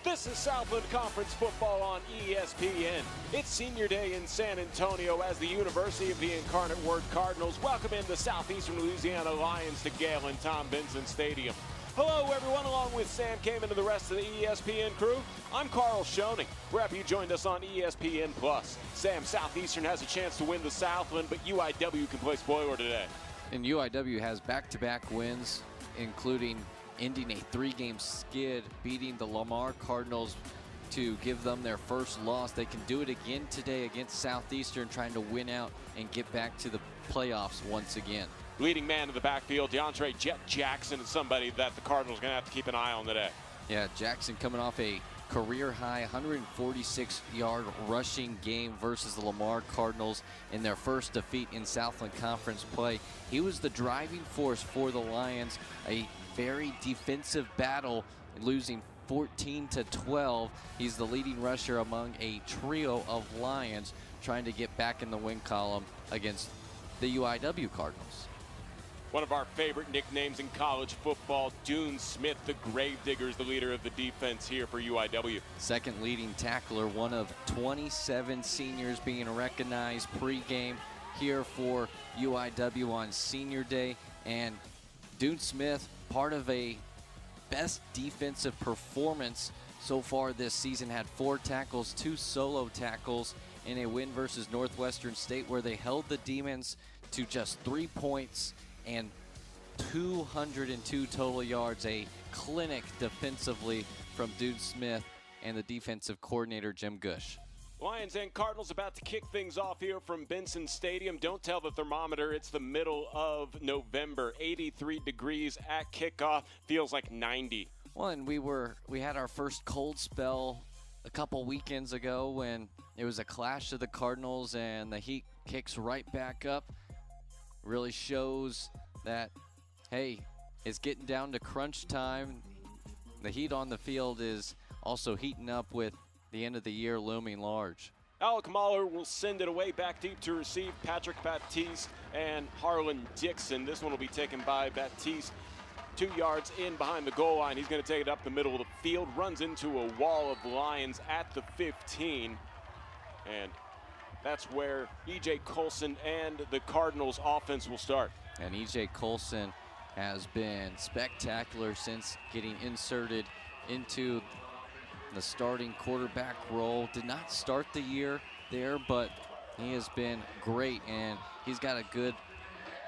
This is Southland Conference football on ESPN. It's senior day in San Antonio as the University of the Incarnate Word Cardinals welcome in the Southeastern Louisiana Lions to Gale and Tom Benson Stadium. Hello everyone, along with Sam Kamen and the rest of the ESPN crew, I'm Carl Schoening. We're happy you joined us on ESPN+. Sam, Southeastern has a chance to win the Southland, but UIW can play spoiler today. And UIW has back-to-back wins, including ending a three-game skid, beating the Lamar Cardinals to give them their first loss. They can do it again today against Southeastern, trying to win out and get back to the playoffs once again. Leading man in the backfield, DeAndre Jet Jackson, is somebody that the Cardinals are going to have to keep an eye on today. Yeah, Jackson coming off a career-high 146-yard rushing game versus the Lamar Cardinals in their first defeat in Southland Conference play. He was the driving force for the Lions, a very defensive battle, losing 14-12. He's the leading rusher among a trio of Lions trying to get back in the win column against the UIW Cardinals. One of our favorite nicknames in college football, Dune Smith, the Gravedigger, is the leader of the defense here for UIW. Second leading tackler, one of 27 seniors being recognized pregame here for UIW on Senior Day. And Dune Smith, part of a best defensive performance so far this season, had 4 tackles, 2 solo tackles in a win versus Northwestern State where they held the Demons to just 3 points and 202 total yards. A clinic defensively from Dune Smith and the defensive coordinator, Jim Gush. Lions and Cardinals about to kick things off here from Benson Stadium. Don't tell the thermometer, it's the middle of November. 83 degrees at kickoff, feels like 90. Well, and we had our first cold spell a couple weekends ago when it was a clash of the Cardinals and the heat kicks right back up. Really shows that, hey, it's getting down to crunch time. The heat on the field is also heating up with the end of the year looming large. Alec Mahler will send it away back deep to receive Patrick Baptiste and Harlan Dixon. This one will be taken by Baptiste 2 yards in behind the goal line. He's going to take it up the middle of the field, runs into a wall of Lions at the 15. And that's where E.J. Colson and the Cardinals offense will start. And E.J. Colson has been spectacular since getting inserted into the starting quarterback role. Did not start the year there, but he has been great, and he's got a good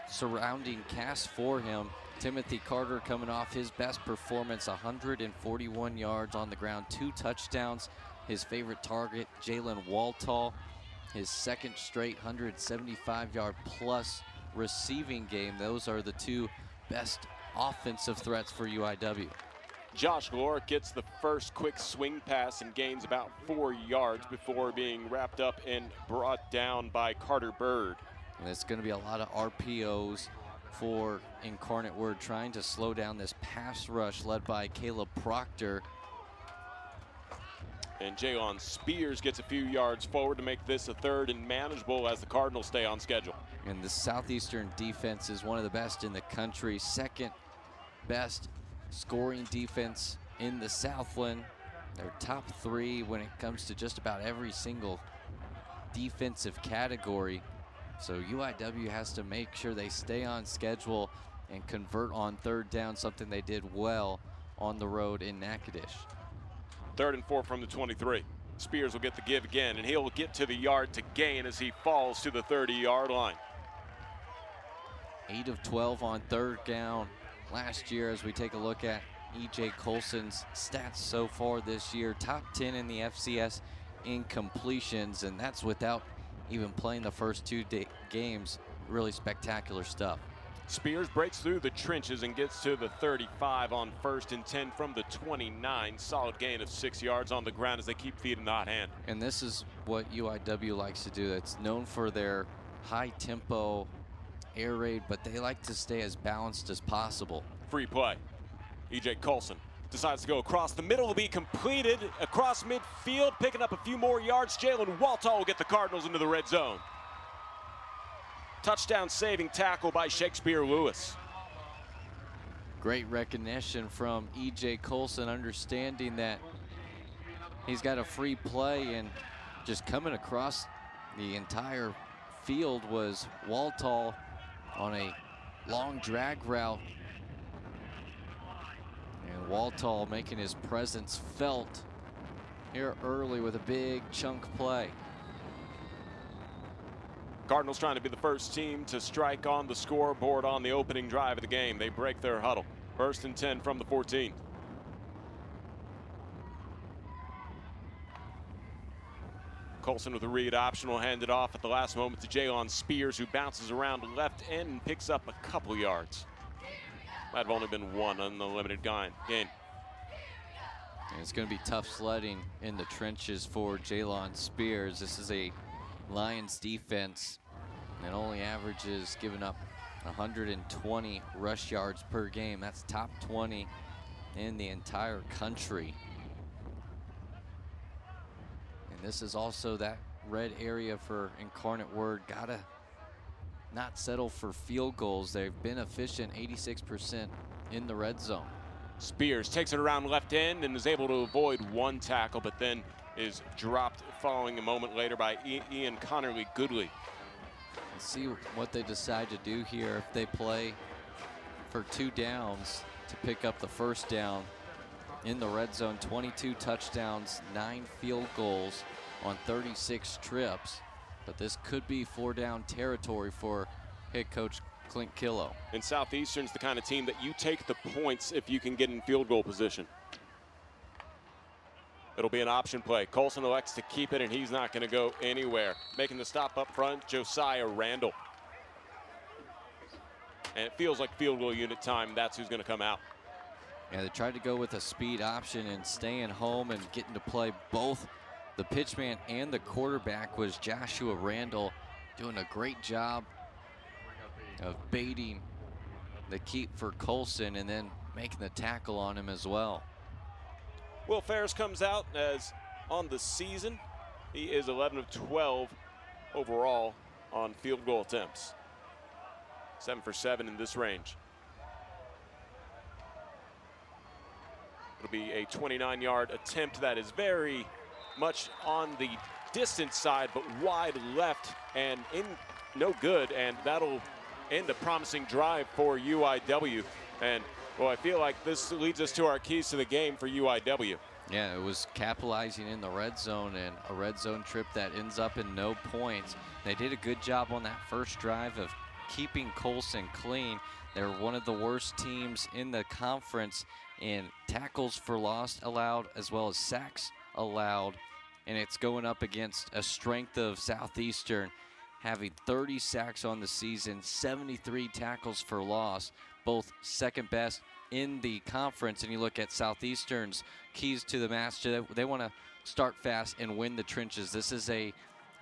surrounding cast for him. Timothy Carter coming off his best performance, 141 yards on the ground, 2 touchdowns. His favorite target, Jalen Waltall, his second straight 175-yard plus receiving game. Those are the 2 best offensive threats for UIW. Josh Lorick gets the first quick swing pass and gains about 4 yards before being wrapped up and brought down by Carter Bird. And it's going to be a lot of RPOs for Incarnate Word, trying to slow down this pass rush led by Caleb Proctor. And Jalen Spears gets a few yards forward to make this a third and manageable as the Cardinals stay on schedule. And the Southeastern defense is one of the best in the country, second best scoring defense in the Southland. They're top 3 when it comes to just about every single defensive category. So UIW has to make sure they stay on schedule and convert on third down, something they did well on the road in Natchitoches. 3rd and 4 from the 23. Spears will get the give again, and he'll get to the yard to gain as he falls to the 30-yard line. 8 of 12 on third down last year. As we take a look at E.J. Colson's stats so far this year, top 10 in the FCS in completions, and that's without even playing the first 2 games. Really spectacular stuff. Spears breaks through the trenches and gets to the 35 on 1st and 10 from the 29. Solid gain of 6 yards on the ground as they keep feeding the hot hand. And this is what UIW likes to do. It's known for their high tempo air raid, but they like to stay as balanced as possible. Free play. E.J. Colson decides to go across the middle, will be completed across midfield, picking up a few more yards. Jalen Waltall will get the Cardinals into the red zone. Touchdown saving tackle by Shakespeare Lewis. Great recognition from E.J. Colson, understanding that he's got a free play, and just coming across the entire field was Waltall on a long drag route. And Waltall making his presence felt here early with a big chunk play. Cardinals trying to be the first team to strike on the scoreboard on the opening drive of the game. They break their huddle. 1st and 10 from the 14. Colson with a read option will hand it off at the last moment to Jalon Spears, who bounces around left end and picks up a couple yards. Might have only been one on the limited gain. And it's going to be tough sledding in the trenches for Jalon Spears. This is a Lions defense that only averages giving up 120 rush yards per game. That's top 20 in the entire country. And this is also that red area for Incarnate Word. Gotta not settle for field goals. They've been efficient, 86% in the red zone. Spears takes it around left end and is able to avoid one tackle, but then is dropped following a moment later by Ian Connerly Goodley. Let's see what they decide to do here. If they play for 2 downs to pick up the first down in the red zone, 22 touchdowns, 9 field goals on 36 trips. But this could be 4-down territory for head coach Clint Killow. And Southeastern's the kind of team that you take the points if you can get in field goal position. It'll be an option play. Colson elects to keep it, and he's not going to go anywhere. Making the stop up front, Josiah Randall. And it feels like field goal unit time. That's who's going to come out. Yeah, they tried to go with a speed option and staying home and getting to play both. The pitchman and the quarterback was Joshua Randall, doing a great job of baiting the keep for Colson and then making the tackle on him as well. Will Ferris comes out as on the season. He is 11 of 12 overall on field goal attempts. 7 for 7 in this range. It'll be a 29-yard attempt that is very much on the distance side, but wide left and in no good, and that'll end a promising drive for UIW. And well, I feel like this leads us to our keys to the game for UIW. Yeah, it was capitalizing in the red zone, and a red zone trip that ends up in no points. They did a good job on that first drive of keeping Colson clean. They're one of the worst teams in the conference in tackles for loss allowed as well as sacks allowed. And it's going up against a strength of Southeastern, having 30 sacks on the season, 73 tackles for loss, both second best in the conference. And you look at Southeastern's keys to the master, they want to start fast and win the trenches. This is a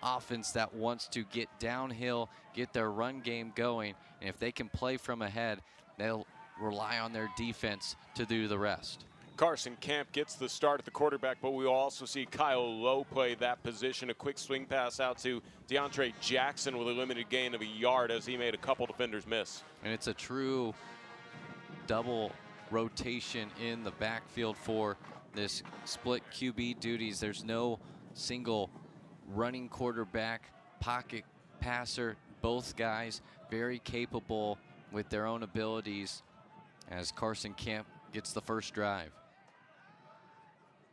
offense that wants to get downhill, get their run game going, and if they can play from ahead, they'll rely on their defense to do the rest. Carson Camp gets the start at the quarterback, but we will also see Kyle Lowe play that position. A quick swing pass out to DeAndre Jackson with a limited gain of a yard as he made a couple defenders miss. And it's a true double rotation in the backfield for this split QB duties. There's no single running quarterback, pocket passer. Both guys very capable with their own abilities as Carson Camp gets the first drive.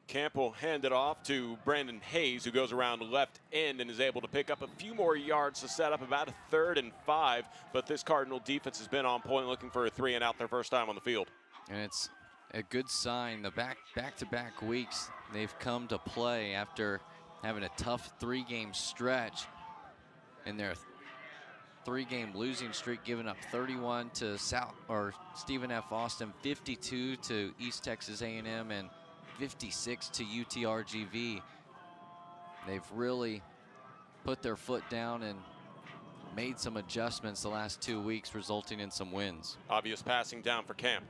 Camp will hand it off to Brandon Hayes, who goes around left end and is able to pick up a few more yards to set up about a 3rd and 5. But this Cardinal defense has been on point, looking for a 3 and out their first time on the field. And it's a good sign. The back-to-back weeks they've come to play after having a tough 3-game stretch in their 3-game losing streak, giving up 31 to Stephen F. Austin, 52 to East Texas A&M, and 56 to UTRGV. They've really put their foot down and made some adjustments the last 2 weeks, resulting in some wins. Obvious passing down for Camp.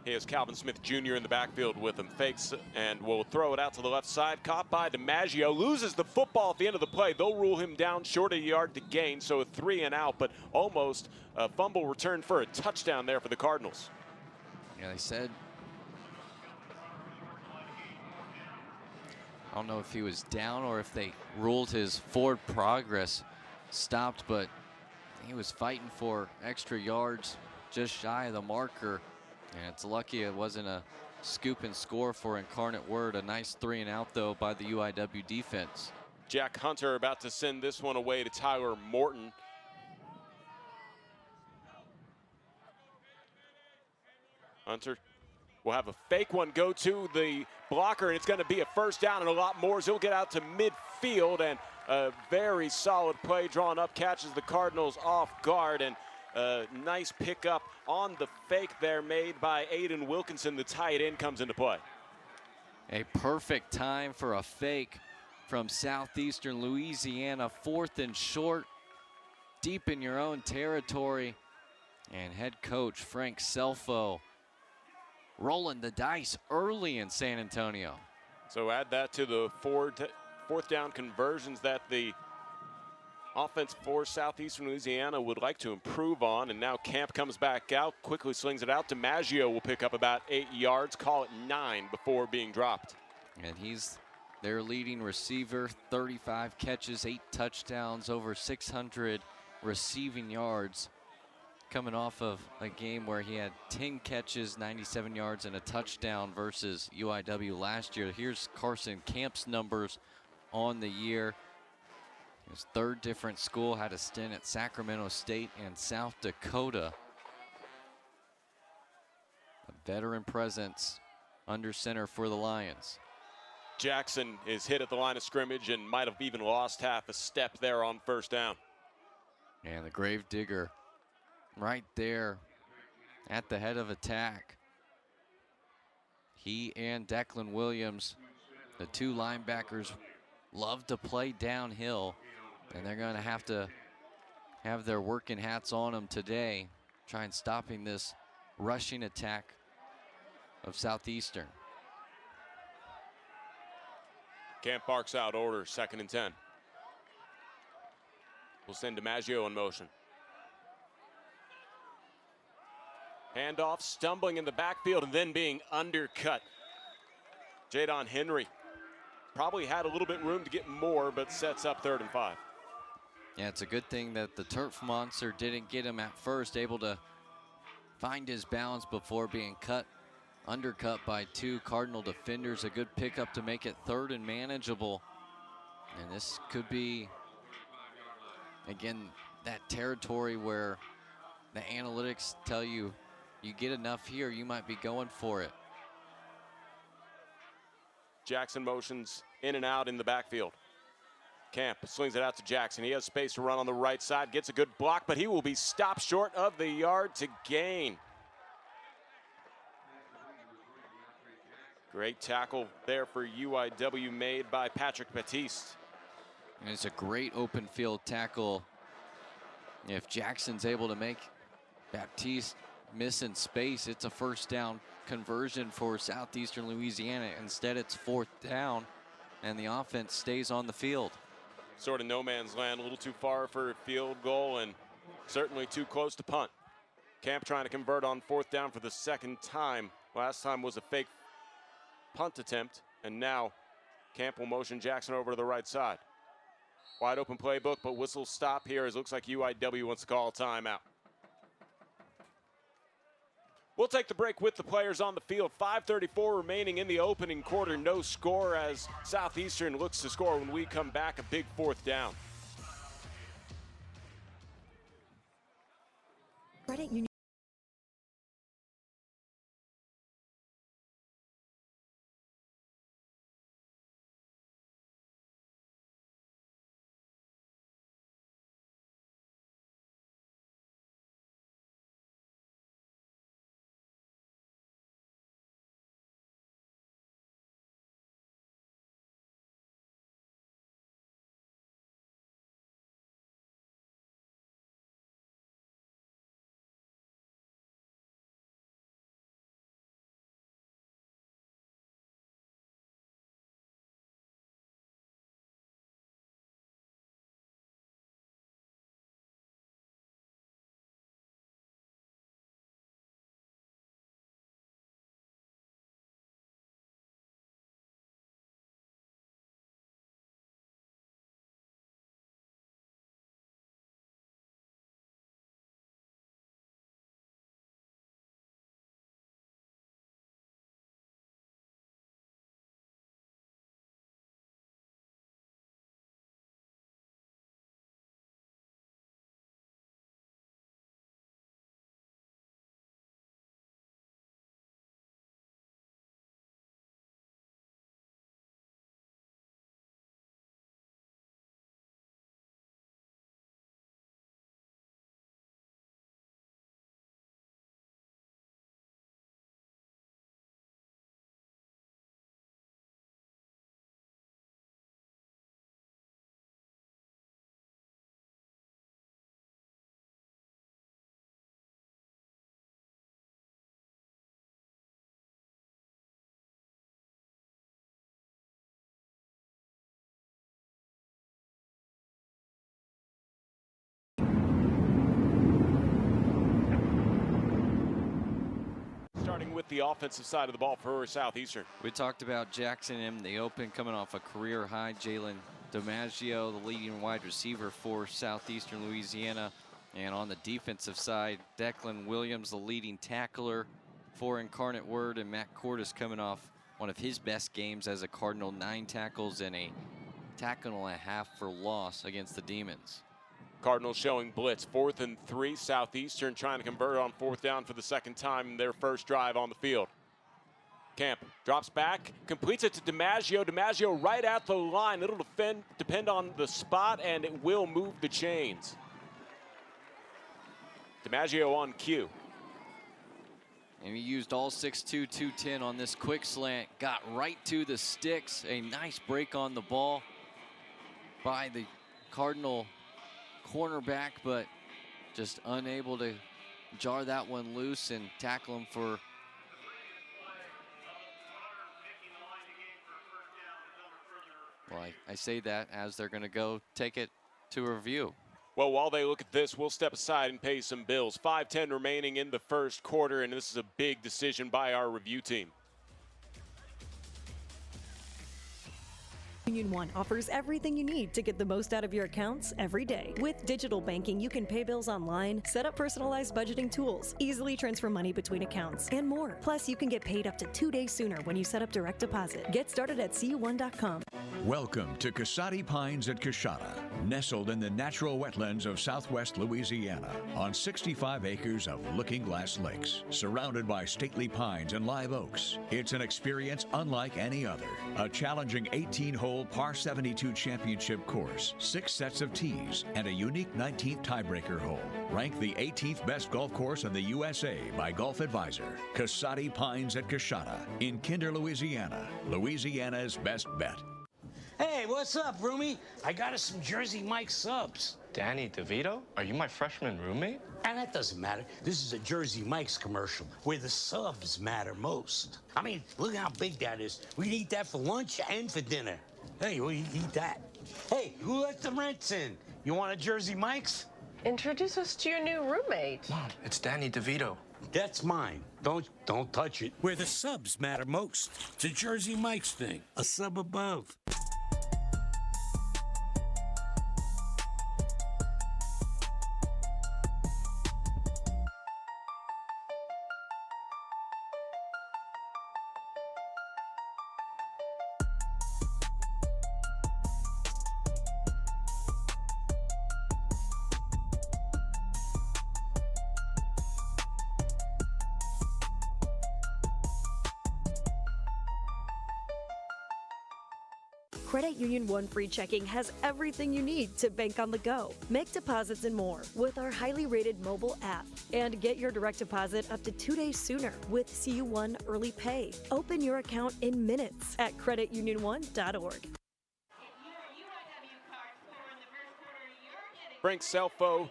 He has Calvin Smith Jr. in the backfield with him. Fakes and will throw it out to the left side. Caught by DiMaggio. Loses the football at the end of the play. They'll rule him down short of a yard to gain, so a 3 and out, but almost a fumble return for a touchdown there for the Cardinals. Yeah, they said I don't know if he was down or if they ruled his forward progress stopped, but he was fighting for extra yards just shy of the marker. And it's lucky it wasn't a scoop and score for Incarnate Word. A nice 3-and-out, though, by the UIW defense. Jack Hunter about to send this one away to Tyler Morton. Hunter will have a fake one go to the blocker, and it's going to be a first down and a lot more as he'll get out to midfield, and a very solid play drawn up, catches the Cardinals off guard, and a nice pickup on the fake there made by Aiden Wilkinson. The tight end comes into play. A perfect time for a fake from Southeastern Louisiana. 4th and short, deep in your own territory, and head coach Frank Selfo rolling the dice early in San Antonio. So add that to the fourth down conversions that the offense for Southeastern Louisiana would like to improve on. And now Camp comes back out, quickly slings it out. DiMaggio will pick up about 8 yards, call it 9 before being dropped. And he's their leading receiver, 35 catches, 8 touchdowns, over 600 receiving yards, coming off of a game where he had 10 catches, 97 yards, and a touchdown versus UIW last year. Here's Carson Camp's numbers on the year. His 3rd different school, had a stint at Sacramento State and South Dakota. A veteran presence under center for the Lions. Jackson is hit at the line of scrimmage and might have even lost half a step there on first down. And the Gravedigger right there at the head of attack. He and Declan Williams, the 2 linebackers, love to play downhill, and they're going to have their working hats on them today, trying stopping this rushing attack of Southeastern. Camp barks out order, 2nd and 10. We'll send DiMaggio in motion. Handoff, stumbling in the backfield and then being undercut. Jadon Henry probably had a little bit room to get more, but sets up 3rd and 5. Yeah, it's a good thing that the turf monster didn't get him at first, able to find his balance before being undercut by 2 Cardinal defenders. A good pickup to make it 3rd and manageable. And this could be, again, that territory where the analytics tell you you get enough here, you might be going for it. Jackson motions in and out in the backfield. Camp slings it out to Jackson. He has space to run on the right side, gets a good block, but he will be stopped short of the yard to gain. Great tackle there for UIW made by Patrick Batiste. And it's a great open field tackle. If Jackson's able to make Baptiste miss in space, it's a first down conversion for Southeastern Louisiana. Instead, it's 4th down, and the offense stays on the field. Sort of no man's land, a little too far for a field goal and certainly too close to punt. Camp trying to convert on 4th down for the 2nd time. Last time was a fake punt attempt, and now Camp will motion Jackson over to the right side. Wide open playbook, but whistle stop here as it looks like UIW wants to call a timeout. We'll take the break with the players on the field. 5:34 remaining in the opening quarter. No score as Southeastern looks to score when we come back. A big 4th down. Credit Union. starting with the offensive side of the ball for Southeastern. We talked about Jackson in the open coming off a career high. Jalen DiMaggio, the leading wide receiver for Southeastern Louisiana. And on the defensive side, Declan Williams, the leading tackler for Incarnate Word, and Matt Cordes coming off one of his best games as a Cardinal, 9 tackles and a tackle and a half for loss against the Demons. Cardinals showing blitz, 4th and 3. Southeastern trying to convert on 4th down for the second time in their first drive on the field. Camp drops back, completes it to DiMaggio. DiMaggio right at the line. It'll depend on the spot, and it will move the chains. DiMaggio on cue. And he used all 6'2", 210 on this quick slant. Got right to the sticks. A nice break on the ball by the Cardinal cornerback, but just unable to jar that one loose and tackle him for well, I say that as they're going to go take it to review. Well, while they look at this, we'll step aside and pay some bills. 5:10 remaining in the first quarter, and this is a big decision by our review team. Union One offers everything you need to get the most out of your accounts every day. With digital banking, you can pay bills online, set up personalized budgeting tools, easily transfer money between accounts, and more. Plus, you can get paid up to 2 days sooner when you set up direct deposit. Get started at cu1.com. Welcome to Casati Pines at Coshada, nestled in the natural wetlands of southwest Louisiana on 65 acres of Looking Glass Lakes, surrounded by stately pines and live oaks. It's an experience unlike any other. A challenging 18-hole par 72 championship course, 6 sets of tees, and a unique 19th tiebreaker hole. Ranked the 18th best golf course in the USA by Golf Advisor. Casati Pines at Coshada in Kinder, Louisiana. Louisiana's best bet. Hey, what's up, roomie? I got us some Jersey Mike subs. Danny DeVito? Are you my freshman roommate? And that doesn't matter. This is a Jersey Mike's commercial where the subs matter most. I mean, look how big that is. We'd eat that for lunch and for dinner. Hey, we eat that. Hey, who let the rents in? You want a Jersey Mike's? Introduce us to your new roommate. Mom, it's Danny DeVito. That's mine. Don't touch it. Where the subs matter most. It's a Jersey Mike's thing. A sub above. Credit Union One Free Checking has everything you need to bank on the go. Make deposits and more with our highly rated mobile app. And get your direct deposit up to 2 days sooner with CU1 Early Pay. Open your account in minutes at creditunion1.org. Frank Selfo,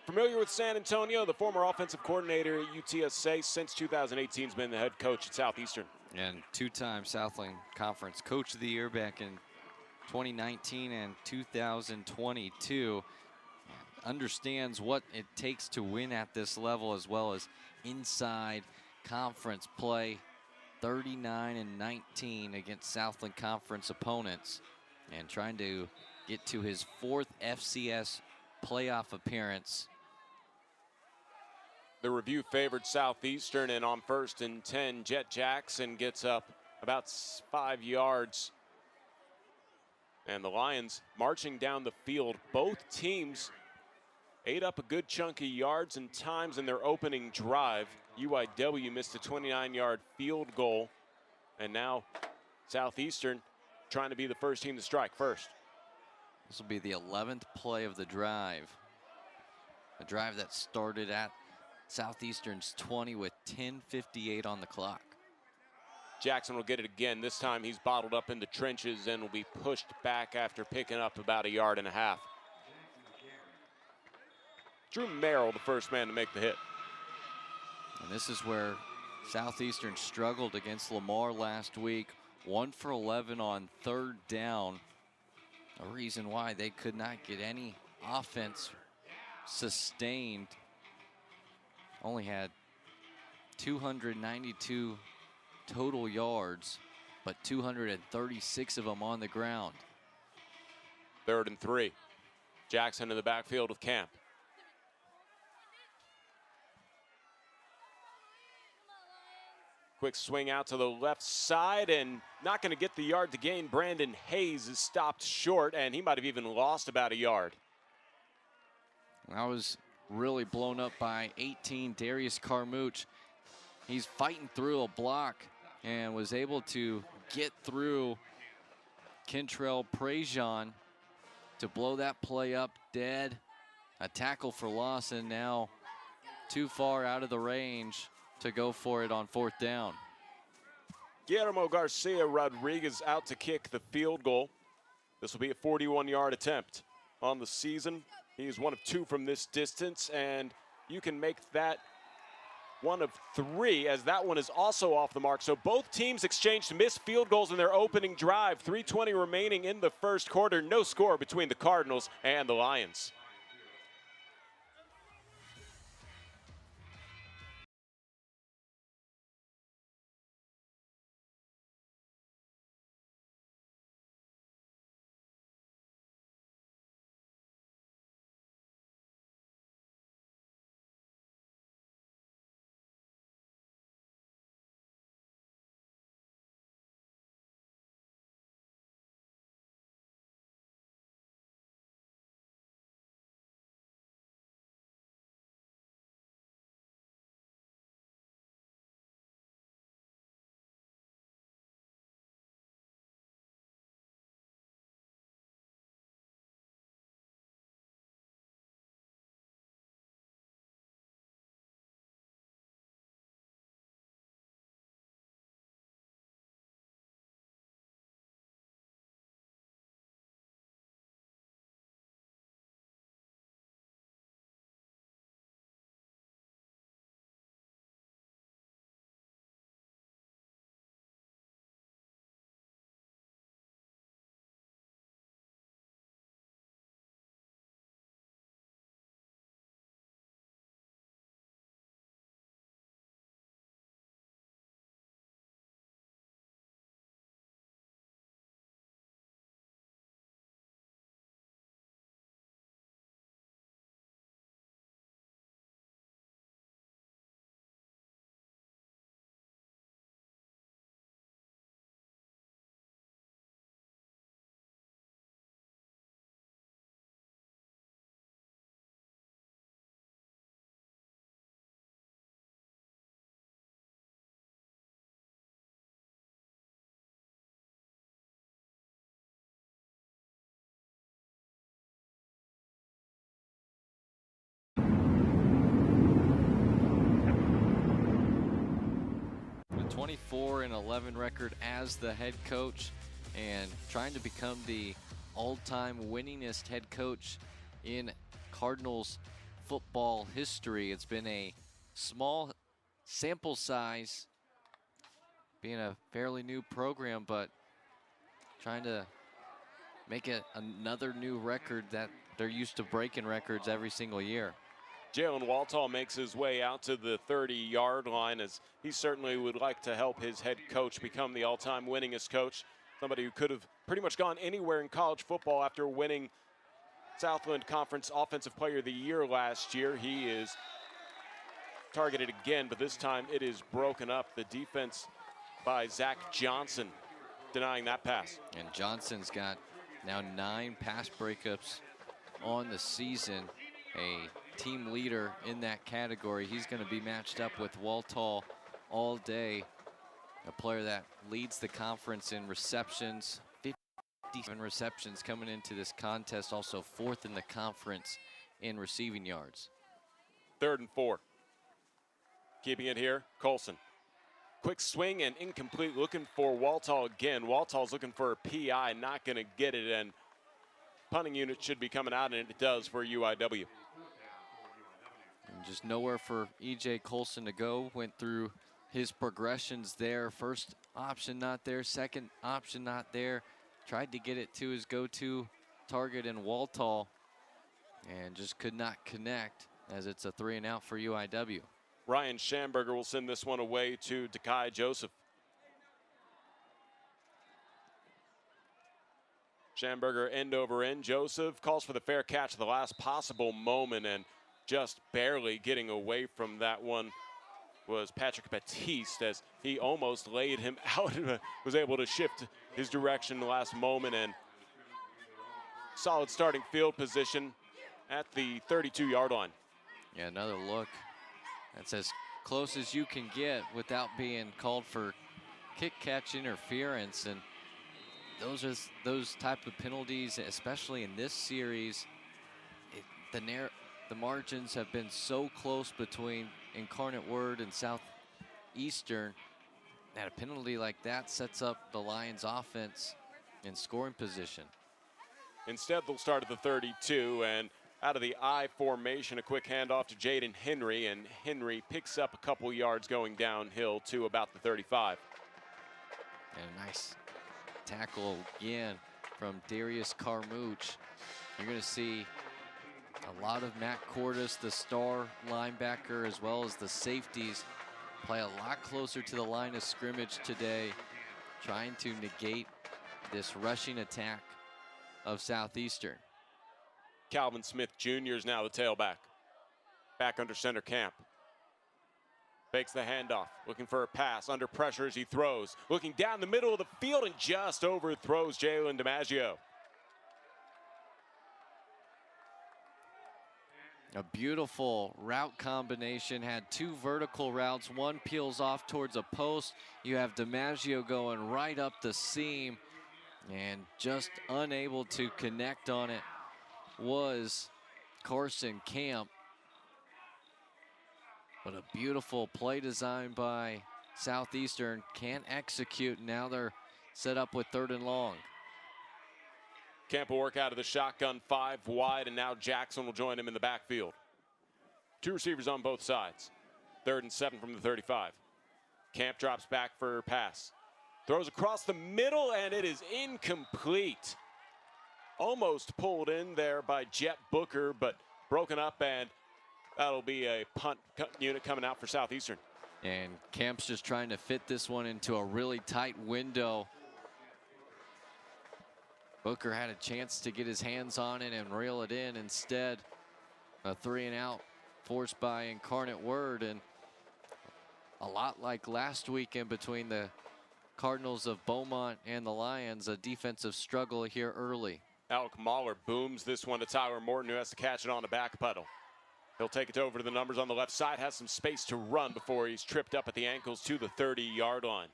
familiar with San Antonio, the former offensive coordinator at UTSA since 2018, has been the head coach at Southeastern. And 2-time Southland Conference Coach of the Year back in 2019 and 2022. Understands what it takes to win at this level, as well as inside conference play. 39-19 against Southland Conference opponents, and trying to get to his 4th FCS playoff appearance. The review favored Southeastern, and on 1st and 10, Jet Jackson gets up about 5 yards. And the Lions marching down the field. Both teams ate up a good chunk of yards and times in their opening drive. UIW missed a 29-yard field goal, and now Southeastern trying to be the first team to strike first. This will be the 11th play of the drive. A drive that started at Southeastern's 20 with 10:58 on the clock. Jackson will get it again. This time he's bottled up in the trenches and will be pushed back after picking up about 1.5 yards. Drew Merrill, the first man to make the hit. And this is where Southeastern struggled against Lamar last week. 1 for 11 on 3rd down. A reason why they could not get any offense sustained. Only had 292 total yards, but 236 of them on the ground. 3rd and 3. Jackson in the backfield with Camp. Quick swing out to the left side and not going to get the yard to gain. Brandon Hayes is stopped short, and he might have even lost about a yard. I was really blown up by 18, Darius Carmouche. He's fighting through a block and was able to get through Kentrell Prejean to blow that play up dead. A tackle for loss, and now too far out of the range to go for it on 4th down. Guillermo Garcia Rodriguez out to kick the field goal. This will be a 41-yard attempt on the season. He is 1 of 2 from this distance, and you can make that 1 of 3, as that one is also off the mark. So both teams exchanged missed field goals in their opening drive. 3:20 remaining in the first quarter. No score between the Cardinals and the Lions. A 24-11 record as the head coach, and trying to become the all-time winningest head coach in Cardinals football history. It's been a small sample size, being a fairly new program, but trying to make it another new record that they're used to breaking records every single year. Jalen Waltall makes his way out to the 30-yard line, as he certainly would like to help his head coach become the all-time winningest coach. Somebody who could have pretty much gone anywhere in college football after winning Southland Conference Offensive Player of the Year last year. He is targeted again, but this time it is broken up. The defense by Zach Johnson denying that pass. And Johnson's got now 9 pass breakups on the season, a team leader in that category. He's going to be matched up with Waltall all day, a player that leads the conference in receptions, 57 receptions coming into this contest, also 4th in the conference in receiving yards. 3rd and 4. Keeping it here, Colson. Quick swing and incomplete, looking for Waltall again. Waltall's looking for a PI, not going to get it, and punting unit should be coming out, and it does for UIW. And just nowhere for E.J. Colson to go. Went through his progressions there. First option not there, second option not there. Tried to get it to his go-to target in Waltall and just could not connect, as it's a 3-and-out for UIW. Ryan Schamberger will send this one away to Dekai Joseph. Schamberger end over end. Joseph calls for the fair catch at the last possible moment, and just barely getting away from that one was Patrick Batiste, as he almost laid him out and was able to shift his direction in the last moment. And solid starting field position at the 32-yard line. Yeah, another look. That's as close as you can get without being called for kick catch interference. And those type of penalties, especially in this series, the margins have been so close between Incarnate Word and Southeastern that a penalty like that sets up the Lions offense in scoring position. Instead, they'll start at the 32, and out of the I formation, a quick handoff to Jaden Henry, and Henry picks up a couple yards going downhill to about the 35. And a nice tackle again from Darius Carmouche. You're going to see a lot of Matt Cordes, the star linebacker, as well as the safeties, play a lot closer to the line of scrimmage today, trying to negate this rushing attack of Southeastern. Calvin Smith Jr. is now the tailback. Back under center Camp. Fakes the handoff, looking for a pass, under pressure as he throws. Looking down the middle of the field and just overthrows Jalen DiMaggio. A beautiful route combination, had two vertical routes. One peels off towards a post. You have DiMaggio going right up the seam, and just unable to connect on it was Carson Camp. But a beautiful play design by Southeastern. Can't execute. Now they're set up with 3rd and long. Camp will work out of the shotgun 5 wide, and now Jackson will join him in the backfield. 2 receivers on both sides. 3rd and 7 from the 35. Camp drops back for a pass. Throws across the middle, and it is incomplete. Almost pulled in there by Jet Booker, but broken up, and that'll be a punt unit coming out for Southeastern. And Camp's just trying to fit this one into a really tight window. Booker had a chance to get his hands on it and reel it in. Instead, a 3-and-out forced by Incarnate Word, and a lot like last weekend between the Cardinals of Beaumont and the Lions, a defensive struggle here early. Alec Mahler booms this one to Tyler Morton, who has to catch it on the back pedal. He'll take it over to the numbers on the left side, has some space to run before he's tripped up at the ankles to the 30-yard line.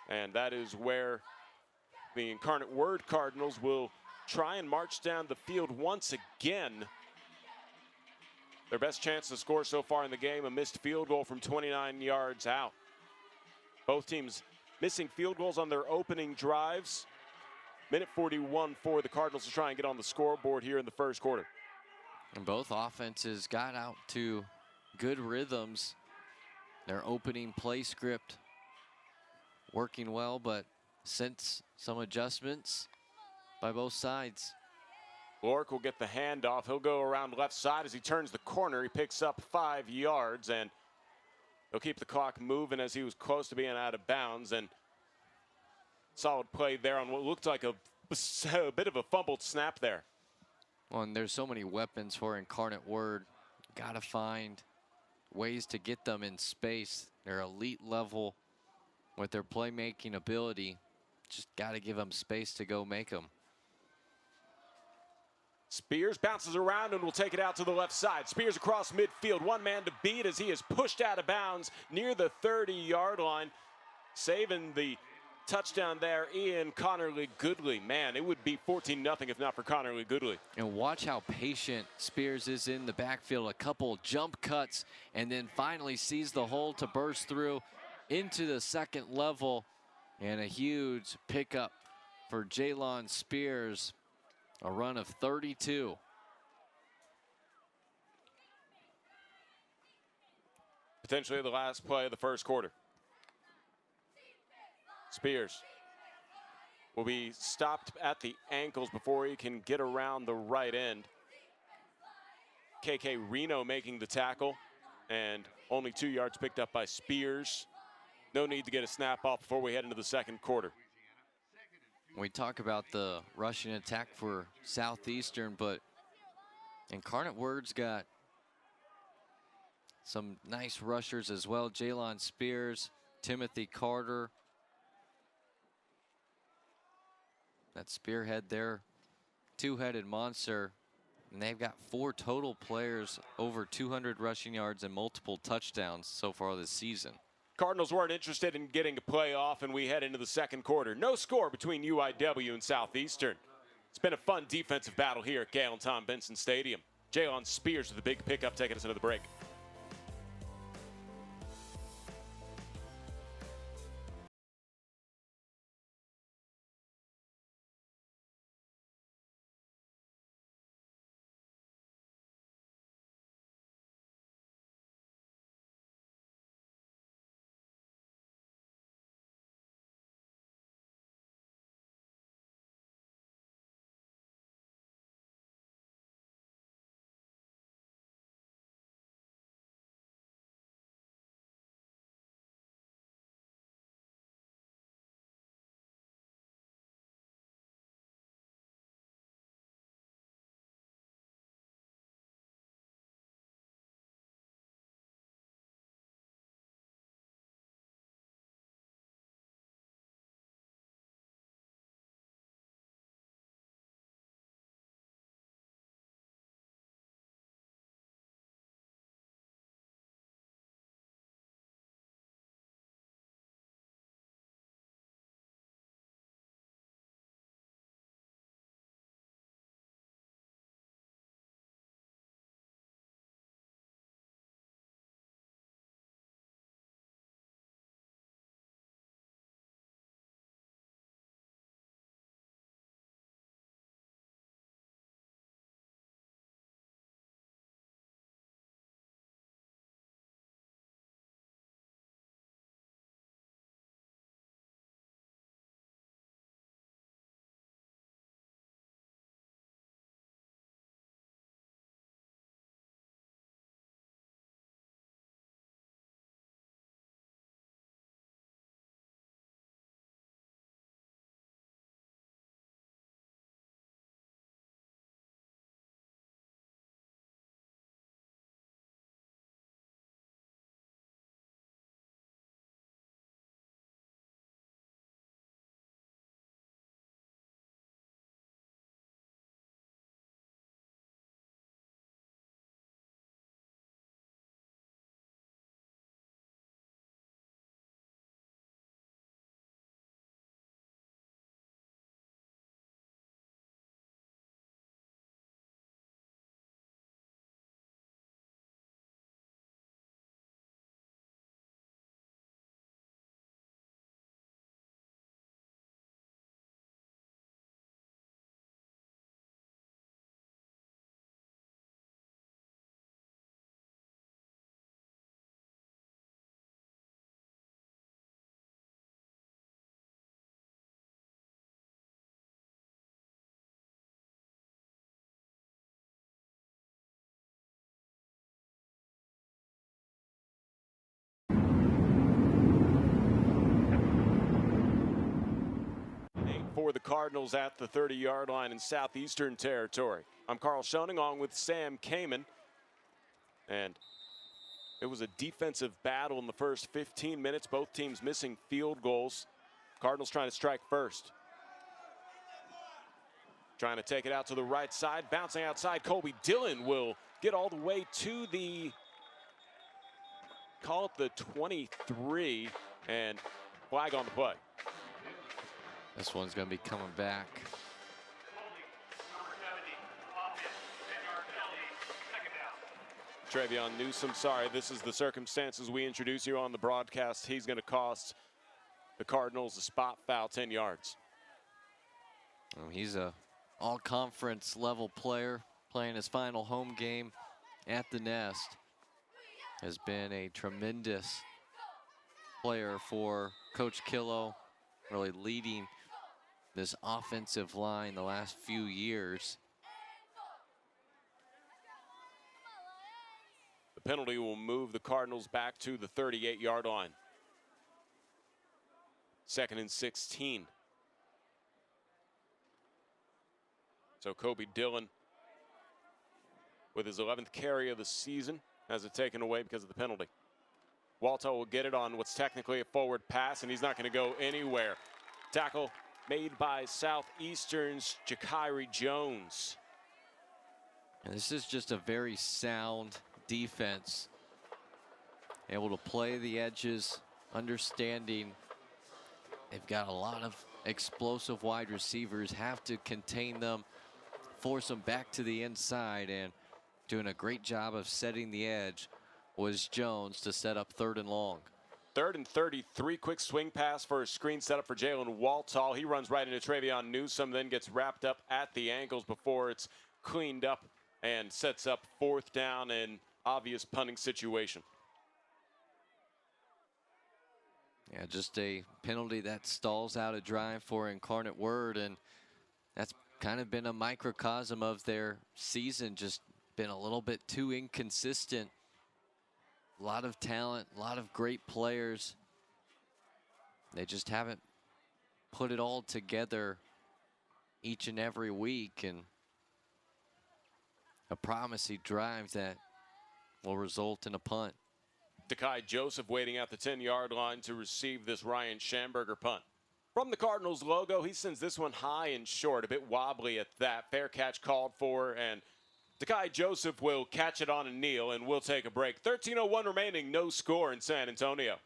And that is where the Incarnate Word Cardinals will try and march down the field once again. Their best chance to score so far in the game, a missed field goal from 29 yards out. Both teams missing field goals on their opening drives. Minute 41 for the Cardinals to try and get on the scoreboard here in the first quarter. And both offenses got out to good rhythms. Their opening play script working well, but since some adjustments by both sides. Lork will get the handoff. He'll go around left side as he turns the corner. He picks up 5 yards, and he'll keep the clock moving as he was close to being out of bounds. And solid play there on what looked like a bit of a fumbled snap there. Well, and there's so many weapons for Incarnate Word. Got to find ways to get them in space. They're elite level with their playmaking ability. Just got to give them space to go make them. Spears bounces around and will take it out to the left side. Spears across midfield, one man to beat as he is pushed out of bounds near the 30-yard line. Saving the touchdown there, Ian Connerly Goodley. Man, it would be 14-0 if not for Connerly Goodley. And watch how patient Spears is in the backfield. A couple jump cuts, and then finally sees the hole to burst through into the second level. And a huge pickup for Jalon Spears. A run of 32. Potentially the last play of the first quarter. Spears will be stopped at the ankles before he can get around the right end. KK Reno making the tackle. And only 2 yards picked up by Spears. No need to get a snap off before we head into the second quarter. We talk about the rushing attack for Southeastern, but Incarnate Word's got some nice rushers as well. Jalen Spears, Timothy Carter. That spearhead there, two-headed monster. And they've got 4 total players over 200 rushing yards and multiple touchdowns so far this season. Cardinals weren't interested in getting a play off, and we head into the second quarter. No score between UIW and Southeastern. It's been a fun defensive battle here at Gale and Tom Benson Stadium. Jalen Spears with a big pickup taking us into the break. For the Cardinals at the 30-yard line in Southeastern territory. I'm Carl Schoening along with Sam Kamen. And it was a defensive battle in the first 15 minutes. Both teams missing field goals. Cardinals trying to strike first. Trying to take it out to the right side. Bouncing outside. Colby Dillon will get all the way to the, call it the 23, and flag on the play. This one's going to be coming back. Travion Newsom, sorry, this is the circumstances we introduce you on the broadcast. He's going to cost the Cardinals a spot foul, 10 yards. He's a all-conference level player, playing his final home game at the Nest. Has been a tremendous player for Coach Killo, really leading this offensive line the last few years. The penalty will move the Cardinals back to the 38-yard line. 2nd and 16. So Kobe Dillon, with his 11th carry of the season, has it taken away because of the penalty. Walto will get it on what's technically a forward pass, and he's not going to go anywhere. Tackle made by Southeastern's Ja'Kyrie Jones. And this is just a very sound defense. Able to play the edges, understanding they've got a lot of explosive wide receivers, have to contain them, force them back to the inside, and doing a great job of setting the edge was Jones to set up 3rd and long. 3rd and 33, quick swing pass for a screen setup for Jalen Waltall. He runs right into Travion Newsome, then gets wrapped up at the ankles before it's cleaned up and sets up 4th down and obvious punting situation. Yeah, just a penalty that stalls out a drive for Incarnate Word, and that's kind of been a microcosm of their season, just been a little bit too inconsistent. A lot of talent, a lot of great players. They just haven't put it all together each and every week, and a promising drive that will result in a punt. Dekai Joseph waiting at the 10-yard line to receive this Ryan Schamberger punt. From the Cardinals logo, he sends this one high and short, a bit wobbly at that. Fair catch called for, and Dekai Joseph will catch it on a kneel, and we'll take a break. 13:01 remaining, no score in San Antonio.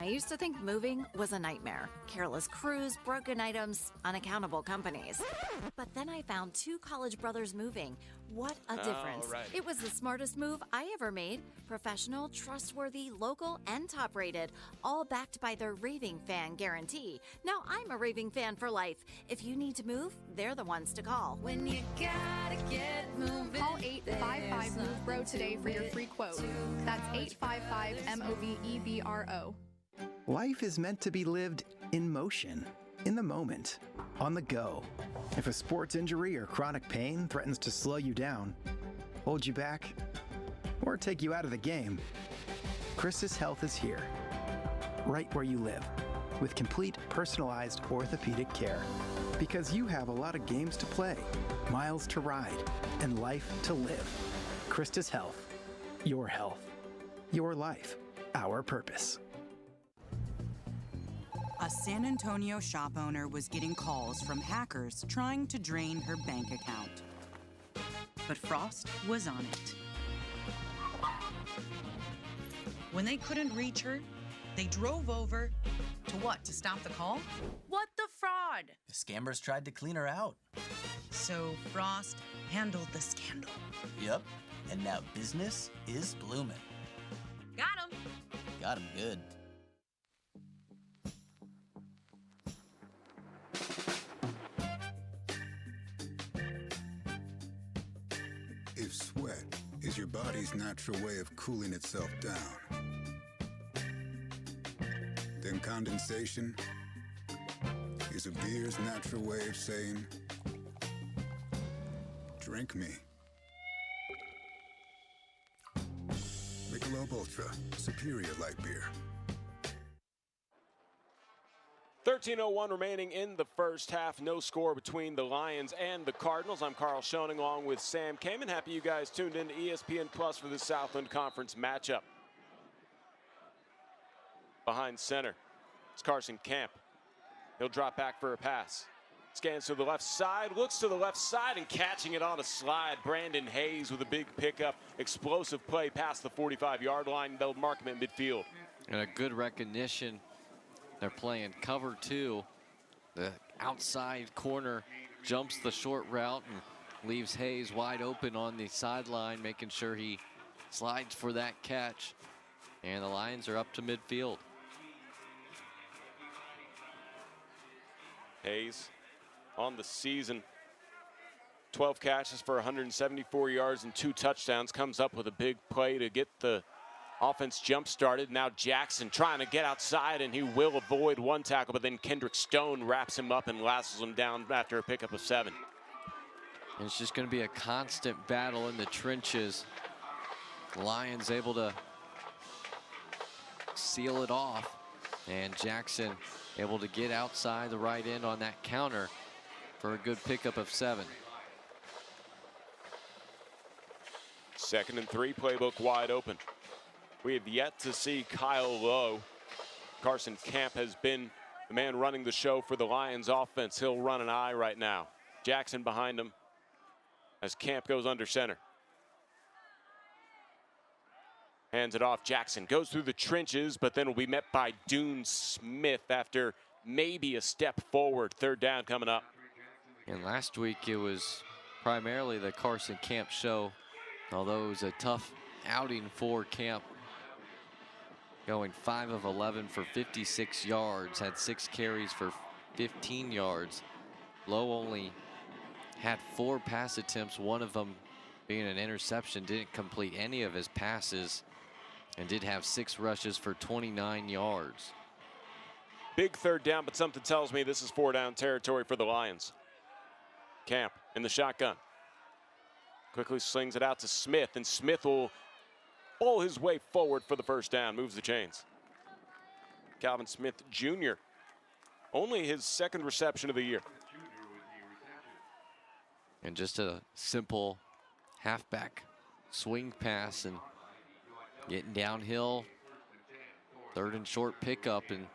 I used to think moving was a nightmare. Careless crews, broken items, unaccountable companies. But then I found Two College Brothers Moving. What a difference. Right. It was the smartest move I ever made. Professional, trustworthy, local, and top rated. All backed by their raving fan guarantee. Now I'm a raving fan for life. If you need to move, they're the ones to call. When you gotta get moving. Call 855-MOVE-BRO today for your free quote. That's 855-MOVEBRO. Life is meant to be lived in motion, in the moment, on the go. If a sports injury or chronic pain threatens to slow you down, hold you back, or take you out of the game, Christus Health is here, right where you live, with complete personalized orthopedic care. Because you have a lot of games to play, miles to ride, and life to live. Christus Health, your health, your life, our purpose. A San Antonio shop owner was getting calls from hackers trying to drain her bank account. But Frost was on it. When they couldn't reach her, they drove over to what? To stop the call? What the fraud? The scammers tried to clean her out. So Frost handled the scandal. Yep, and now business is blooming. Got him. Got him good. If sweat is your body's natural way of cooling itself down, then condensation is a beer's natural way of saying, drink me. Michelob Ultra, superior light beer. 13:01 remaining in the first half. No score between the Lions and the Cardinals. I'm Carl Schoening along with Sam Kamen. Happy you guys tuned in to ESPN Plus for the Southland Conference matchup. Behind center, it's Carson Camp. He'll drop back for a pass. Scans to the left side, looks to the left side, and catching it on a slide. Brandon Hayes with a big pickup. Explosive play past the 45-yard line. They'll mark him at midfield. And a good recognition. They're playing cover two. The outside corner jumps the short route and leaves Hayes wide open on the sideline, making sure he slides for that catch. And the Lions are up to midfield. Hayes on the season, 12 catches for 174 yards and 2 touchdowns. Comes up with a big play to get the Offense jump-started. Now Jackson trying to get outside, and he will avoid one tackle, but then Kendrick Stone wraps him up and lassos him down after a pickup of 7. And it's just going to be a constant battle in the trenches. The Lions able to seal it off, and Jackson able to get outside the right end on that counter for a good pickup of 7. 2nd and 3, playbook wide open. We have yet to see Kyle Lowe. Carson Camp has been the man running the show for the Lions offense. He'll run an eye right now. Jackson behind him as Camp goes under center. Hands it off. Jackson goes through the trenches, but then will be met by Dune Smith after maybe a step forward. 3rd down coming up. And last week it was primarily the Carson Camp show, although it was a tough outing for Camp. Going 5 of 11 for 56 yards, had 6 carries for 15 yards. Lowe only had 4 pass attempts, one of them being an interception, didn't complete any of his passes, and did have 6 rushes for 29 yards. Big 3rd down, but something tells me this is 4-down territory for the Lions. Camp in the shotgun. Quickly slings it out to Smith, and Smith will bowl his way forward for the 1st down, moves the chains. Calvin Smith Jr., only his 2nd reception of the year. And just a simple halfback swing pass and getting downhill. 3rd and short pickup and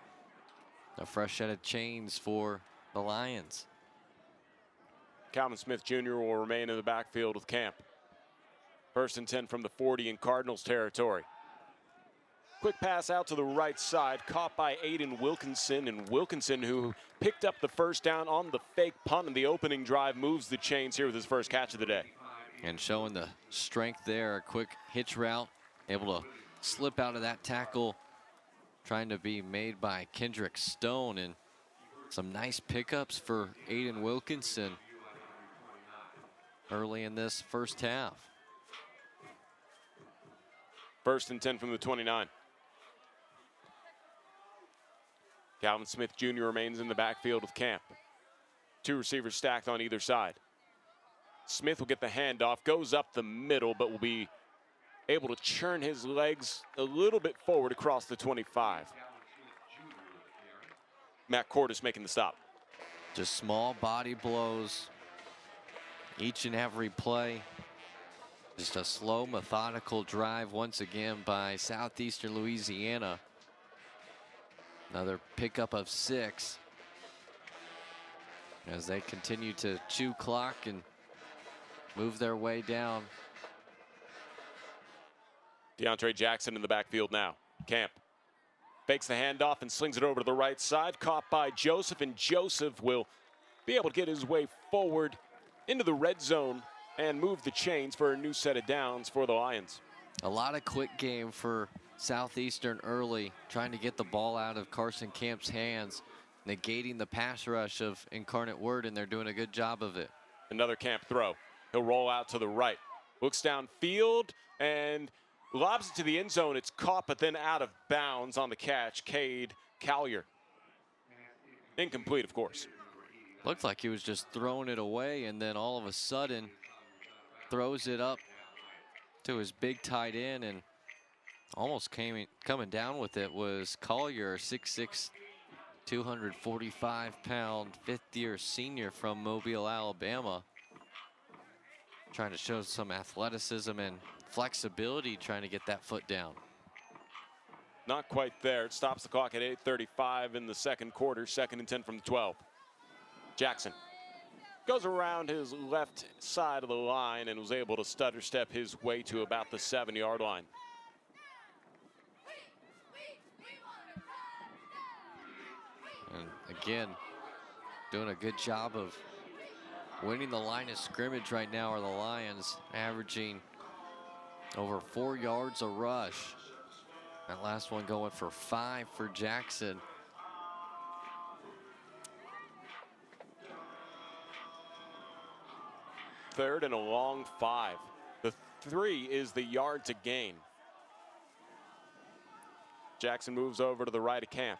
a fresh set of chains for the Lions. Calvin Smith Jr. will remain in the backfield with Camp. 1st and 10 from the 40 in Cardinals territory. Quick pass out to the right side, caught by Aiden Wilkinson, and Wilkinson, who picked up the 1st down on the fake punt in the opening drive, moves the chains here with his 1st catch of the day. And showing the strength there, a quick hitch route, able to slip out of that tackle, trying to be made by Kendrick Stone, and some nice pickups for Aiden Wilkinson early in this 1st half. 1st and 10 from the 29. Calvin Smith Jr. remains in the backfield with Camp. 2 receivers stacked on either side. Smith will get the handoff, goes up the middle, but will be able to churn his legs a little bit forward across the 25. Matt Cordes making the stop. Just small body blows each and every play. Just a slow, methodical drive once again by Southeastern Louisiana. Another pickup of 6 as they continue to chew clock and move their way down. DeAndre Jackson in the backfield now. Camp fakes the handoff and slings it over to the right side. Caught by Joseph, and Joseph will be able to get his way forward into the red zone and move the chains for a new set of downs for the Lions. A lot of quick game for Southeastern early, trying to get the ball out of Carson Camp's hands, negating the pass rush of Incarnate Word, and they're doing a good job of it. Another Camp throw. He'll roll out to the right. Looks downfield and lobs it to the end zone. It's caught, but then out of bounds on the catch. Cade Collier. Incomplete, of course. Looked like he was just throwing it away, and then all of a sudden throws it up to his big tight end, and almost coming down with it was Collier, 6'6", 245-pound, 5th-year senior from Mobile, Alabama. Trying to show some athleticism and flexibility, trying to get that foot down. Not quite there. It stops the clock at 8:35 in the 2nd quarter. 2nd and 10 from the 12. Jackson goes around his left side of the line and was able to stutter step his way to about the 7-yard line. And again, doing a good job of winning the line of scrimmage right now are the Lions, averaging over 4 yards a rush. That last one going for 5 for Jackson. Third and a long 5. The 3 is the yard to gain. Jackson moves over to the right of Camp.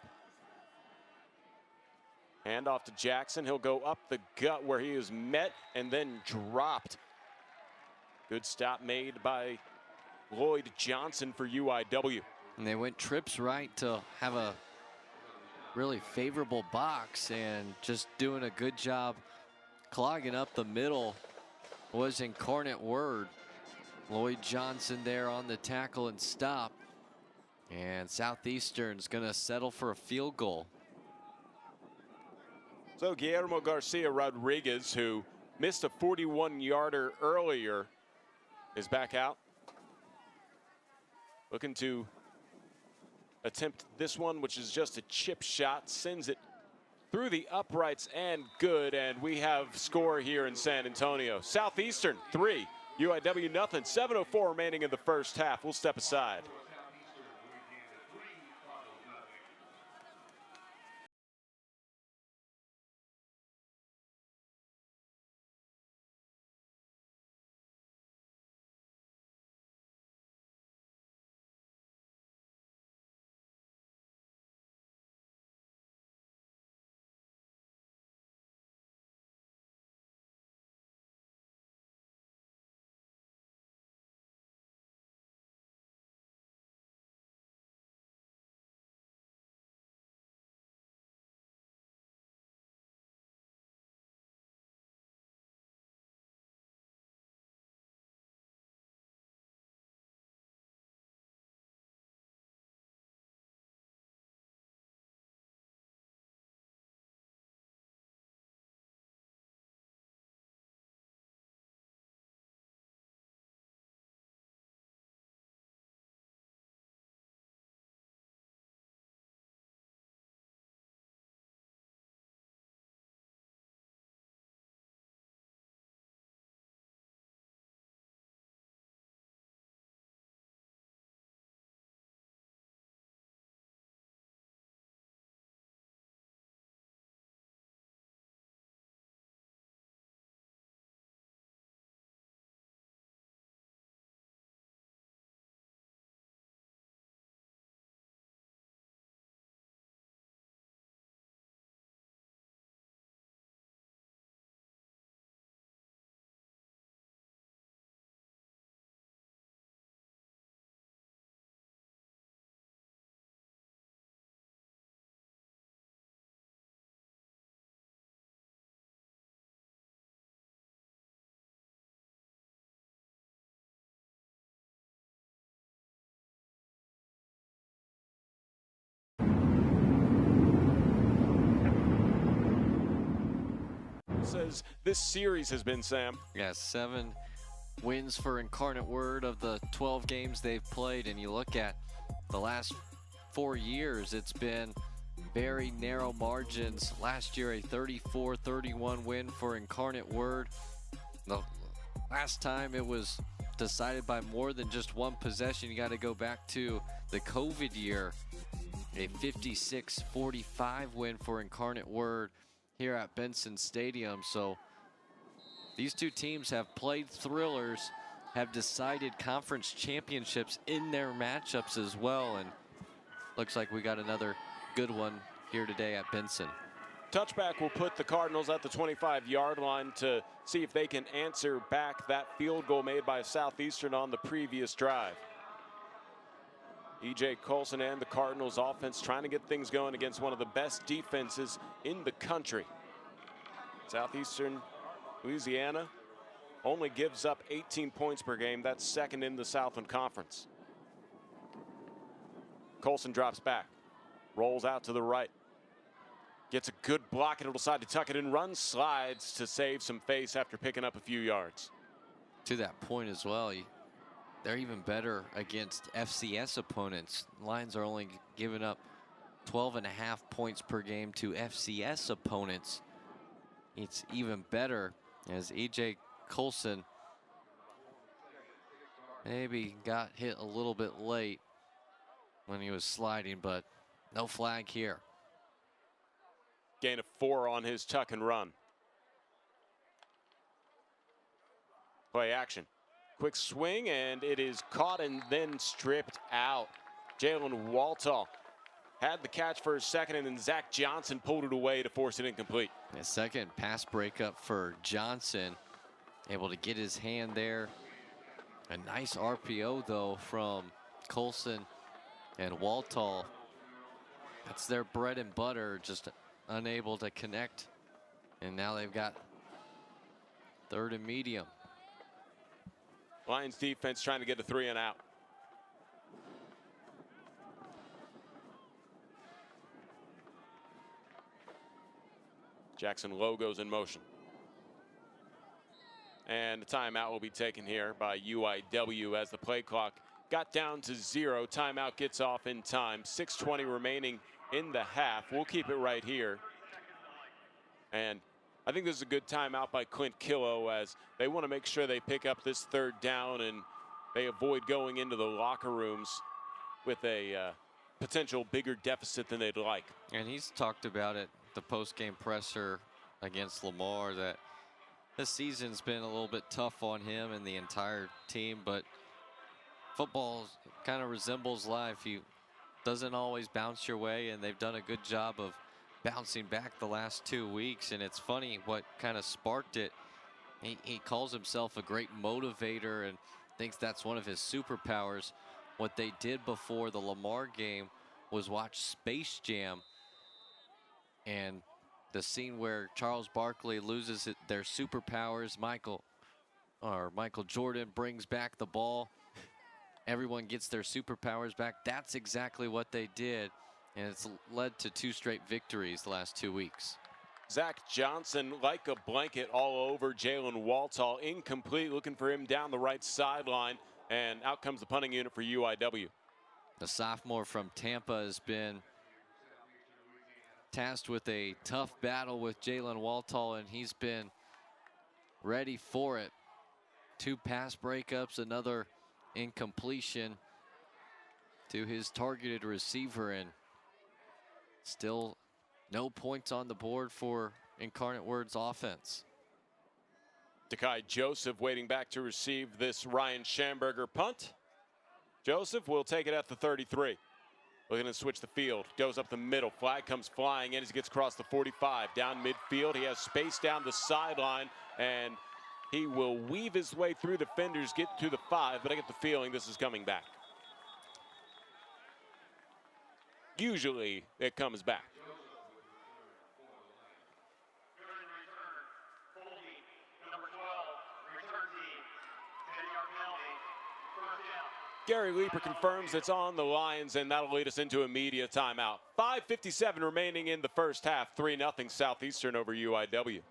Hand off to Jackson. He'll go up the gut where he is met and then dropped. Good stop made by Lloyd Johnson for UIW. And they went trips right to have a really favorable box, and just doing a good job clogging up the middle was Incarnate Word. Lloyd Johnson there on the tackle and stop. And Southeastern's going to settle for a field goal. So Guillermo Garcia Rodriguez, who missed a 41-yarder earlier, is back out. Looking to attempt this one, which is just a chip shot, sends it through the uprights and good, and we have score here in San Antonio. Southeastern 3, UIW nothing. 7:04 remaining in the first half. We'll step aside. Says this series has been, Sam. Yeah, 7 wins for Incarnate Word of the 12 games they've played, and you look at the last 4 years, it's been very narrow margins. Last year, a 34-31 win for Incarnate Word. The last time it was decided by more than just one possession, you got to go back to the COVID year. A 56-45 win for Incarnate Word here at Benson Stadium. So these two teams have played thrillers, have decided conference championships in their matchups as well, and looks like we got another good one here today at Benson. Touchback will put the Cardinals at the 25-yard line to see if they can answer back that field goal made by Southeastern on the previous drive. E.J. Colson and the Cardinals offense trying to get things going against one of the best defenses in the country. Southeastern Louisiana only gives up 18 points per game. That's second in the Southland Conference. Colson drops back, rolls out to the right, gets a good block and will decide to tuck it in, run, slides to save some face after picking up a few yards. To that point as well, they're even better against FCS opponents. Lions are only giving up 12.5 points per game to FCS opponents. It's even better as E.J. Colson maybe got hit a little bit late when he was sliding, but no flag here. Gain of 4 on his tuck and run. Play action. Quick swing, and it is caught and then stripped out. Jalen Waltall had the catch for a second, and then Zach Johnson pulled it away to force it incomplete. A second pass breakup for Johnson. Able to get his hand there. A nice RPO, though, from Colson and Waltall. That's their bread and butter, just unable to connect. And now they've got 3rd and medium. Lions defense trying to get a 3 and out. Jackson Logos in motion. And the timeout will be taken here by UIW as the play clock got down to 0. Timeout gets off in time. 6:20 remaining in the half. We'll keep it right here. And I think this is a good timeout by Clint Killo as they want to make sure they pick up this 3rd down and they avoid going into the locker rooms with a potential bigger deficit than they'd like. And he's talked about it, the post-game presser against Lamar, that this season's been a little bit tough on him and the entire team, but football kind of resembles life. You doesn't always bounce your way, and they've done a good job of bouncing back the last 2 weeks. And it's funny what kind of sparked it. He calls himself a great motivator and thinks that's one of his superpowers. What they did before the Lamar game was watch Space Jam, and the scene where Charles Barkley loses their superpowers. Michael Jordan brings back the ball. Everyone gets their superpowers back. That's exactly what they did, and it's led to 2 straight victories the last 2 weeks. Zach Johnson like a blanket all over Jalen Waltall. Incomplete, looking for him down the right sideline, and out comes the punting unit for UIW. The sophomore from Tampa has been tasked with a tough battle with Jalen Waltall, and he's been ready for it. 2 pass breakups, another incompletion to his targeted receiver, and still no points on the board for Incarnate Word's offense. Dekai Joseph waiting back to receive this Ryan Schamberger punt. Joseph will take it at the 33. Looking to switch the field, goes up the middle, flag comes flying in as he gets across the 45. Down midfield, he has space down the sideline, and he will weave his way through defenders, get to the 5, but I get the feeling this is coming back. Usually it comes back. Gary Leeper confirms it's on the Lions, and that'll lead us into a media timeout. 5:57 remaining in the first half. 3-0 Southeastern over UIW.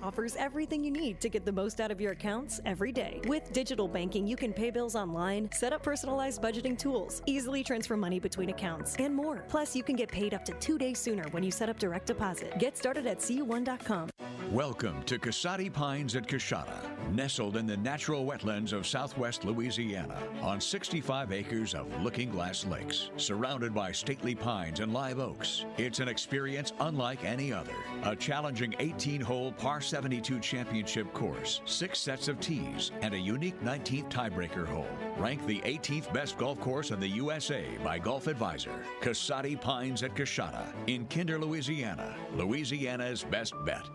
Offers everything you need to get the most out of your accounts every day. With digital banking, you can pay bills online, set up personalized budgeting tools, easily transfer money between accounts, and more. Plus, you can get paid up to 2 days sooner when you set up direct deposit. Get started at cu1.com. Welcome to Casati Pines at Coshada, nestled in the natural wetlands of southwest Louisiana on 65 acres of looking glass lakes, surrounded by stately pines and live oaks. It's an experience unlike any other. A challenging 18-hole par 72 championship course, 6 sets of tees, and a unique 19th tiebreaker hole. Ranked the 18th best golf course in the USA by Golf Advisor. Casati Pines at Coshada in Kinder, Louisiana. Louisiana's best bet.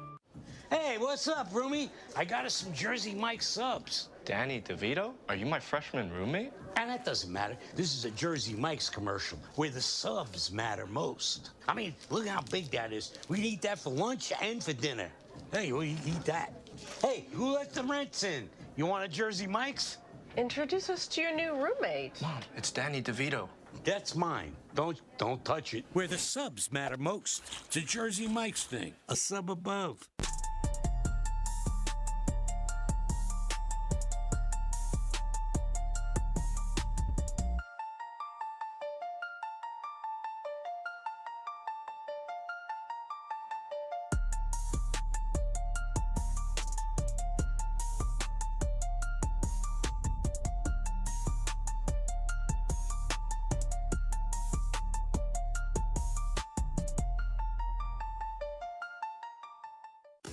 Hey, what's up, roomie? I got us some Jersey Mike subs. Danny DeVito? Are you my freshman roommate? And that doesn't matter. This is a Jersey Mike's commercial where the subs matter most. I mean, look how big that is. We can eat that for lunch and for dinner. Hey, we'll eat that. Hey, who let the rents in? You want a Jersey Mike's? Introduce us to your new roommate. Mom, it's Danny DeVito. That's mine. Don't touch it. Where the subs matter most. It's a Jersey Mike's thing. A sub above.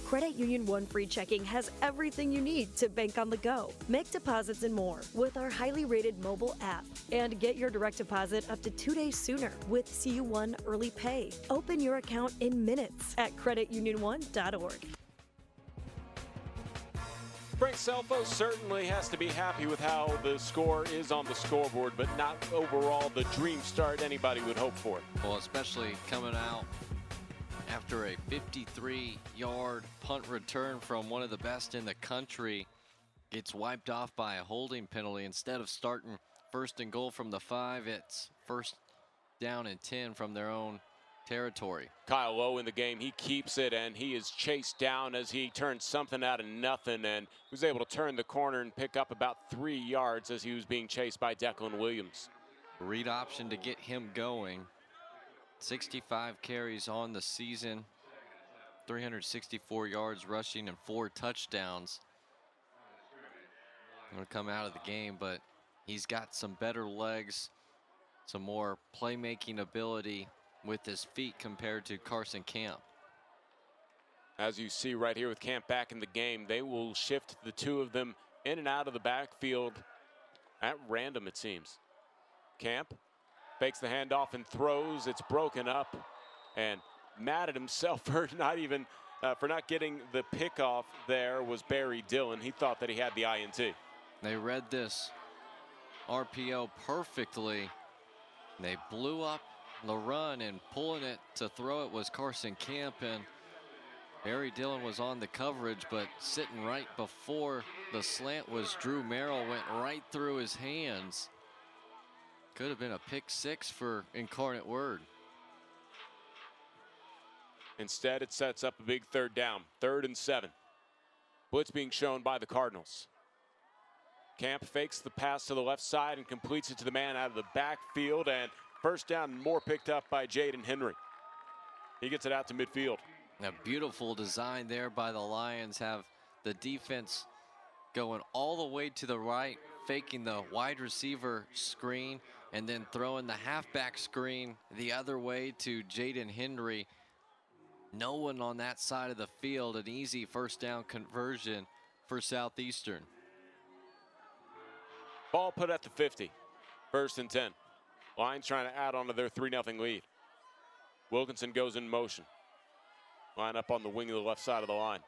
Credit Union One Free Checking has everything you need to bank on the go. Make deposits and more with our highly rated mobile app. And get your direct deposit up to 2 days sooner with CU1 Early Pay. Open your account in minutes at creditunion1.org. Frank Selfo certainly has to be happy with how the score is on the scoreboard, but not overall the dream start anybody would hope for. Well, especially coming out after a 53-yard punt return from one of the best in the country. Gets wiped off by a holding penalty. Instead of starting first and goal from the 5, it's first down and 10 from their own territory. Kyle Lowe in the game, he keeps it, and he is chased down as he turns something out of nothing and was able to turn the corner and pick up about 3 yards as he was being chased by Declan Williams. Read option to get him going. 65 carries on the season, 364 yards rushing and 4 touchdowns. Going to come out of the game, but he's got some better legs, some more playmaking ability with his feet compared to Carson Camp. As you see right here with Camp back in the game, they will shift the two of them in and out of the backfield at random, it seems. Camp fakes the handoff and throws. It's broken up, and mad at himself for not getting the pickoff there was Barry Dillon. He thought that he had the INT. They read this RPO perfectly. They blew up the run, and pulling it to throw it was Carson Camp, and Barry Dillon was on the coverage, but sitting right before the slant was Drew Merrill. Went right through his hands. Could have been a pick 6 for Incarnate Word. Instead, it sets up a big 3rd down, 3rd and 7. Blitz being shown by the Cardinals. Camp fakes the pass to the left side and completes it to the man out of the backfield, and first down and more picked up by Jaden Henry. He gets it out to midfield. A beautiful design there by the Lions. Have the defense going all the way to the right, faking the wide receiver screen, and then throwing the halfback screen the other way to Jaden Henry. No one on that side of the field. An easy first down conversion for Southeastern. Ball put at the 50. 1st and 10. Lions trying to add on to their 3-0 lead. Wilkinson goes in motion. Line up on the wing of the left side of the line.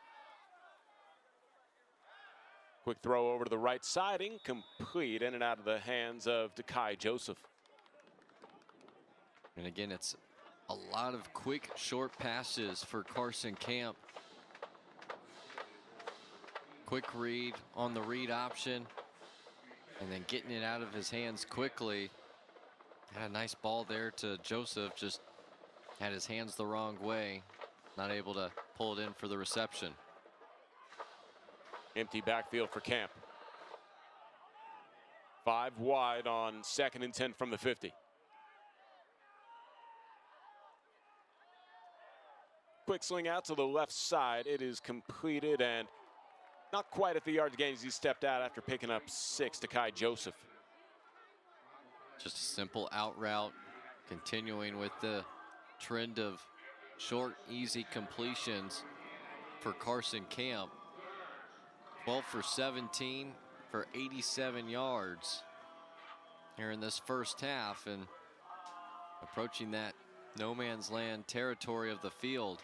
Quick throw over to the right side, incomplete, in and out of the hands of Dekai Joseph. And again, it's a lot of quick, short passes for Carson Camp. Quick read on the read option, and then getting it out of his hands quickly. Had a nice ball there to Joseph, just had his hands the wrong way. Not able to pull it in for the reception. Empty backfield for Camp. 5 wide on 2nd and 10 from the 50. Quick sling out to the left side. It is completed and not quite at the yard gain as he stepped out after picking up 6 to Kai Joseph. Just a simple out route, continuing with the trend of short, easy completions for Carson Camp. 12 for 17 for 87 yards here in this first half, and approaching that no man's land territory of the field.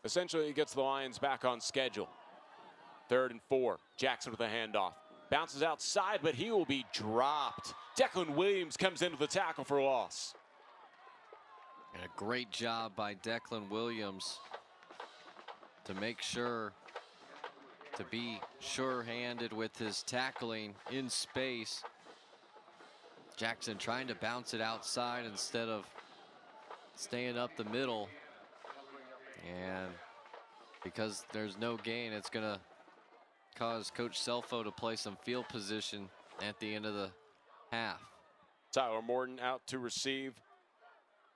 Essentially, he gets the Lions back on schedule. 3rd and 4. Jackson with a handoff. Bounces outside, but he will be dropped. Declan Williams comes into the tackle for loss. And a great job by Declan Williams to make sure to be sure-handed with his tackling in space. Jackson trying to bounce it outside instead of staying up the middle. And because there's no gain, it's going to cause Coach Selfo to play some field position at the end of the half. Tyler Morton out to receive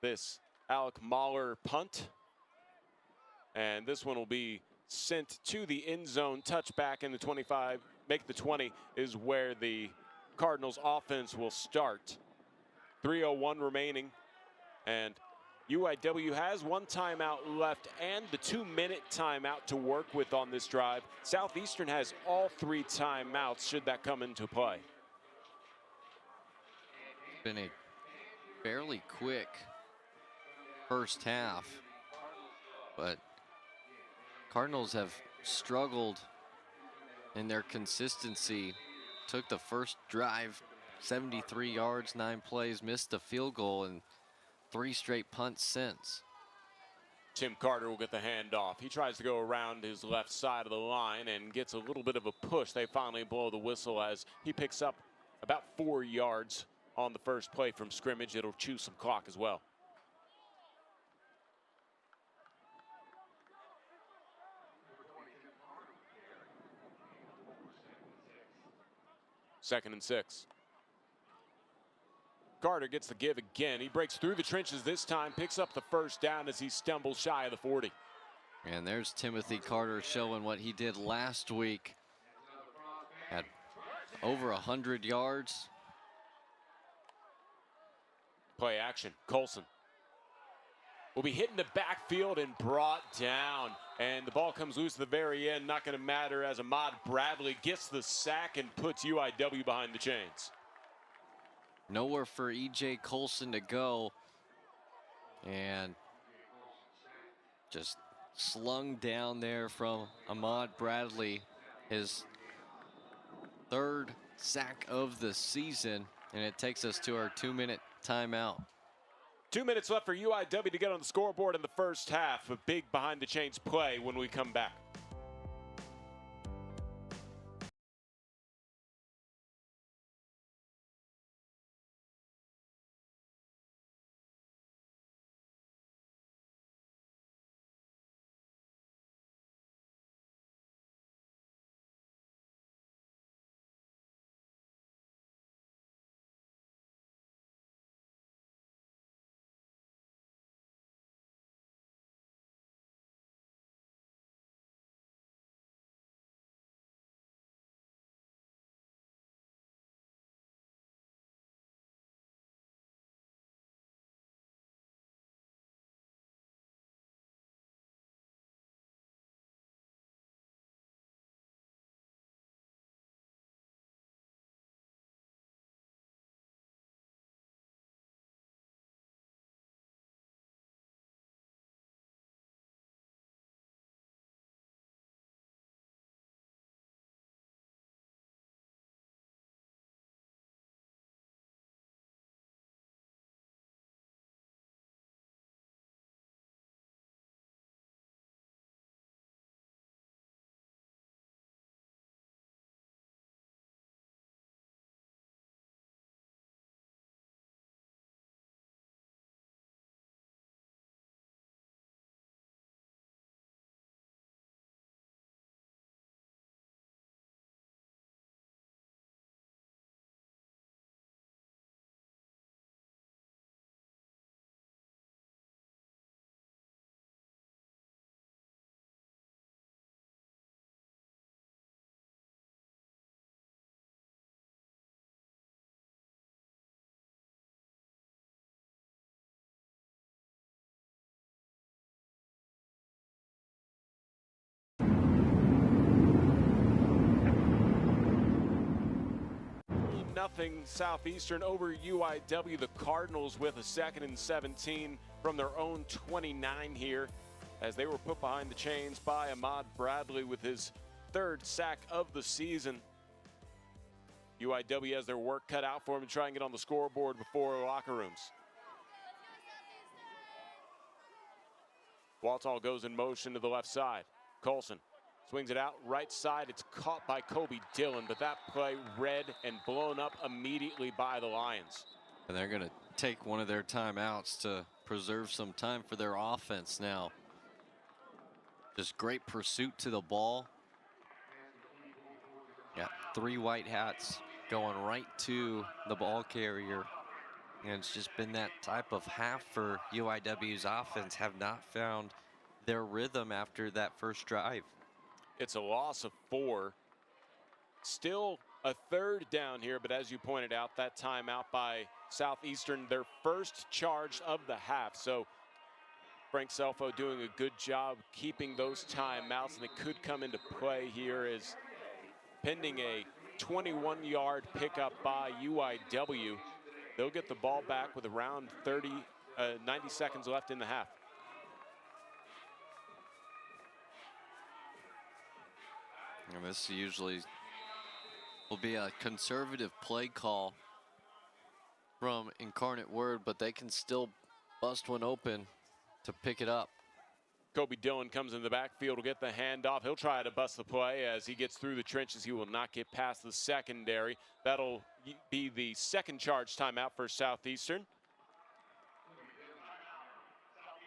this Alec Mahler punt. And this one will be sent to the end zone. Touchback in the 25, make the 20 is where the Cardinals offense will start. 3:01 remaining, and UIW has 1 timeout left and the 2-minute timeout to work with on this drive. Southeastern has all 3 timeouts should that come into play. It's been a fairly quick first half, but Cardinals have struggled in their consistency. Took the first drive 73 yards, 9 plays, missed the field goal, and 3 straight punts since. Tim Carter will get the handoff. He tries to go around his left side of the line and gets a little bit of a push. They finally blow the whistle as he picks up about 4 yards on the first play from scrimmage. It'll chew some clock as well. Second and 6. Carter gets the give again. He breaks through the trenches this time, picks up the first down as he stumbles shy of the 40. And there's Timothy Carter showing what he did last week at over 100 yards. Play action. Colson will be hit in the backfield and brought down. And the ball comes loose at the very end. Not going to matter as Ahmad Bradley gets the sack and puts UIW behind the chains. Nowhere for E.J. Colson to go. And just slung down there from Ahmad Bradley. His 3rd sack of the season. And it takes us to our 2-minute timeout. 2 minutes left for UIW to get on the scoreboard in the first half. A big behind the chains play when we come back. Nothing Southeastern over UIW. The Cardinals with a 2nd and 17 from their own 29 here as they were put behind the chains by Ahmad Bradley with his 3rd sack of the season. UIW has their work cut out for them to try and get on the scoreboard before locker rooms. Waltall goes in motion to the left side. Colson swings it out right side. It's caught by Kobe Dillon, but that play read and blown up immediately by the Lions. And they're going to take one of their timeouts to preserve some time for their offense now. Just great pursuit to the ball. Got 3 white hats going right to the ball carrier. And it's just been that type of half for UIW's offense. Have not found their rhythm after that first drive. It's a loss of 4. Still a 3rd down here, but as you pointed out, that timeout by Southeastern, their first charge of the half. So Frank Selfo doing a good job keeping those timeouts, and it could come into play here as pending a 21-yard pickup by UIW. They'll get the ball back with around 90 seconds left in the half. And this usually will be a conservative play call from Incarnate Word, but they can still bust one open to pick it up. Kobe Dillon comes in the backfield, will get the handoff. He'll try to bust the play as he gets through the trenches. He will not get past the secondary. That'll be the second charge timeout for Southeastern.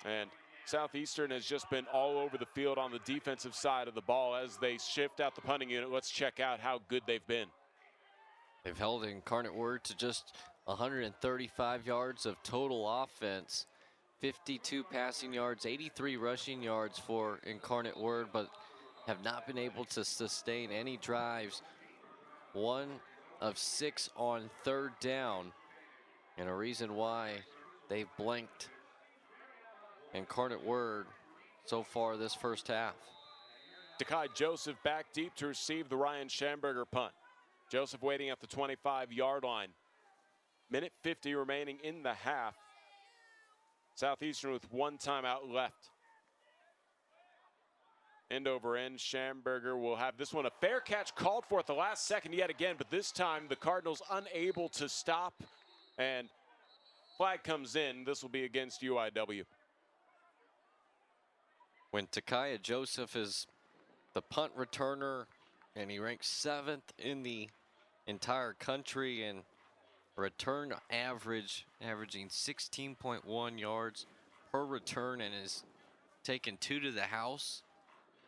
And Southeastern has just been all over the field on the defensive side of the ball as they shift out the punting unit. Let's check out how good they've been. They've held Incarnate Word to just 135 yards of total offense, 52 passing yards, 83 rushing yards for Incarnate Word, but have not been able to sustain any drives. 1 of 6 on third down, and a reason why they've blanked Incarnate Word so far this first half. Takai Joseph back deep to receive the Ryan Schamberger punt. Joseph waiting at the 25-yard line. Minute 50 remaining in the half. Southeastern with one timeout left. End over end, Schamberger will have this one. A fair catch called for at the last second yet again, but this time the Cardinals unable to stop, and flag comes in. This will be against UIW. When Takaya Joseph is the punt returner, and he ranks 7th in the entire country in return average, averaging 16.1 yards per return, and is taken 2 to the house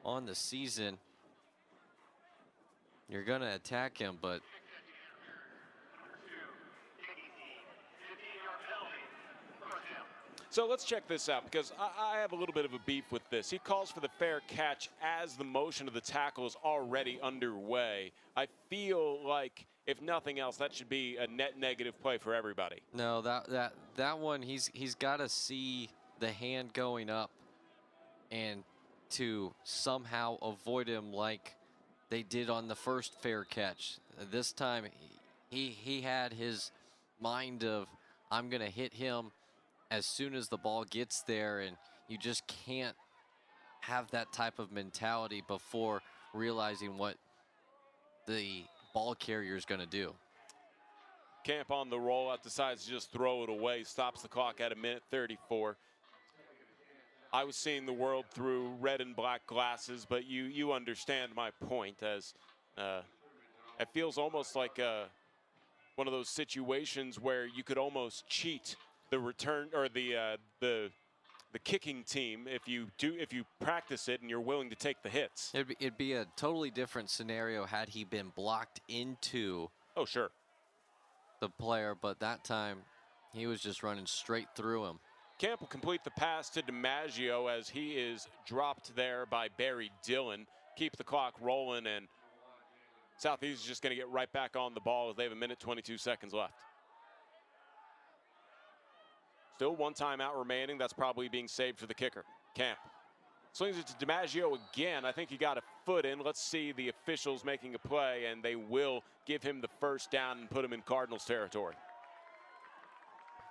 on the season, you're going to attack him, but so let's check this out, because I have a little bit of a beef with this. He calls for the fair catch as the motion of the tackle is already underway. I feel like, if nothing else, that should be a net negative play for everybody. no, that one, he's got to see the hand going up and to somehow avoid him like they did on the first fair catch. This time he had his mind of, I'm going to hit him as soon as the ball gets there, and you just can't have that type of mentality before realizing what the ball carrier is going to do. Camp on the rollout, decides to just throw it away, stops the clock at a minute 34. I was seeing the world through red and black glasses, but you understand my point, as it feels almost like one of those situations where you could almost cheat the return or the kicking team if you practice it and you're willing to take the hits. It'd be a totally different scenario had he been blocked into oh sure the player, but that time he was just running straight through him. Camp will complete the pass to DiMaggio as he is dropped there by Barry Dillon. Keep the clock rolling, and Southeast is just going to get right back on the ball as they have a minute 22 seconds left. Still one timeout remaining. That's probably being saved for the kicker. Camp swings it to DiMaggio again. I think he got a foot in. Let's see the officials making a play, and they will give him the first down and put him in Cardinals territory.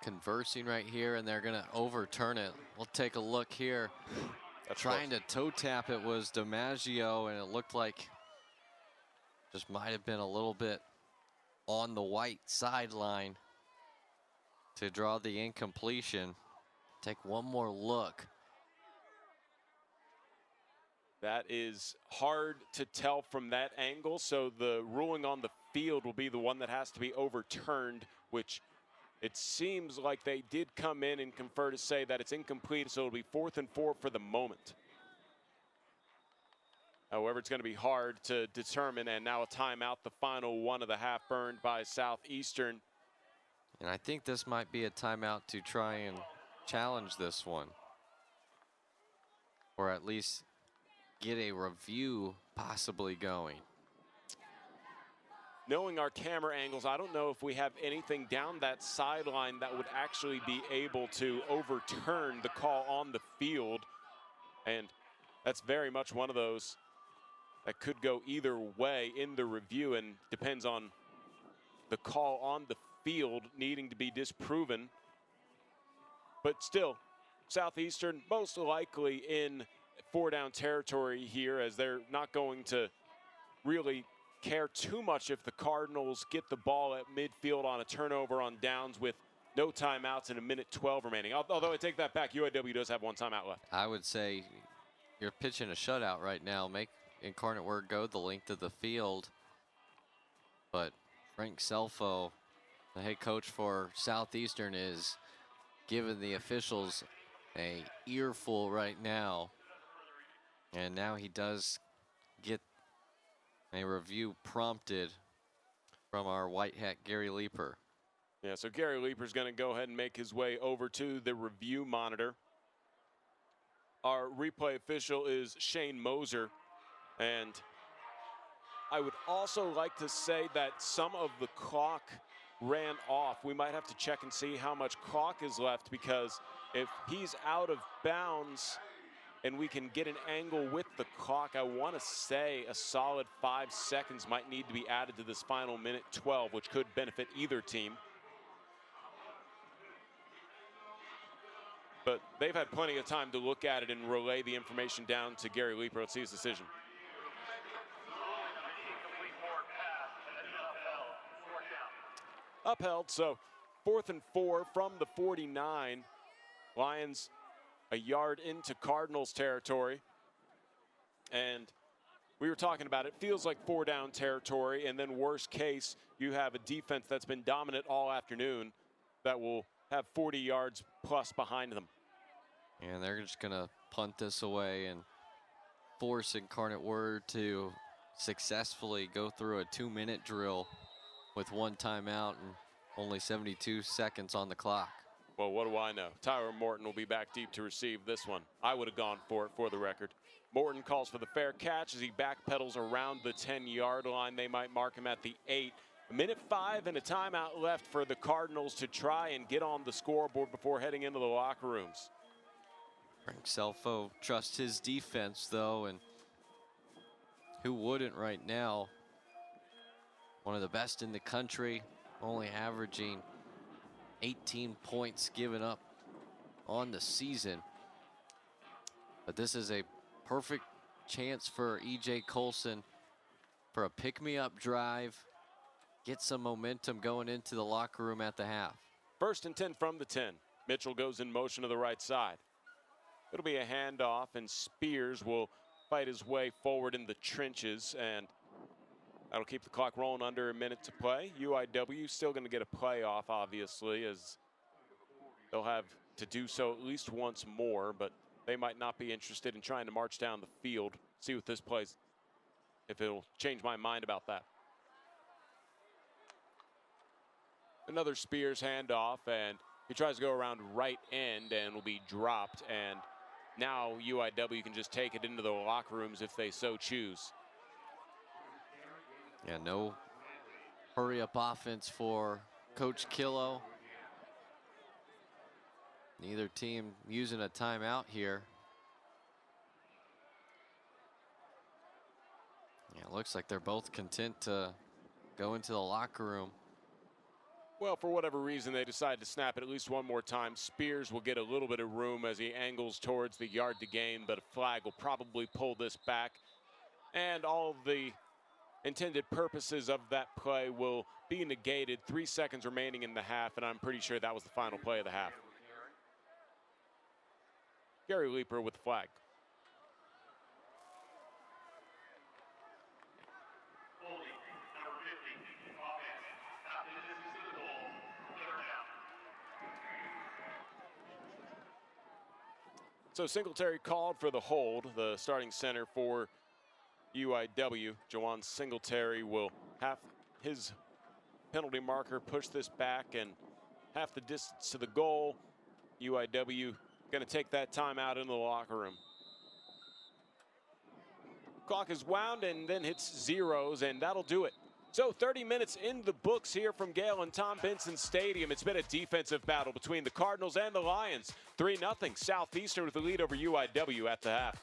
Conversing right here, and they're going to overturn it. We'll take a look here. That's trying to toe tap it was DiMaggio, and it looked like just might have been a little bit on the white sideline to draw the incompletion. Take one more look. That is hard to tell from that angle, so the ruling on the field will be the one that has to be overturned, which it seems like they did come in and confer to say that it's incomplete, so it'll be 4th and 4 for the moment. However, it's going to be hard to determine, and now a timeout, the final one of the half burned by Southeastern. And I think this might be a timeout to try and challenge this one, or at least get a review possibly going. knowing our camera angles, I don't know if we have anything down that sideline that would actually be able to overturn the call on the field. And that's very much one of those that could go either way in the review, and depends on the call on the field needing to be disproven. But still, Southeastern most likely in 4-down territory here, as they're not going to really care too much if the Cardinals get the ball at midfield on a turnover on downs with no timeouts and 1:12 remaining. Although I take that back, UIW does have one timeout left. I would say you're pitching a shutout right now. Make Incarnate Word go the length of the field. But Frank Selfo, the head coach for Southeastern, is giving the officials a earful right now. And now he does get a review prompted from our white hat Gary Leeper. Yeah, so Gary Leeper's going to go ahead and make his way over to the review monitor. Our replay official is Shane Moser. And I would also like to say that some of the clock ran off. We might have to check and see how much clock is left, because if he's out of bounds and we can get an angle with the clock, I want to say a solid 5 seconds might need to be added to this final 1:12, which could benefit either team. But they've had plenty of time to look at it and relay the information down to Gary Leeper. Let's see his decision. Upheld, so 4th and 4 from the 49. Lions a yard into Cardinals territory. And we were talking about it, feels like 4-down territory, and then worst case, you have a defense that's been dominant all afternoon that will have 40 yards plus behind them. And they're just going to punt this away and force Incarnate Word to successfully go through a 2-minute drill with 1 timeout and only 72 seconds on the clock. Well, what do I know? Tyler Morton will be back deep to receive this one. I would have gone for it, for the record. Morton calls for the fair catch as he backpedals around the 10-yard line. They might mark him at the 8. 1:05 and a timeout left for the Cardinals to try and get on the scoreboard before heading into the locker rooms. Frank Selfo trusts his defense, though, and who wouldn't right now? One of the best in the country, only averaging 18 points given up on the season. But this is a perfect chance for E.J. Colson for a pick-me-up drive, get some momentum going into the locker room at the half. 1st and 10 from the 10. Mitchell goes in motion to the right side. It'll be a handoff, and Spears will fight his way forward in the trenches, and that'll keep the clock rolling under a minute to play. UIW still going to get a playoff, obviously, as they'll have to do so at least once more, but they might not be interested in trying to march down the field. See what this plays, if it'll change my mind about that. Another Spears handoff, and he tries to go around right end and will be dropped, and now UIW can just take it into the locker rooms if they so choose. Yeah, no hurry-up offense for Coach Killo. Neither team using a timeout here. Yeah, it looks like they're both content to go into the locker room. Well, for whatever reason, they decide to snap it at least one more time. Spears will get a little bit of room as he angles towards the yard to gain, but a flag will probably pull this back. And all of the intended purposes of that play will be negated. 3 seconds remaining in the half, and I'm pretty sure that was the final play of the half. Gary Leeper with the flag. So Singletary called for the hold, the starting center for UIW. Jawan Singletary will have his penalty marker push this back and half the distance to the goal. UIW going to take that time out into the locker room. Clock is wound and then hits zeros, and that'll do it. So 30 minutes in the books here from Gale and Tom Benson Stadium. It's been a defensive battle between the Cardinals and the Lions. 3-0 Southeastern with the lead over UIW at the half.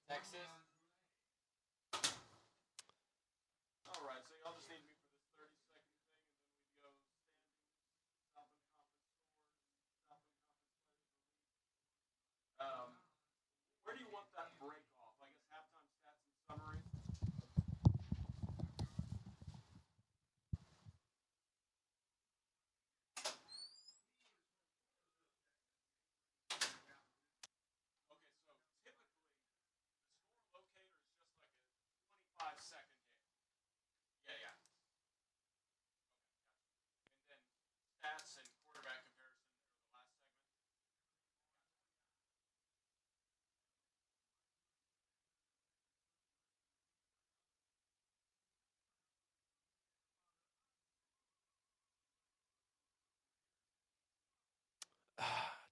Texas. All right, so y'all just need me for this 30-second thing, and then we go standings, Southland Conference scores, Southland Conference players of the league. Where do you want that break off? I guess halftime stats and summary. Okay, so typically the score locator is just like a 25-second hit. Yeah. Okay, gotcha. And then stats and quarterback comparison are the last segment.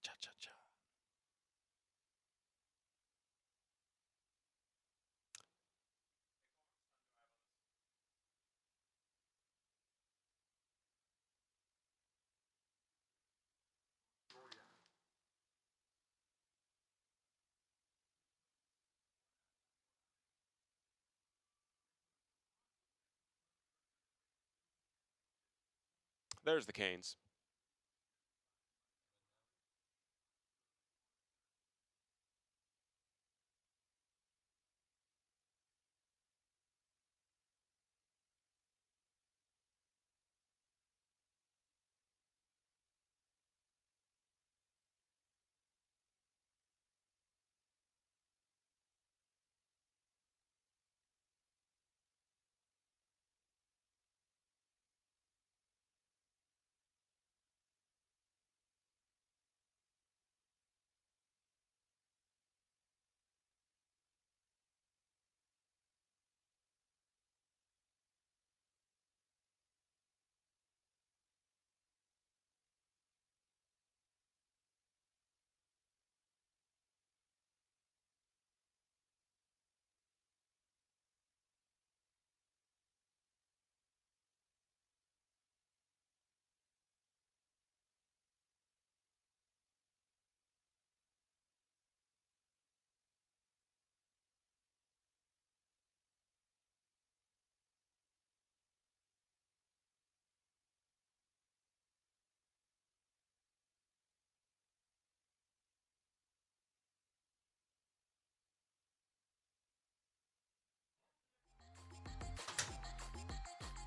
Cha-cha-cha. There's the Canes.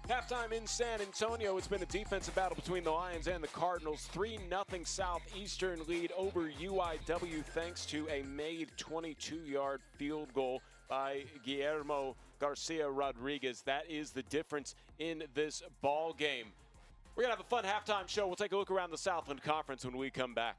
Halftime in San Antonio. It's been a defensive battle between the Lions and the Cardinals. 3-0 Southeastern lead over UIW thanks to a made 22-yard field goal by Guillermo Garcia Rodriguez. That is the difference in this ball game. We're going to have a fun halftime show. We'll take a look around the Southland Conference when we come back.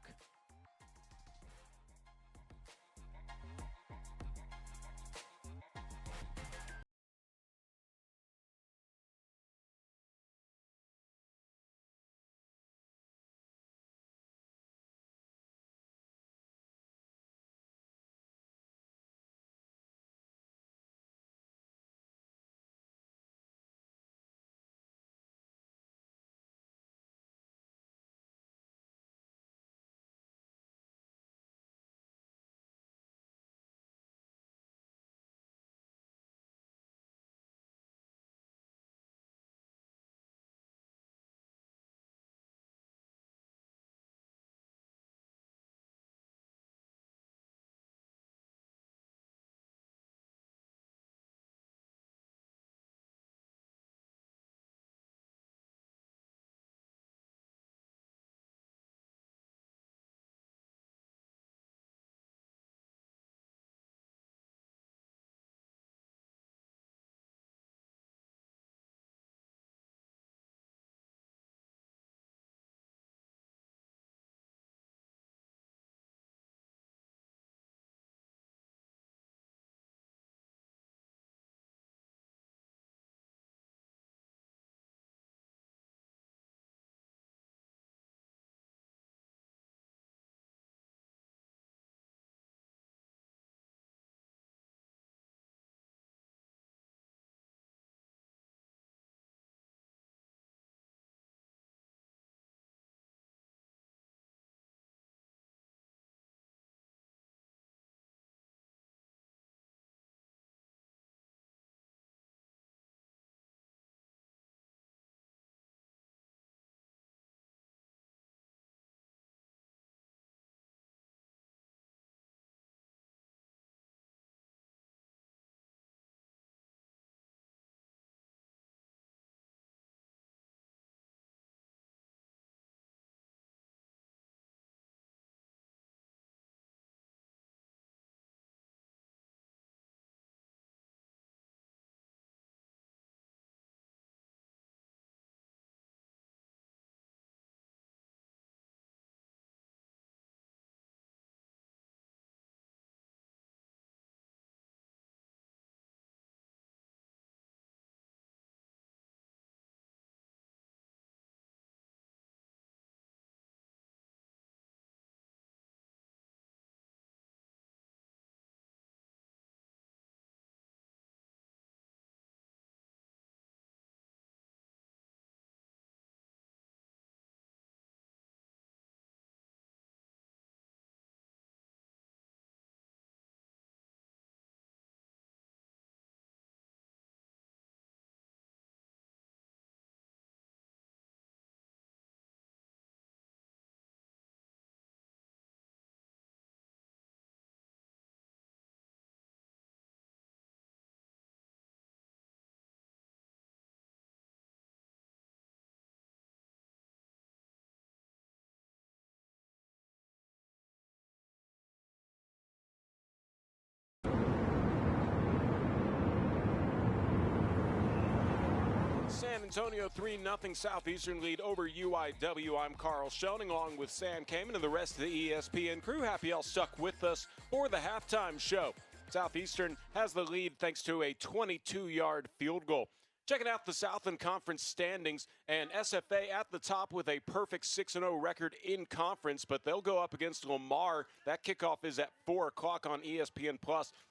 Antonio 3-0 Southeastern lead over UIW. I'm Carl Schoening along with Sam Kamen and the rest of the ESPN crew. Happy y'all stuck with us for the halftime show. Southeastern has the lead thanks to a 22-yard field goal. Checking out the Southland Conference standings, and SFA at the top with a perfect 6-0 record in conference, but they'll go up against Lamar. That kickoff is at 4 o'clock on ESPN+,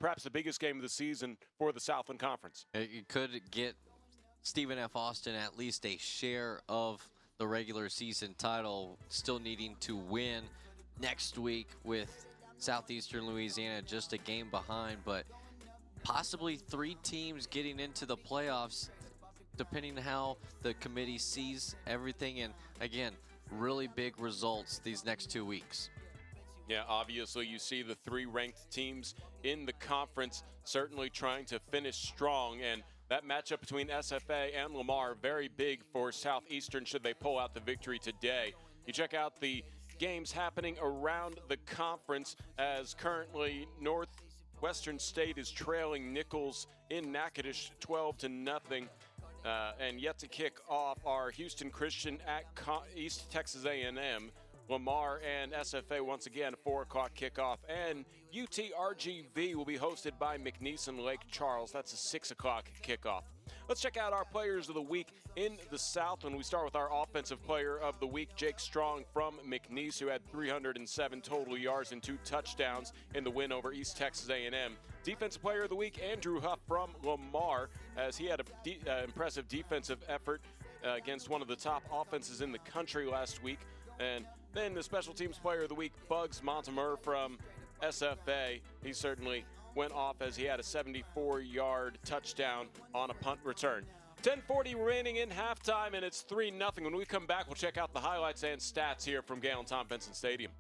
perhaps the biggest game of the season for the Southland Conference. You could get Stephen F. Austin at least a share of the regular season title, still needing to win next week with Southeastern Louisiana just a game behind, but possibly 3 teams getting into the playoffs depending on how the committee sees everything. And again, really big results these next 2 weeks. Yeah, obviously you see the 3 ranked teams in the conference certainly trying to finish strong, and that matchup between SFA and Lamar, very big for Southeastern should they pull out the victory today. You check out the games happening around the conference as currently Northwestern State is trailing Nichols in Natchitoches 12-0. And yet to kick off are Houston Christian at East Texas A&M. Lamar and SFA once again, 4 o'clock kickoff. And UTRGV will be hosted by McNeese and Lake Charles. That's a 6 o'clock kickoff. Let's check out our players of the week in the South. And we start with our offensive player of the week, Jake Strong from McNeese, who had 307 total yards and 2 touchdowns in the win over East Texas A&M. Defensive player of the week, Andrew Huff from Lamar, as he had an impressive defensive effort against one of the top offenses in the country last week. And then the special teams player of the week, Bugs Montemer from SFA. He certainly went off as he had a 74-yard touchdown on a punt return. 10:40 remaining in halftime, and it's 3-0. When we come back, we'll check out the highlights and stats here from Galen Tom Benson Stadium.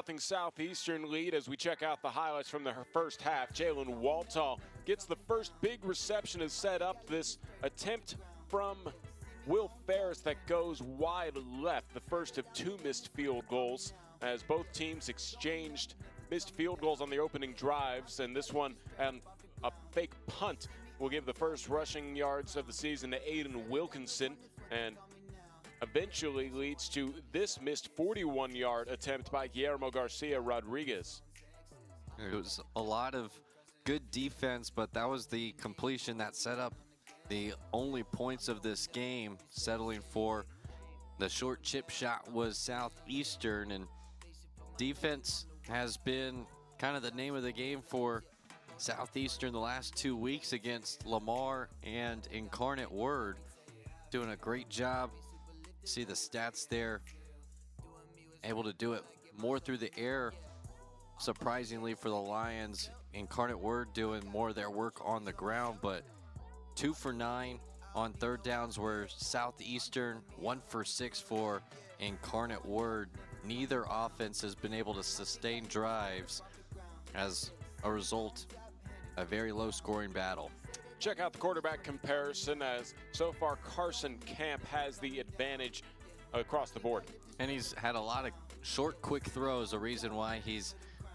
3-0 Southeastern lead as we check out the highlights from the first half. Jalen Waltall gets the first big reception to set up this attempt from Will Ferris that goes wide left, the first of 2 missed field goals, as both teams exchanged missed field goals on the opening drives, and this one and a fake punt will give the first rushing yards of the season to Aiden Wilkinson, and eventually leads to this missed 41-yard attempt by Guillermo Garcia Rodriguez. It was a lot of good defense, but that was the completion that set up the only points of this game. Settling for the short chip shot was Southeastern, and defense has been kind of the name of the game for Southeastern the last 2 weeks against Lamar and Incarnate Word. Doing a great job. See the stats there. Able to do it more through the air, surprisingly, for the Lions. Incarnate Word doing more of their work on the ground, but 2 for 9 on third downs were Southeastern, 1 for 6 for Incarnate Word. Neither offense has been able to sustain drives. As a result, a very low scoring battle. Check out the quarterback comparison, as so far Carson Camp has the advantage across the board. And he's had a lot of short, quick throws, a reason why he's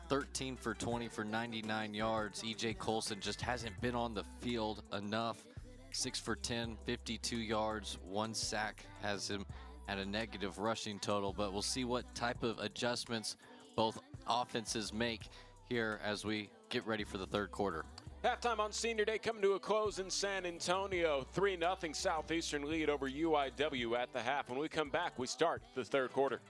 13 for 20 for 99 yards. EJ Colson just hasn't been on the field enough. 6 for 10, 52 yards, 1 sack, has him at a negative rushing total, but we'll see what type of adjustments both offenses make here as we get ready for the third quarter. Halftime on Senior Day coming to a close in San Antonio. 3-0 Southeastern lead over UIW at the half. When we come back, we start the third quarter.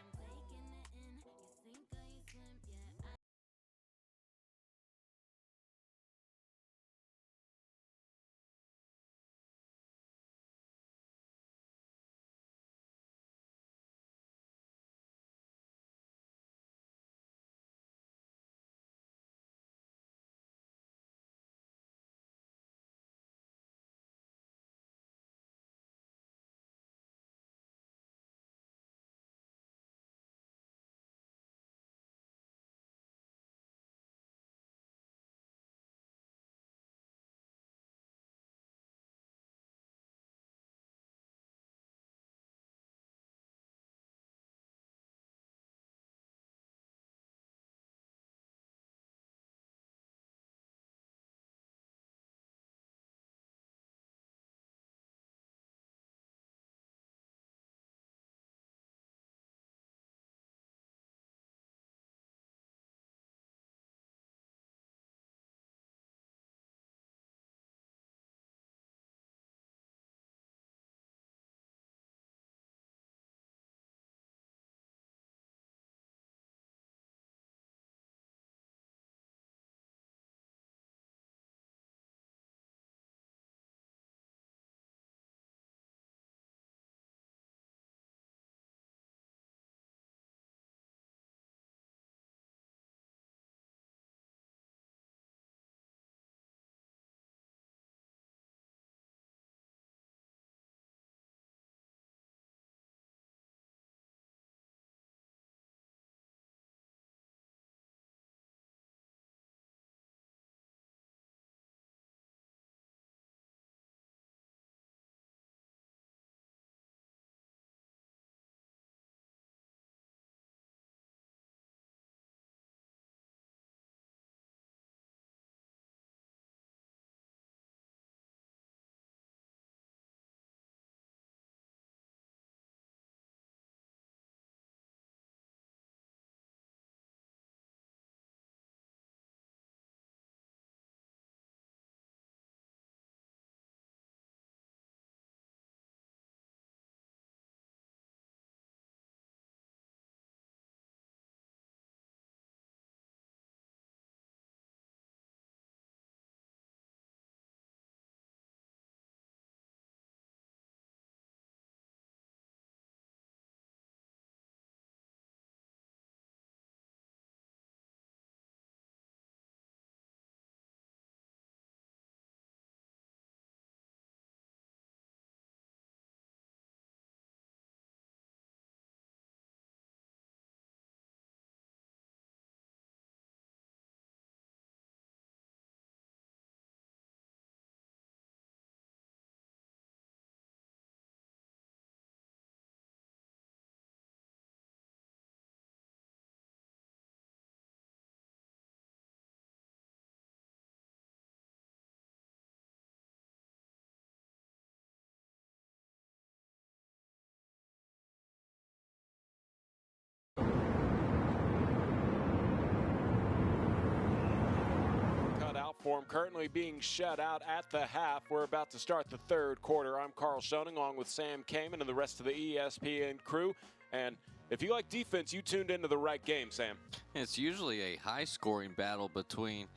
for them, currently being shut out at the half. We're about to start the third quarter. I'm Carl Schoening along with Sam Kamen and the rest of the ESPN crew. And if you like defense, you tuned into the right game, Sam. It's usually a high-scoring battle between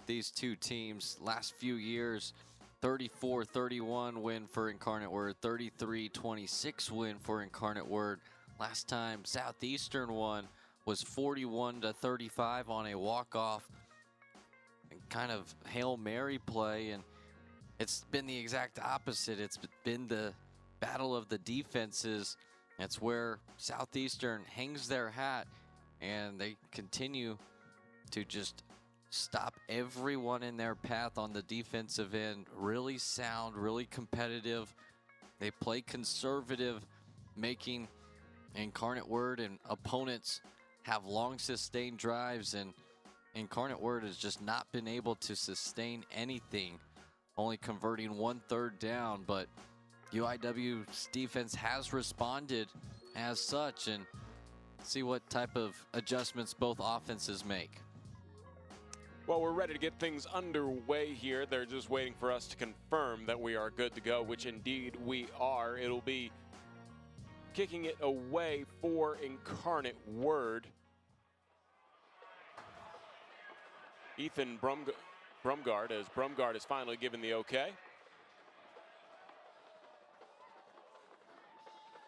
these two teams. Last few years, 34-31 win for Incarnate Word, 33-26 win for Incarnate Word. Last time Southeastern won was 41-35 on a walk-off and kind of Hail Mary play, and it's been the exact opposite. It's been the battle of the defenses. That's where Southeastern hangs their hat, and they continue to just stop everyone in their path on the defensive end. Really sound, really competitive. They play conservative, making Incarnate Word and opponents have long sustained drives, and Incarnate Word has just not been able to sustain anything, only converting 1/3 down. But UIW's defense has responded as such, and see what type of adjustments both offenses make. Well, we're ready to get things underway here. They're just waiting for us to confirm that we are good to go, which indeed we are. It'll be kicking it away for Incarnate Word. Ethan Brumgard, as Brumgard has finally given the okay.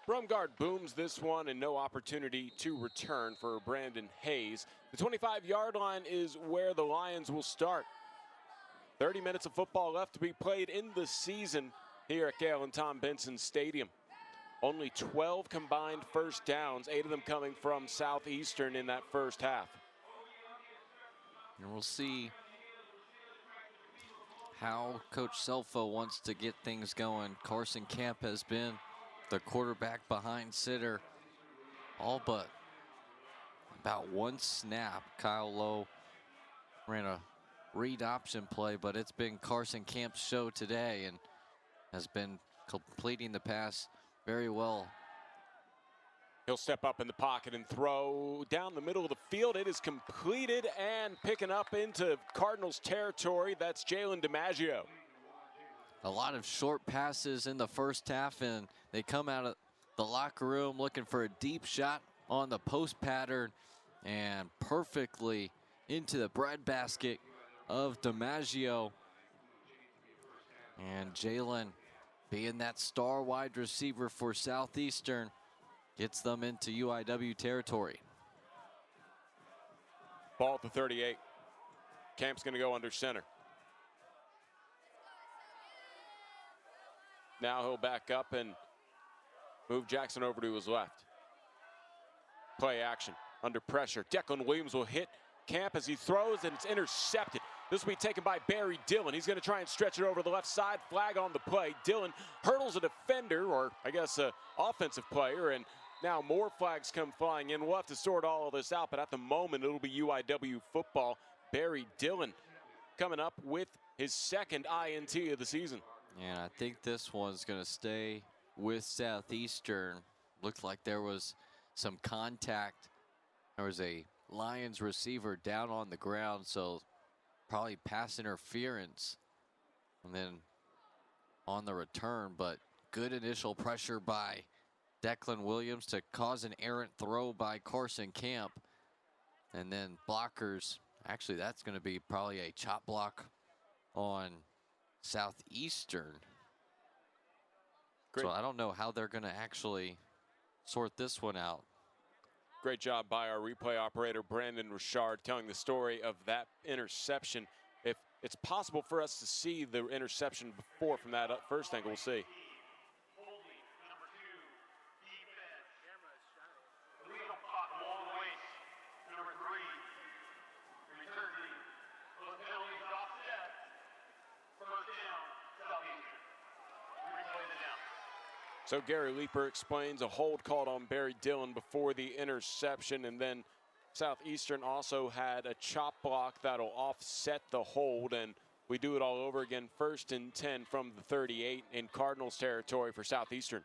Brumgard booms this one, and no opportunity to return for Brandon Hayes. The 25-yard line is where the Lions will start. 30 minutes of football left to be played in the season here at Gale and Tom Benson Stadium. Only 12 combined first downs, 8 of them coming from Southeastern in that first half. And we'll see how Coach Selfo wants to get things going. Carson Camp has been the quarterback behind center all but about one snap. Kyle Lowe ran a read option play, but it's been Carson Camp's show today and has been completing the pass very well. He'll step up in the pocket and throw down the middle of the field. It is completed and picking up into Cardinals territory. That's Jalen DiMaggio. A lot of short passes in the first half, and they come out of the locker room looking for a deep shot on the post pattern and perfectly into the breadbasket of DiMaggio. And Jalen, being that star wide receiver for Southeastern, gets them into UIW territory. Ball at the 38. Camp's going to go under center. Now he'll back up and move Jackson over to his left. Play action, under pressure. Declan Williams will hit Camp as he throws, and it's intercepted. This will be taken by Barry Dillon. He's going to try and stretch it over the left side. Flag on the play. Dillon hurdles a defender, or I guess an offensive player, and now more flags come flying in. We'll have to sort all of this out, but at the moment, it'll be UIW football. Barry Dillon coming up with his second INT of the season. And I think this one's going to stay with Southeastern. Looked like there was some contact. There was a Lions receiver down on the ground, so probably pass interference. And then on the return, but good initial pressure by Declan Williams to cause an errant throw by Carson Camp. And then blockers, actually that's going to be probably a chop block on Southeastern. Great. So I don't know how they're going to actually sort this one out. Great job by our replay operator, Brandon Richard, telling the story of that interception. If it's possible for us to see the interception before from that first angle, we'll see. So Gary Leeper explains a hold called on Barry Dillon before the interception, and then Southeastern also had a chop block that'll offset the hold, and we do it all over again. 1st and 10 from the 38 in Cardinals territory for Southeastern.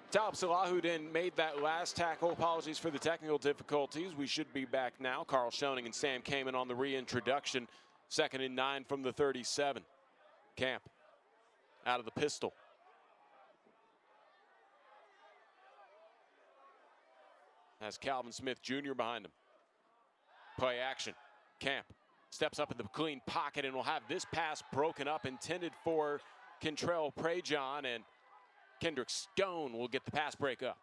Talib Salahuddin made that last tackle. Apologies for the technical difficulties. We should be back now. Carl Schoening and Sam Kamen on the reintroduction. 2nd and 9 from the 37. Camp out of the pistol. Has Calvin Smith Jr. behind him. Play action. Camp steps up in the clean pocket and will have this pass broken up, intended for Kentrell Prejon, and Kendrick Stone will get the pass break up.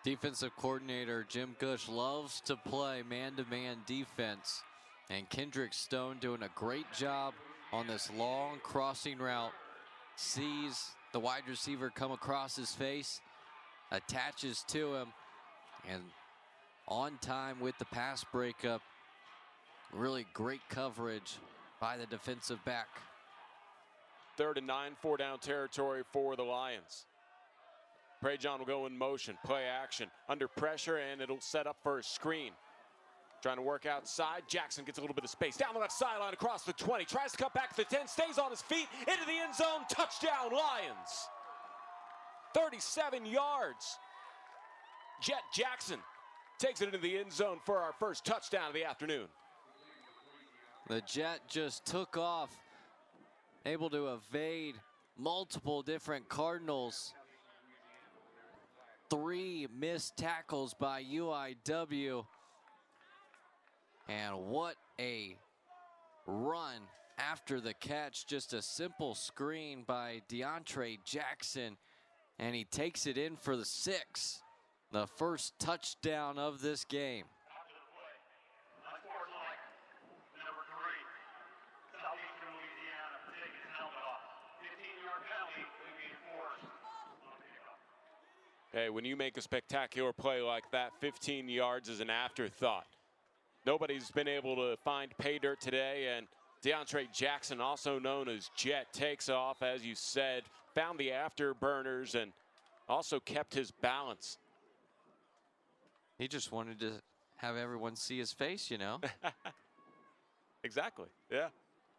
Defensive coordinator Jim Gush loves to play man-to-man defense, and Kendrick Stone doing a great job on this long crossing route. Sees the wide receiver come across his face, attaches to him, and on time with the pass breakup. Really great coverage by the defensive back. 3rd and 9, 4-down territory for the Lions. Prejon will go in motion, play action, under pressure, and it'll set up for a screen. Trying to work outside. Jackson gets a little bit of space. Down the left sideline, across the 20. Tries to cut back to the 10, stays on his feet, into the end zone. Touchdown, Lions. 37 yards. Jet Jackson takes it into the end zone for our first touchdown of the afternoon. The Jet just took off, able to evade multiple different Cardinals. 3 missed tackles by UIW. And what a run after the catch. Just a simple screen by DeAndre Jackson, and he takes it in for the 6. The first touchdown of this game. Hey, when you make a spectacular play like that, 15 yards is an afterthought. Nobody's been able to find pay dirt today, and DeAndre Jackson, also known as Jet, takes off, as you said, found the afterburners, and also kept his balance. He just wanted to have everyone see his face, you know. Exactly, yeah.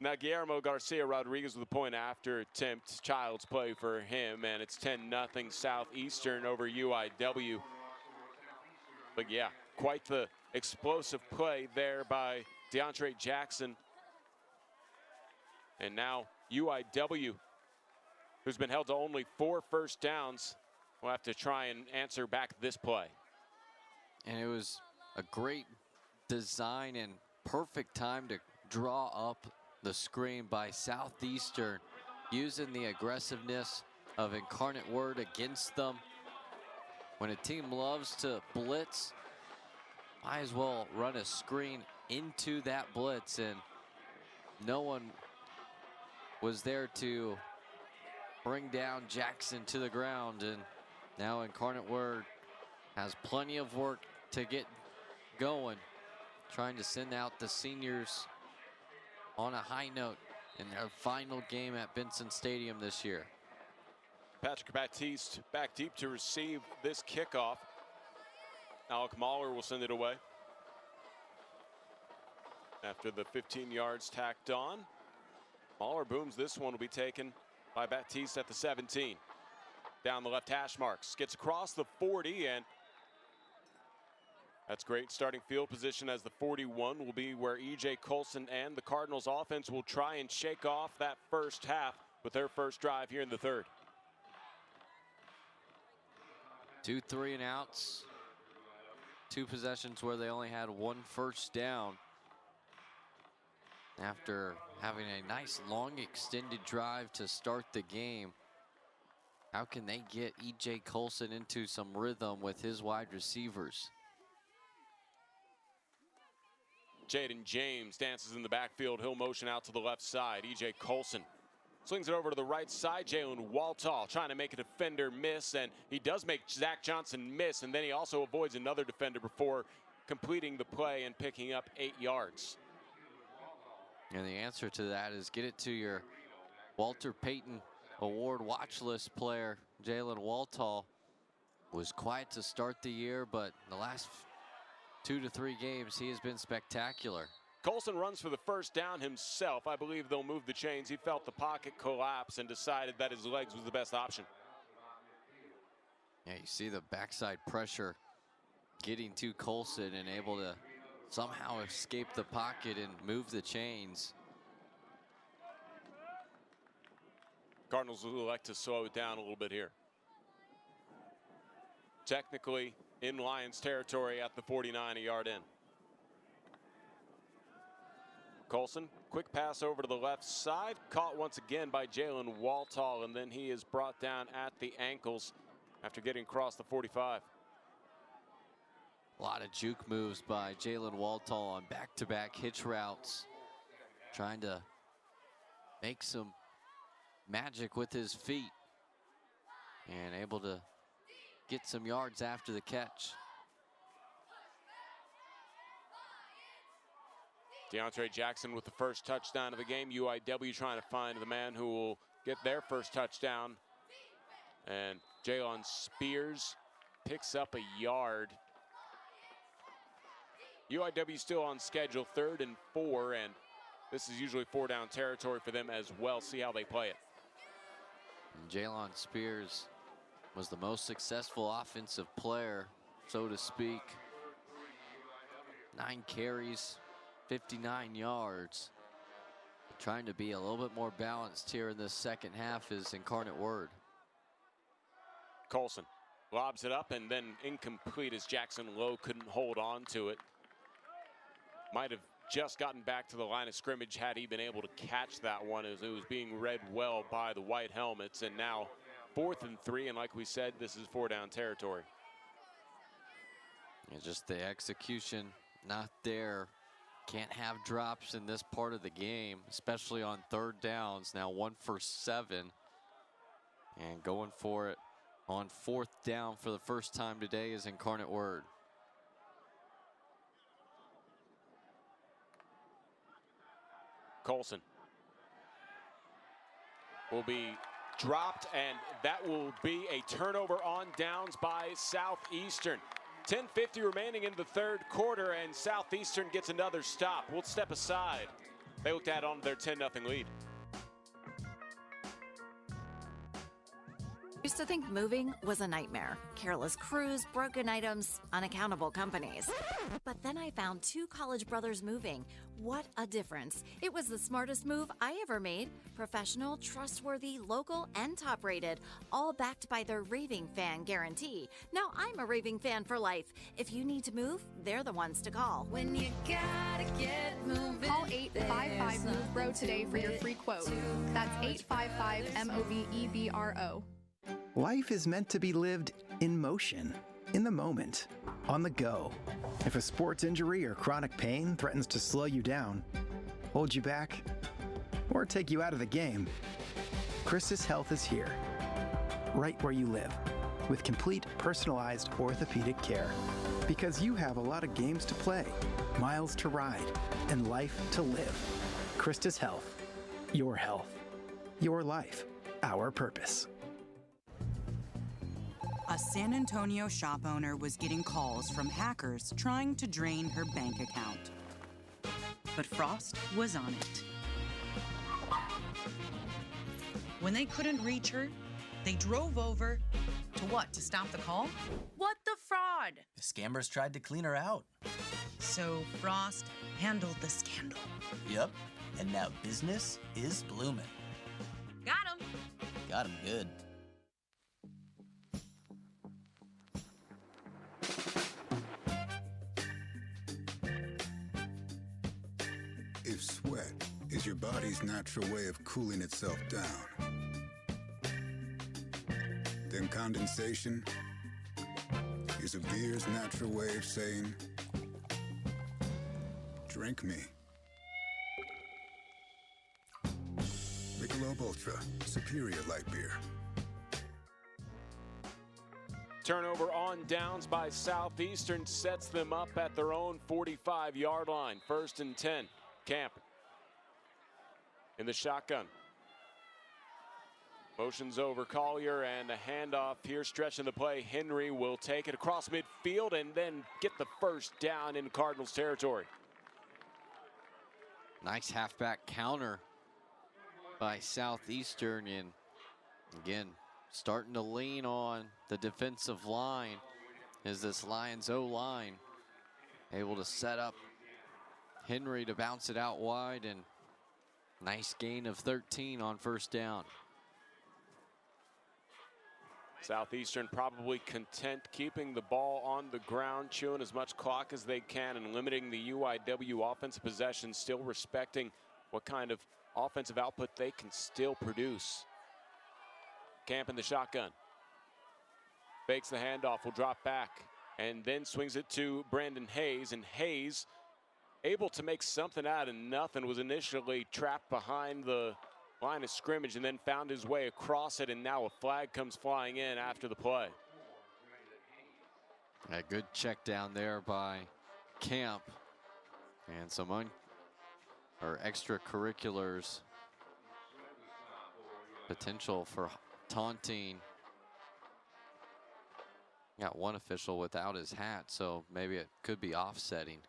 Now Guillermo Garcia Rodriguez with a point after attempt. Child's play for him, and it's 10-0 Southeastern over UIW. But yeah, quite the explosive play there by DeAndre Jackson. And now UIW, who's been held to only 4 first downs, will have to try and answer back this play. And it was a great design and perfect time to draw up the screen by Southeastern, using the aggressiveness of Incarnate Word against them. When a team loves to blitz, might as well run a screen into that blitz, and no one was there to bring down Jackson to the ground. And now Incarnate Word has plenty of work to get going, trying to send out the seniors on a high note in their final game at Benson Stadium this year. Patrick Baptiste back deep to receive this kickoff. Alec Mahler will send it away. After the 15 yards tacked on, Mahler booms. This one will be taken by Baptiste at the 17. Down the left hash marks, gets across the 40, and that's great starting field position, as the 41 will be where E.J. Colson and the Cardinals offense will try and shake off that first half with their first drive here in the 3rd. 2 3-and-outs. 2 possessions where they only had 1 first down. After having a nice long extended drive to start the game, how can they get E.J. Colson into some rhythm with his wide receivers? Jaden James dances in the backfield. He'll motion out to the left side. E.J. Colson swings it over to the right side. Jalen Waltall trying to make a defender miss, and he does make Zach Johnson miss, and then he also avoids another defender before completing the play and picking up 8 yards. And the answer to that is get it to your Walter Payton Award watch list player. Jalen Waltall was quiet to start the year, but the last 2 to 3 games, he has been spectacular. Colson runs for the first down himself. I believe they'll move the chains. He felt the pocket collapse and decided that his legs was the best option. Yeah, you see the backside pressure getting to Colson and able to somehow escape the pocket and move the chains. Cardinals will elect to slow it down a little bit here. Technically in Lions territory at the 49-yard end. Colson, quick pass over to the left side, caught once again by Jalen Waltall, and then he is brought down at the ankles after getting across the 45. A lot of juke moves by Jalen Waltall on back-to-back hitch routes, trying to make some magic with his feet and able to get some yards after the catch. DeAndre Jackson with the first touchdown of the game. UIW trying to find the man who will get their first touchdown. And Jalen Spears picks up a yard. UIW still on schedule, 3rd and 4, and this is usually 4-down territory for them as well. See how they play it. Jalen Spears was the most successful offensive player, so to speak. 9 carries, 59 yards. Trying to be a little bit more balanced here in this second half is Incarnate Word. Colson lobs it up and then incomplete as Jackson Lowe couldn't hold on to it. Might have just gotten back to the line of scrimmage had he been able to catch that one, as it was being read well by the white helmets. And now 4th and 3, and like we said, this is 4-down territory. And just the execution not there. Can't have drops in this part of the game, especially on 3rd downs. Now 1 for 7, and going for it on 4th down for the first time today is Incarnate Word. Colson will be dropped, and that will be a turnover on downs by Southeastern. 10:50 remaining in the 3rd quarter, and Southeastern gets another stop. We'll step aside. They looked at on their 10-0 lead. Used to think moving was a nightmare. Careless crews, broken items, unaccountable companies. But then I found 2 college brothers moving. What a difference. It was the smartest move I ever made. Professional, trustworthy, local, and top-rated. All backed by their raving fan guarantee. Now I'm a raving fan for life. If you need to move, they're the ones to call. When you gotta get moving. Call 855-MOVE-BRO today for your free quote. That's 855-MOVEBRO. Life is meant to be lived in motion, in the moment, on the go. If a sports injury or chronic pain threatens to slow you down, hold you back, or take you out of the game, Christus Health is here, right where you live, with complete personalized orthopedic care. Because you have a lot of games to play, miles to ride, and life to live. Christus Health, your health, your life, our purpose. A San Antonio shop owner was getting calls from hackers trying to drain her bank account. But Frost was on it. When they couldn't reach her, they drove over to what? To stop the call? What the fraud? The scammers tried to clean her out. So Frost handled the scandal. Yep, and now business is blooming. Got him. Got him good. If sweat is your body's natural way of cooling itself down, then condensation is a beer's natural way of saying, drink me. Michelob Ultra, superior light beer. Turnover on downs by Southeastern sets them up at their own 45-yard line. 1st and 10. Camp in the shotgun. Motions over Collier, and a handoff here stretching the play. Henry will take it across midfield and then get the first down in Cardinals territory. Nice halfback counter by Southeastern, and again, starting to lean on the defensive line. Is this Lions O-line able to set up Henry to bounce it out wide, and nice gain of 13 on first down. Southeastern probably content keeping the ball on the ground, chewing as much clock as they can and limiting the UIW offensive possession, still respecting what kind of offensive output they can still produce. Camp in the shotgun. Fakes the handoff, will drop back, and then swings it to Brandon Hayes, and Hayes able to make something out of nothing. Was initially trapped behind the line of scrimmage and then found his way across it, and now a flag comes flying in after the play. A good check down there by Camp, and some extracurriculars potential for taunting. Got one official without his hat, so maybe it could be offsetting.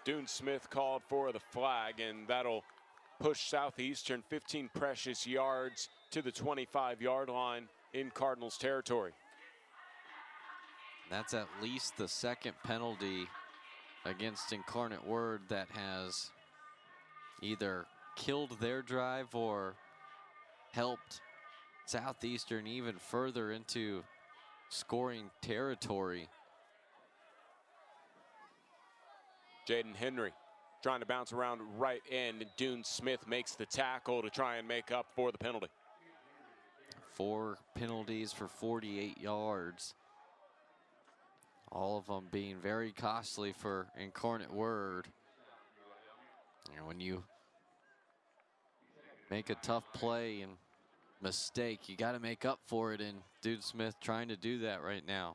Dune Smith called for the flag, and that'll push Southeastern 15 precious yards to the 25-yard line in Cardinals territory. That's at least the second penalty against Incarnate Word that has either killed their drive or helped Southeastern even further into scoring territory. Jaden Henry trying to bounce around right end, and Dune Smith makes the tackle to try and make up for the penalty. 4 penalties for 48 yards. All of them being very costly for Incarnate Word. And when you make a tough play and mistake, you got to make up for it, and Dune Smith trying to do that right now.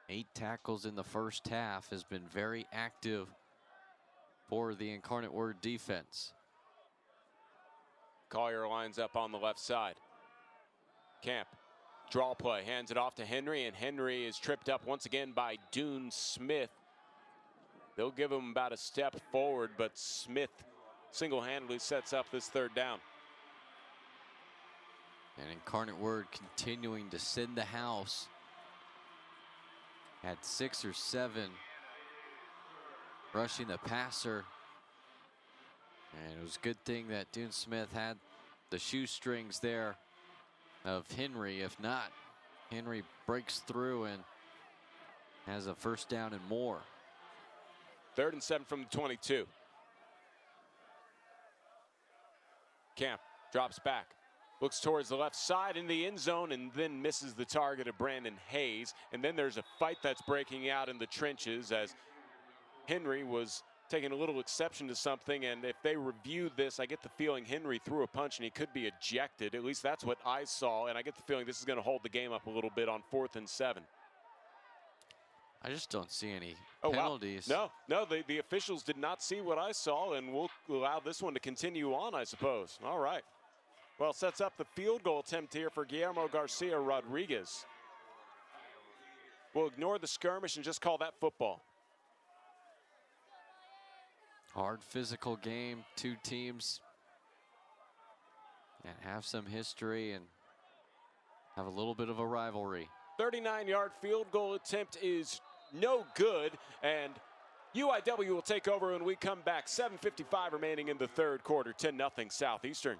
8 tackles in the first half, has been very active for the Incarnate Word defense. Collier lines up on the left side. Camp, draw play, hands it off to Henry, and Henry is tripped up once again by Dune Smith. They'll give him about a step forward, but Smith single-handedly sets up this third down. And Incarnate Word continuing to send the house. Had 6 or 7 rushing the passer. And it was a good thing that Dune Smith had the shoestrings there of Henry. If not, Henry breaks through and has a first down and more. 3rd and 7 from the 22. Camp drops back, looks towards the left side in the end zone, and then misses the target of Brandon Hayes. And then there's a fight that's breaking out in the trenches as Henry was taking a little exception to something, and if they review this, I get the feeling Henry threw a punch and he could be ejected. At least that's what I saw, and I get the feeling this is going to hold the game up a little bit on 4th and 7. I just don't see any penalties. Wow. No, the officials did not see what I saw, and we'll allow this one to continue on, I suppose. All right. Well, sets up the field goal attempt here for Guillermo Garcia Rodriguez. We'll ignore the skirmish and just call that football. Hard physical game, 2 teams that have some history and have a little bit of a rivalry. 39-yard field goal attempt is no good, and UIW will take over when we come back. 7:55 remaining in the 3rd quarter, 10-0 Southeastern.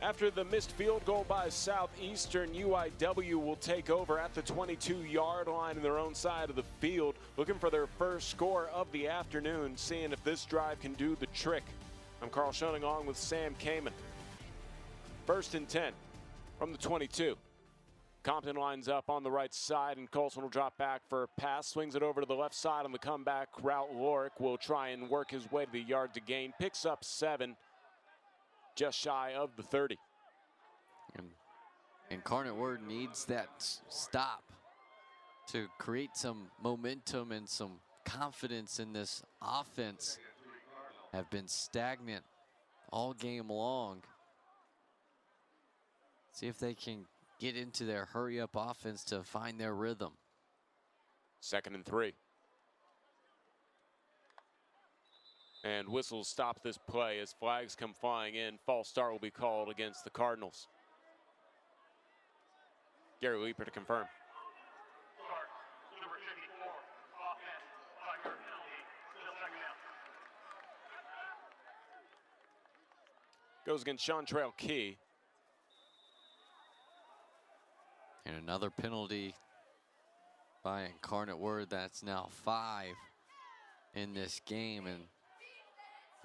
After the missed field goal by Southeastern, UIW will take over at the 22-yard line in their own side of the field, looking for their first score of the afternoon, seeing if this drive can do the trick. I'm Carl Schoening along with Sam Kamen. 1st and 10 from the 22. Compton lines up on the right side, and Colson will drop back for a pass. Swings it over to the left side on the comeback route. Lorick will try and work his way to the yard to gain. Picks up 7, just shy of the 30. And Incarnate Word needs that stop to create some momentum and some confidence in this offense. Have been stagnant all game long. See if they can get into their hurry-up offense to find their rhythm. 2nd and 3. And whistles stop this play as flags come flying in. False start will be called against the Cardinals. Gary Leeper to confirm. Goes against Chantrell Key. And another penalty by Incarnate Word. That's now 5 in this game, and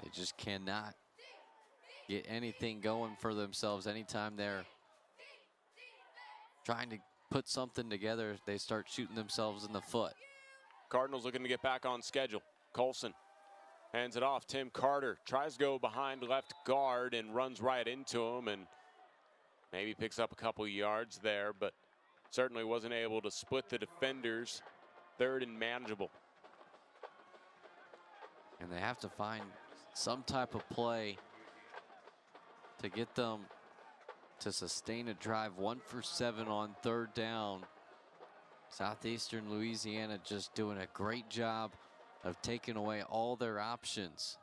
they just cannot get anything going for themselves. Anytime they're trying to put something together, they start shooting themselves in the foot. Cardinals looking to get back on schedule. Colson hands it off. Tim Carter tries to go behind left guard and runs right into him, and maybe picks up a couple yards there, but certainly wasn't able to split the defenders. 3rd and manageable. And they have to find some type of play to get them to sustain a drive. 1 for 7 on 3rd down. Southeastern Louisiana just doing a great job of taking away all their options.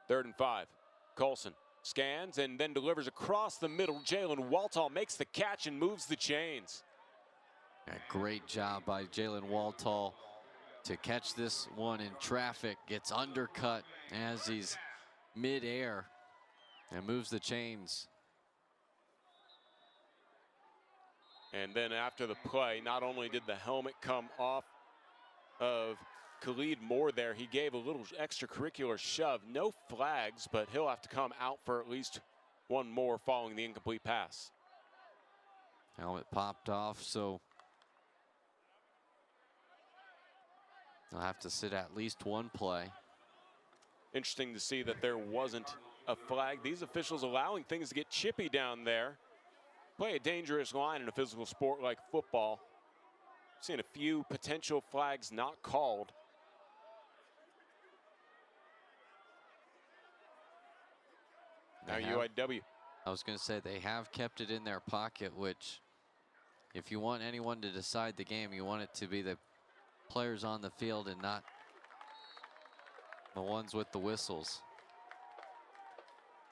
3rd and 5. Colson scans and then delivers across the middle. Jalen Waltall makes the catch and moves the chains. A great job by Jalen Waltall to catch this one in traffic. Gets undercut as he's mid-air and moves the chains. And then after the play, not only did the helmet come off of Khalid Moore there, he gave a little extracurricular shove. No flags, but he'll have to come out for at least one more following the incomplete pass. Helmet popped off, so they'll have to sit at least one play. Interesting to see that there wasn't a flag. These officials allowing things to get chippy down there. Play a dangerous line in a physical sport like football. Seen a few potential flags not called. Now UIW. I was going to say they have kept it in their pocket, which if you want anyone to decide the game, you want it to be the players on the field and not the ones with the whistles.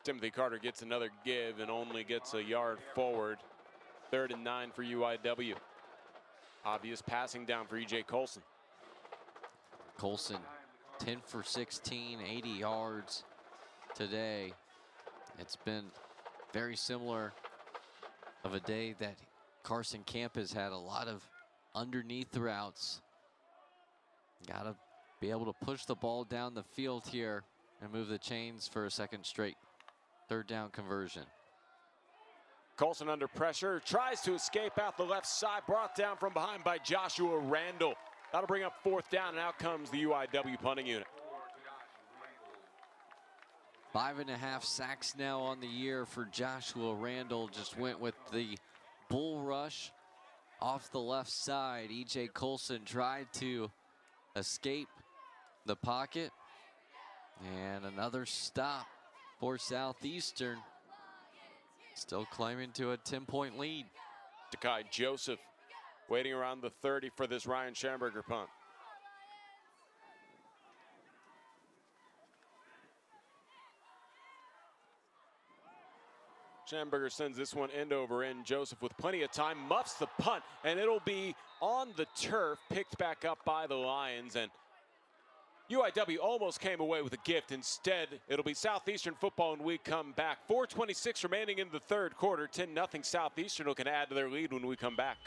Timothy Carter gets another give and only gets a yard forward. 3rd and 9 for UIW. Obvious passing down for E.J. Colson. Colson 10 for 16, 80 yards today. It's been very similar of a day that Carson Camp has had. A lot of underneath routes. Got to be able to push the ball down the field here and move the chains for a 2nd straight 3rd down conversion. Colson under pressure, tries to escape out the left side, brought down from behind by Joshua Randall. That'll bring up 4th down, and out comes the UIW punting unit. 5.5 sacks now on the year for Joshua Randall. Just went with the bull rush off the left side. E.J. Colson tried to escape the pocket. And another stop for Southeastern. Still climbing to a 10-point lead. Takai Joseph waiting around the 30 for this Ryan Schamberger punt. Schamberger sends this one end over end. Joseph with plenty of time muffs the punt, and it'll be on the turf, picked back up by the Lions. And UIW almost came away with a gift. Instead, it'll be Southeastern football when we come back. 4:26 remaining in the third quarter. 10-0 Southeastern looking to add to their lead when we come back.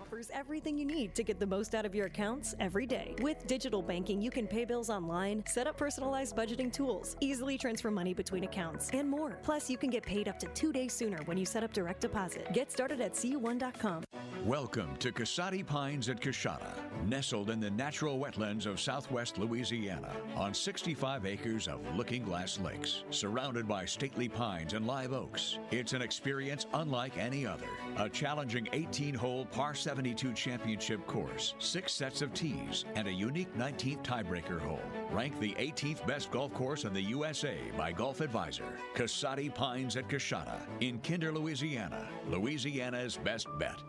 Offers everything you need to get the most out of your accounts every day. With digital banking, you can pay bills online, set up personalized budgeting tools, easily transfer money between accounts, and more. Plus, you can get paid up to 2 days sooner when you set up direct deposit. Get started at cu1.com. Welcome to Casati Pines at Coshada, nestled in the natural wetlands of southwest Louisiana on 65 acres of looking glass lakes, surrounded by stately pines and live oaks. It's an experience unlike any other. A challenging 18-hole par 72 championship course, 6 sets of tees, and a unique 19th tiebreaker hole. Ranked the 18th best golf course in the USA by Golf Advisor. Casati Pines at Coshada in Kinder, Louisiana. Louisiana's best bet.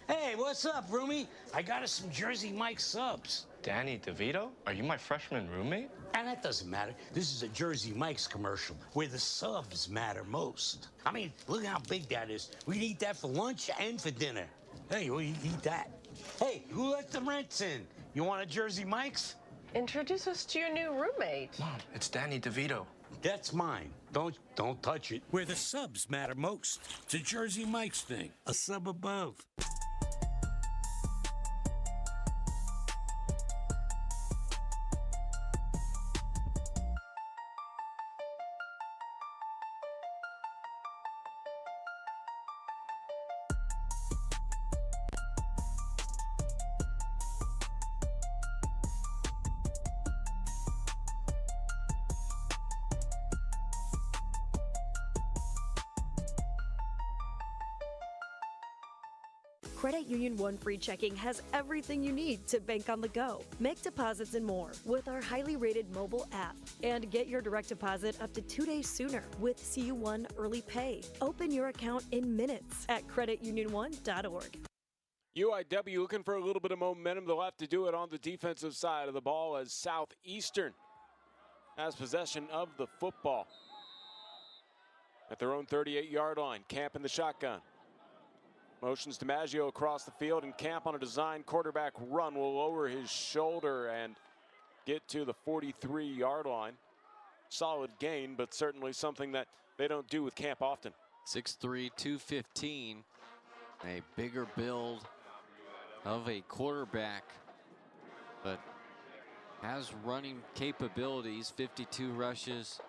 Hey, what's up, roomie? I got us some Jersey Mike subs. Danny DeVito? Are you my freshman roommate? And that doesn't matter. This is a Jersey Mike's commercial where the subs matter most. I mean, look how big that is. We can eat that for lunch and for dinner. Hey, we'll eat that. Hey, who let the rents in? You want a Jersey Mike's? Introduce us to your new roommate. Mom, it's Danny DeVito. That's mine. Don't touch it. Where the subs matter most. It's a Jersey Mike's thing. A sub above. Credit Union One Free Checking has everything you need to bank on the go. Make deposits and more with our highly rated mobile app. And get your direct deposit up to 2 days sooner with CU1 Early Pay. Open your account in minutes at creditunion1.org. UIW looking for a little bit of momentum. They'll have to do it on the defensive side of the ball as Southeastern has possession of the football. At their own 38-yard line, Camp in the shotgun. Motions DiMaggio across the field, and Camp on a design quarterback run will lower his shoulder and get to the 43-yard line. Solid gain, but certainly something that they don't do with Camp often. 6'3", 215, a bigger build of a quarterback, but has running capabilities, 52 rushes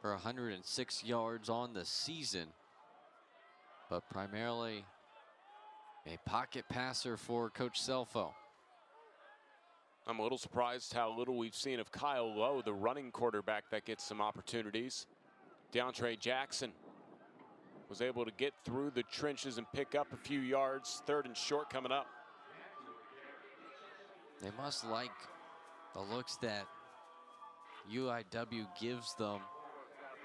for 106 yards on the season, but primarily a pocket passer for Coach Selfo. I'm a little surprised how little we've seen of Kyle Lowe, the running quarterback that gets some opportunities. DeAndre Jackson was able to get through the trenches and pick up a few yards. 3rd and short coming up. They must like the looks that UIW gives them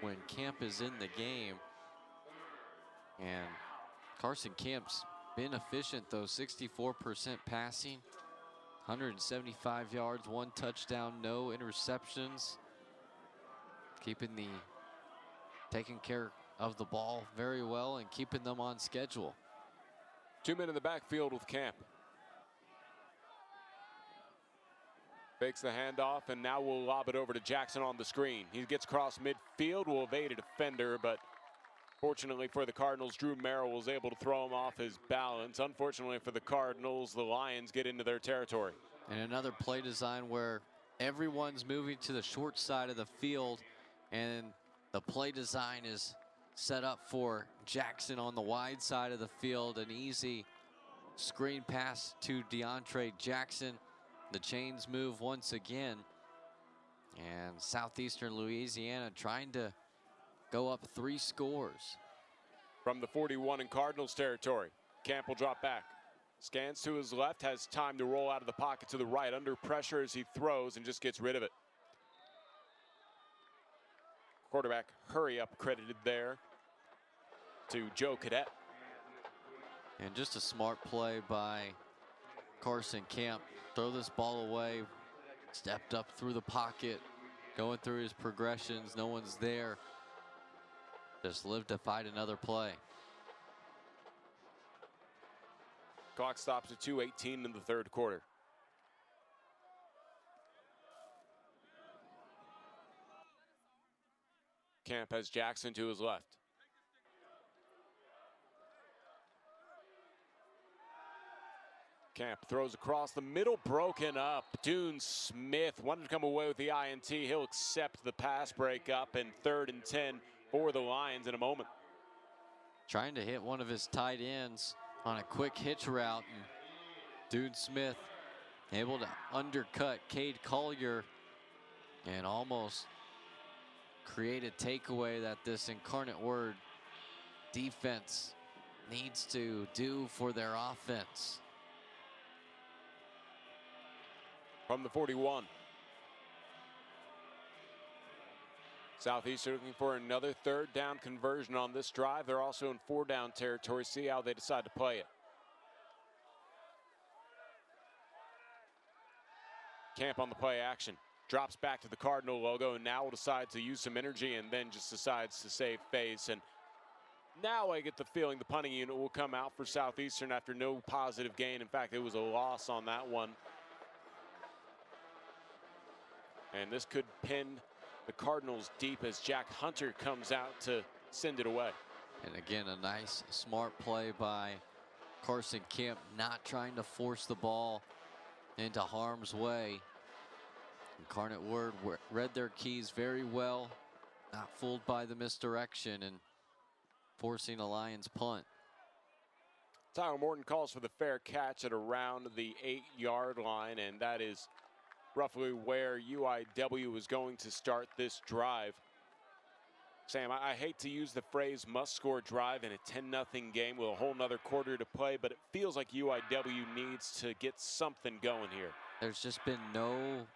when Camp is in the game. And Carson Camp's been efficient though, 64% passing, 175 yards, 1 touchdown, no interceptions. Taking care of the ball very well and keeping them on schedule. 2 men in the backfield with Camp. Fakes the handoff, and now we'll lob it over to Jackson on the screen. He gets across midfield, will evade a defender, but fortunately for the Cardinals, Drew Merrill was able to throw him off his balance. Unfortunately for the Cardinals, the Lions get into their territory. And another play design where everyone's moving to the short side of the field, and the play design is set up for Jackson on the wide side of the field. An easy screen pass to DeAndre Jackson. The chains move once again, and Southeastern Louisiana trying to go up 3 scores. From the 41 in Cardinals territory, Camp will drop back. Scans to his left, has time to roll out of the pocket to the right, under pressure as he throws and just gets rid of it. Quarterback hurry up credited there to Joe Cadet. And just a smart play by Carson Camp. Throw this ball away, stepped up through the pocket, going through his progressions, no one's there. Just lived to fight another play. Clock stops at 2:18 in the third quarter. Camp has Jackson to his left. Camp throws across the middle, broken up. Dune Smith wanted to come away with the INT. He'll accept the pass breakup, and 3rd and 10 for the Lions in a moment. Trying to hit one of his tight ends on a quick hitch route, and Dune Smith able to undercut Cade Collier and almost create a takeaway that this Incarnate Word defense needs to do for their offense. From the 41. Southeastern looking for another 3rd down conversion on this drive. They're also in 4-down territory. See how they decide to play it. Camp on the play action. Drops back to the Cardinal logo, and now will decide to use some energy and then just decides to save face. And now I get the feeling the punting unit will come out for Southeastern after no positive gain. In fact, it was a loss on that one. And this could pin the Cardinals deep as Jack Hunter comes out to send it away. And again, a nice, smart play by Carson Kemp, not trying to force the ball into harm's way. Incarnate Word read their keys very well, not fooled by the misdirection and forcing a Lions punt. Tyler Morton calls for the fair catch at around the 8-yard line, and that is roughly where UIW is going to start this drive. Sam, I hate to use the phrase must-score drive in a 10-0 game with a whole nother quarter to play, but it feels like UIW needs to get something going here. There's just been no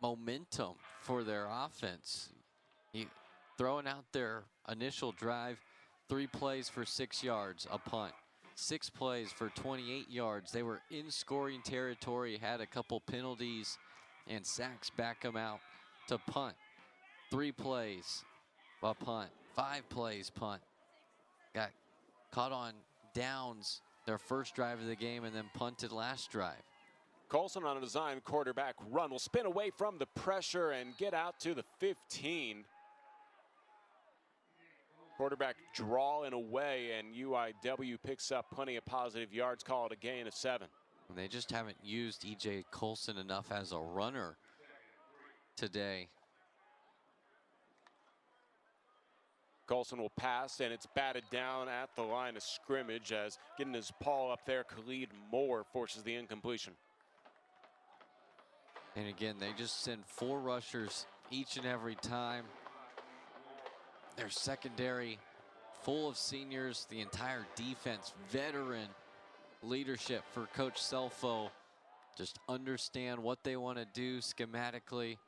momentum for their offense. Throwing out their initial drive, 3 plays for 6 yards, a punt. 6 plays for 28 yards. They were in scoring territory, had a couple penalties and sacks back them out to punt. 3 plays, a punt. 5 plays, punt. Got caught on downs their first drive of the game and then punted last drive. Colson on a design quarterback run will spin away from the pressure and get out to the 15. Quarterback draw and away, and UIW picks up plenty of positive yards, call it a gain of 7. And they just haven't used E.J. Colson enough as a runner today. Colson will pass, and it's batted down at the line of scrimmage as getting his paw up there, Khalid Moore forces the incompletion. And again, they just send 4 rushers each and every time. Their secondary full of seniors, the entire defense, veteran leadership for Coach Selfo. Just understand what they want to do schematically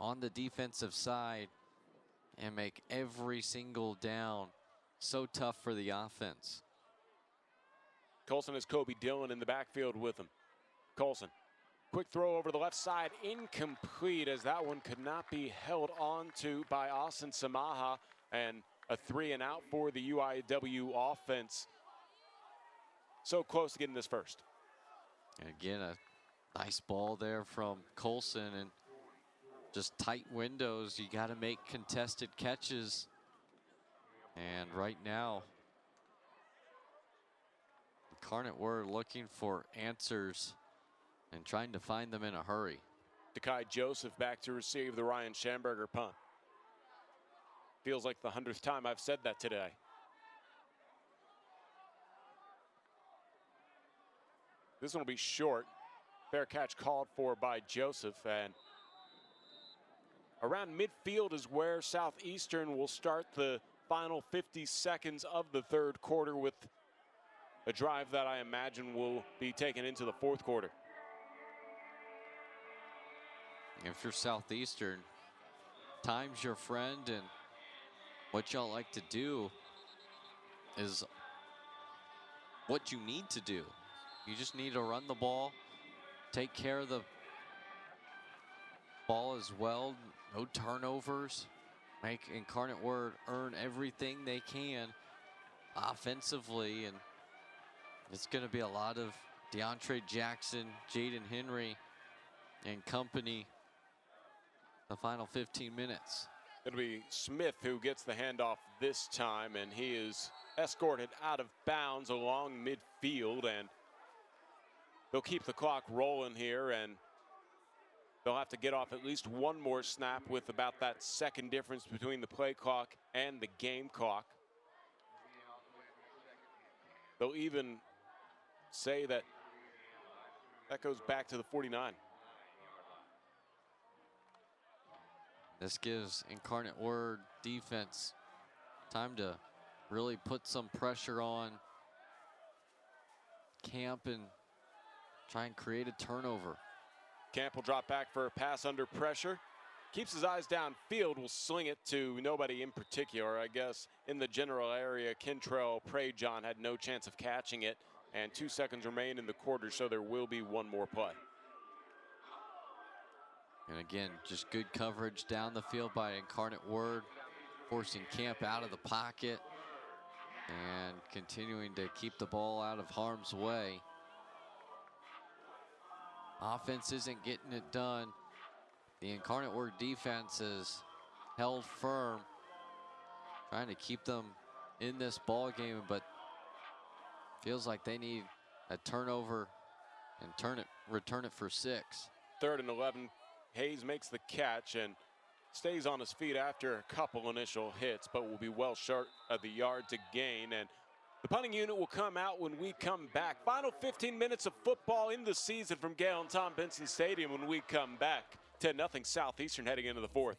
on the defensive side and make every single down so tough for the offense. Colson has Kobe Dillon in the backfield with him. Colson, quick throw over the left side, incomplete as that one could not be held on to by Austin Samaha, and a 3-and-out for the UIW offense. So close to getting this first. And again, a nice ball there from Colson, and just tight windows. You got to make contested catches. And right now, Incarnate Word looking for answers and trying to find them in a hurry. Dekai Joseph back to receive the Ryan Schamberger punt. Feels like the 100th time I've said that today. This one will be short. Fair catch called for by Joseph, and around midfield is where Southeastern will start the final 50 seconds of the third quarter with a drive that I imagine will be taken into the fourth quarter. If you're Southeastern, time's your friend, and what y'all like to do is what you need to do. You just need to run the ball, take care of the ball as well, no turnovers, make Incarnate Word earn everything they can offensively, and It's going to be a lot of DeAndre Jackson, Jaden Henry, and company the final 15 minutes. It'll be Smith who gets the handoff this time, and he is escorted out of bounds along midfield, and they'll keep the clock rolling here, and they'll have to get off at least one more snap with about that second difference between the play clock and the game clock. They'll even say that goes back to the 49. This gives Incarnate Word defense time to really put some pressure on Camp and try and create a turnover. Camp will drop back for a pass under pressure. Keeps his eyes downfield, will sling it to nobody in particular. I guess in the general area, Kentrell Prejean had no chance of catching it, and 2 seconds remain in the quarter, so there will be one more play. And again, just good coverage down the field by Incarnate Word, forcing Camp out of the pocket and continuing to keep the ball out of harm's way. Offense isn't getting it done. The Incarnate Word defense is held firm, trying to keep them in this ball game, but feels like they need a turnover and return it for 6. 3rd and 11. Hayes makes the catch and stays on his feet after a couple initial hits, but will be well short of the yard to gain. And the punting unit will come out when we come back. Final 15 minutes of football in the season from Gale and Tom Benson Stadium when we come back. 10-0 Southeastern heading into the 4th.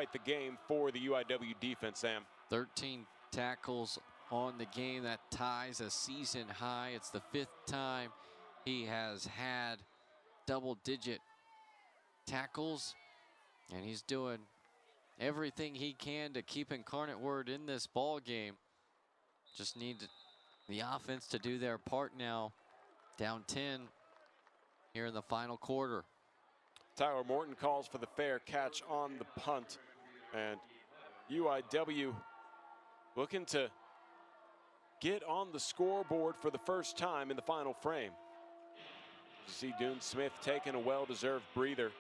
quite the game for the UIW defense, Sam. 13 tackles on the game. That ties a season high. It's the 5th time he has had double-digit tackles, and he's doing everything he can to keep Incarnate Word in this ball game. Just need the offense to do their part now. Down 10 here in the final quarter. Tyler Morton calls for the fair catch on the punt, and UIW looking to get on the scoreboard for the first time in the final frame. You see Dune Smith taking a well-deserved breather.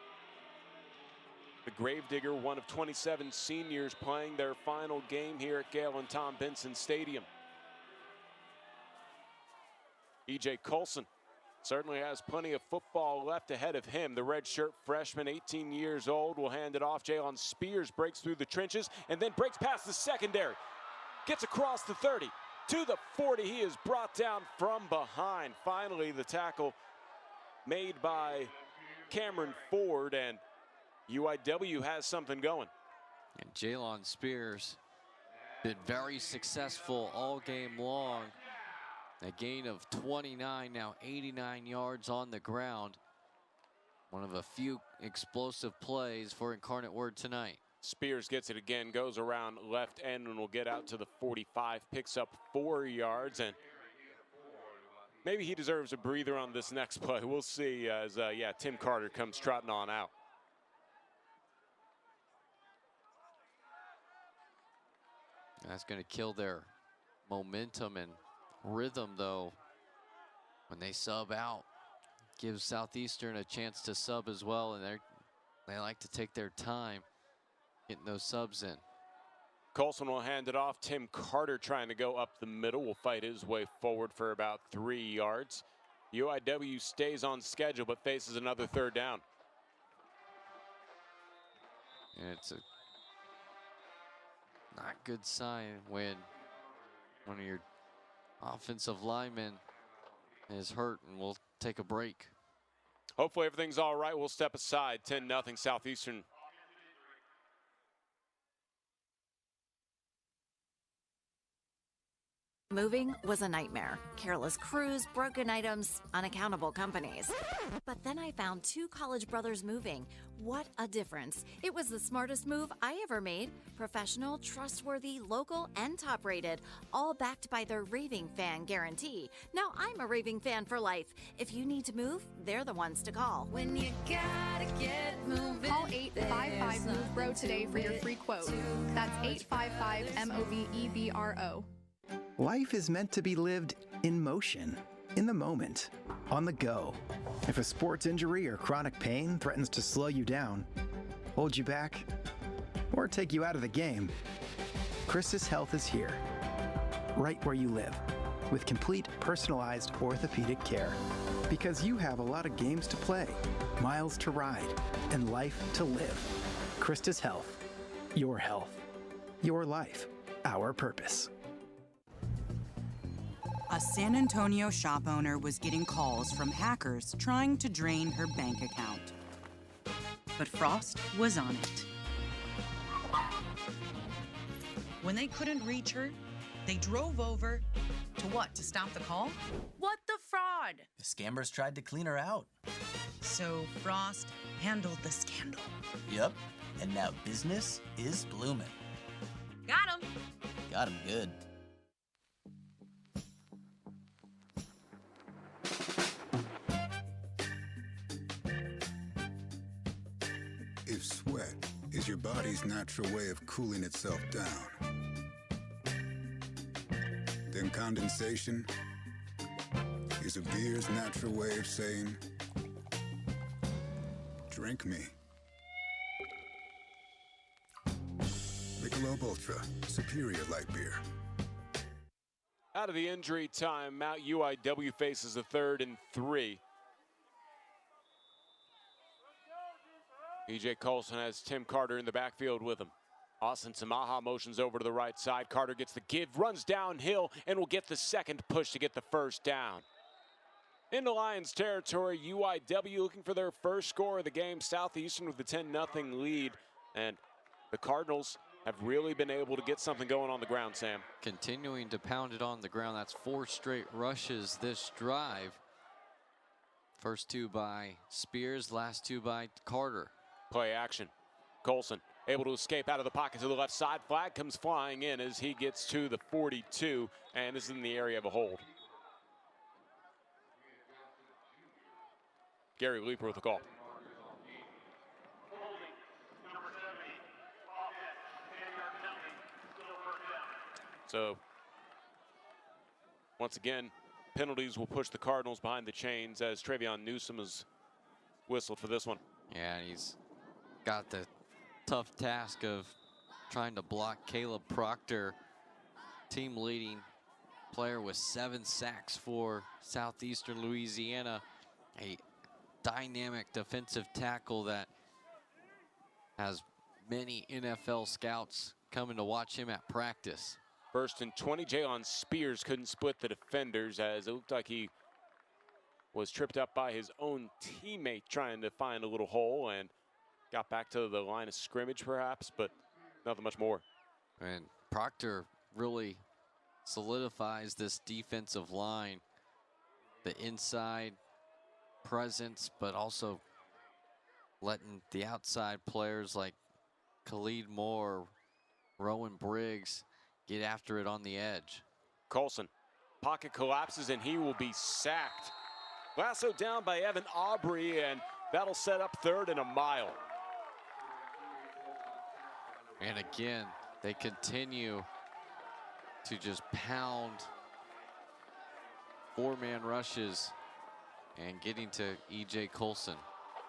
The Gravedigger, one of 27 seniors playing their final game here at Gale and Tom Benson Stadium. E.J. Colson certainly has plenty of football left ahead of him. The redshirt freshman, 18 years old, will hand it off. Jalen Spears breaks through the trenches and then breaks past the secondary. Gets across the 30 to the 40. He is brought down from behind. Finally, the tackle made by Cameron Ford, and UIW has something going. And Jalen Spears been very successful all game long. A gain of 29, now 89 yards on the ground. One of a few explosive plays for Incarnate Word tonight. Spears gets it again, goes around left end and will get out to the 45, picks up 4 yards, and maybe he deserves a breather on this next play. We'll see as, Tim Carter comes trotting on out. That's going to kill their momentum and rhythm, though, when they sub out. Gives Southeastern a chance to sub as well, and they like to take their time getting those subs in. Colson will hand it off. Tim Carter trying to go up the middle will fight his way forward for about 3 yards. UIW stays on schedule but faces another third down. And it's a not good sign when one of your offensive linemen is hurt, and we'll take a break. Hopefully everything's all right. We'll step aside. 10-0 Southeastern. Moving was a nightmare. Careless crews, broken items, unaccountable companies. But then I found two college brothers moving. What a difference. It was the smartest move I ever made. Professional, trustworthy, local, and top rated. All backed by their raving fan guarantee. Now I'm a raving fan for life. If you need to move, they're the ones to call. When you gotta get moving. Call 855-MOVE-BRO today for your free quote. That's 855-MOVEBRO. Life is meant to be lived in motion, in the moment, on the go. If a sports injury or chronic pain threatens to slow you down, hold you back, or take you out of the game, Christus Health is here, right where you live, with complete personalized orthopedic care. Because you have a lot of games to play, miles to ride, and life to live. Christus Health, your health, your life, our purpose. A San Antonio shop owner was getting calls from hackers trying to drain her bank account. But Frost was on it. When they couldn't reach her, they drove over to what? To stop the call? What the fraud? The scammers tried to clean her out. So Frost handled the scandal. Yep, and now business is blooming. Got him. Got him good. If sweat is your body's natural way of cooling itself down, then condensation is a beer's natural way of saying, drink me. Michelob Ultra, superior light beer. Out of the injury timeout, UIW faces a 3rd and 3. E.J. Colson has Tim Carter in the backfield with him. Austin Samaha motions over to the right side. Carter gets the give, runs downhill, and will get the second push to get the first down. Into Lions territory, UIW looking for their first score of the game. Southeastern with the 10-0 lead. And the Cardinals have really been able to get something going on the ground, Sam. Continuing to pound it on the ground. That's 4 straight rushes this drive. First 2 by Spears, last 2 by Carter. Play action. Colson able to escape out of the pocket to the left side. Flag comes flying in as he gets to the 42, and this is in the area of a hold. Gary Leeper with the call. So, once again, penalties will push the Cardinals behind the chains as Travion Newsom has whistled for this one. Yeah, and he's got the tough task of trying to block Caleb Proctor, team leading player with 7 sacks for Southeastern Louisiana. A dynamic defensive tackle that has many NFL scouts coming to watch him at practice. First and 20, Jalen Spears couldn't split the defenders as it looked like he was tripped up by his own teammate trying to find a little hole and got back to the line of scrimmage perhaps, but nothing much more. And Proctor really solidifies this defensive line. The inside presence, but also letting the outside players like Khalid Moore, Rowan Briggs get after it on the edge. Colson, pocket collapses and he will be sacked. Lassoed down by Evan Aubrey, and that'll set up 3rd and a mile. And again, they continue to just pound 4-man rushes and getting to E.J. Colson.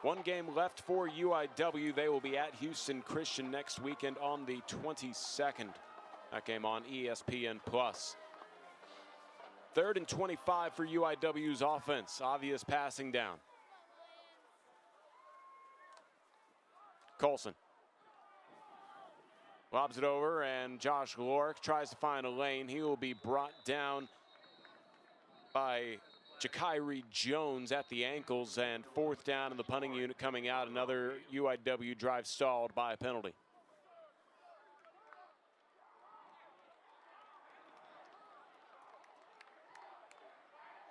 1 game left for UIW. They will be at Houston Christian next weekend on the 22nd. That game on ESPN+. 3rd and 25 for UIW's offense. Obvious passing down. Colson lobs it over, and Josh Lorick tries to find a lane. He will be brought down by Ja'Kyrie Jones at the ankles, and 4th down in the punting unit coming out. Another UIW drive stalled by a penalty.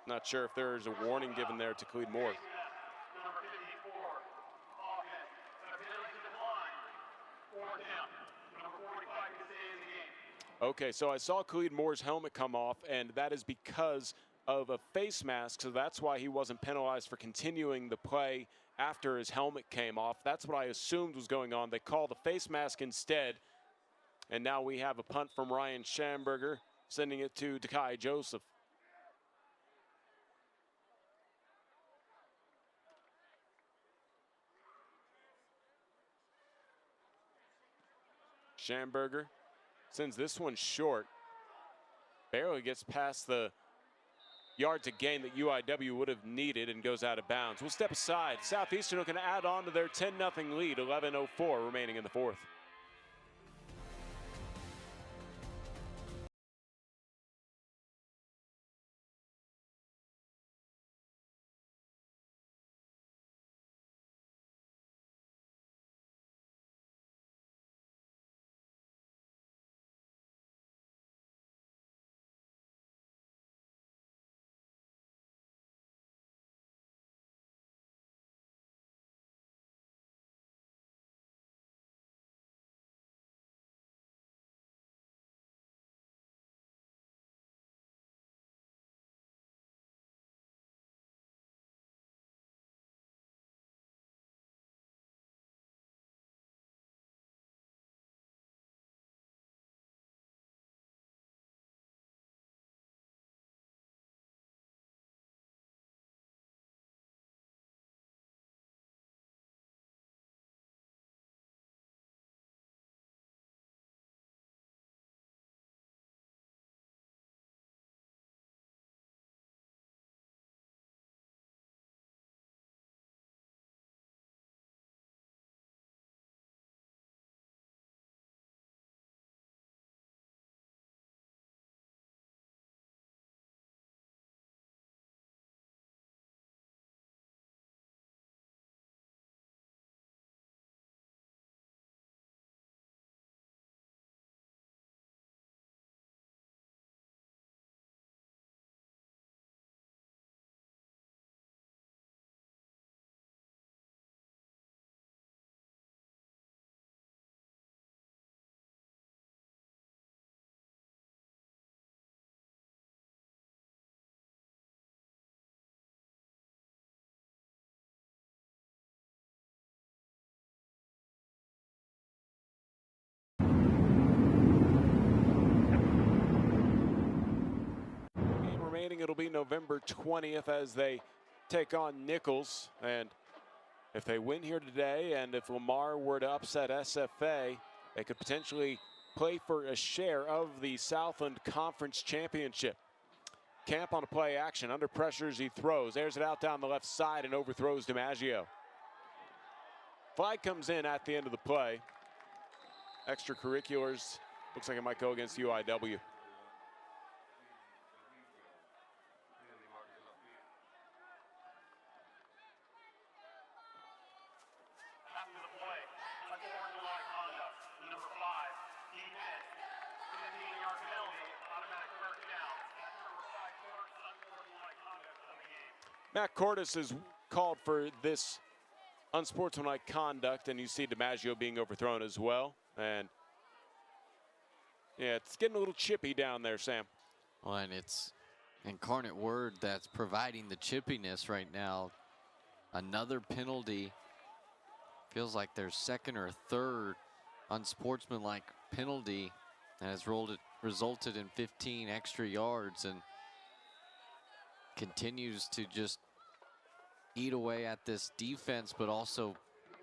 Not sure if there's a warning given there to Khalid Moore. Okay, so I saw Khalid Moore's helmet come off, and that is because of a face mask, so that's why he wasn't penalized for continuing the play after his helmet came off. That's what I assumed was going on. They called the face mask instead, and now we have a punt from Ryan Schamberger, sending it to Dakai Joseph. Schamberger sends this one short. Barely gets past the yard to gain that UIW would have needed and goes out of bounds. We'll step aside. Southeastern looking to add on to their 10-0 lead. 11:04 remaining in the 4th. It'll be November 20th as they take on Nichols. And if they win here today, and if Lamar were to upset SFA, they could potentially play for a share of the Southland Conference Championship. Camp on a play action. Under pressure as he throws. Airs it out down the left side and overthrows DiMaggio. Flag comes in at the end of the play. Extracurriculars. Looks like it might go against UIW. Matt Cordes is called for this unsportsmanlike conduct, and you see DiMaggio being overthrown as well. And yeah, it's getting a little chippy down there, Sam. Well, and it's Incarnate Word that's providing the chippiness right now. Another penalty. Feels like their second or third unsportsmanlike penalty that has resulted in 15 extra yards and continues to just eat away at this defense, but also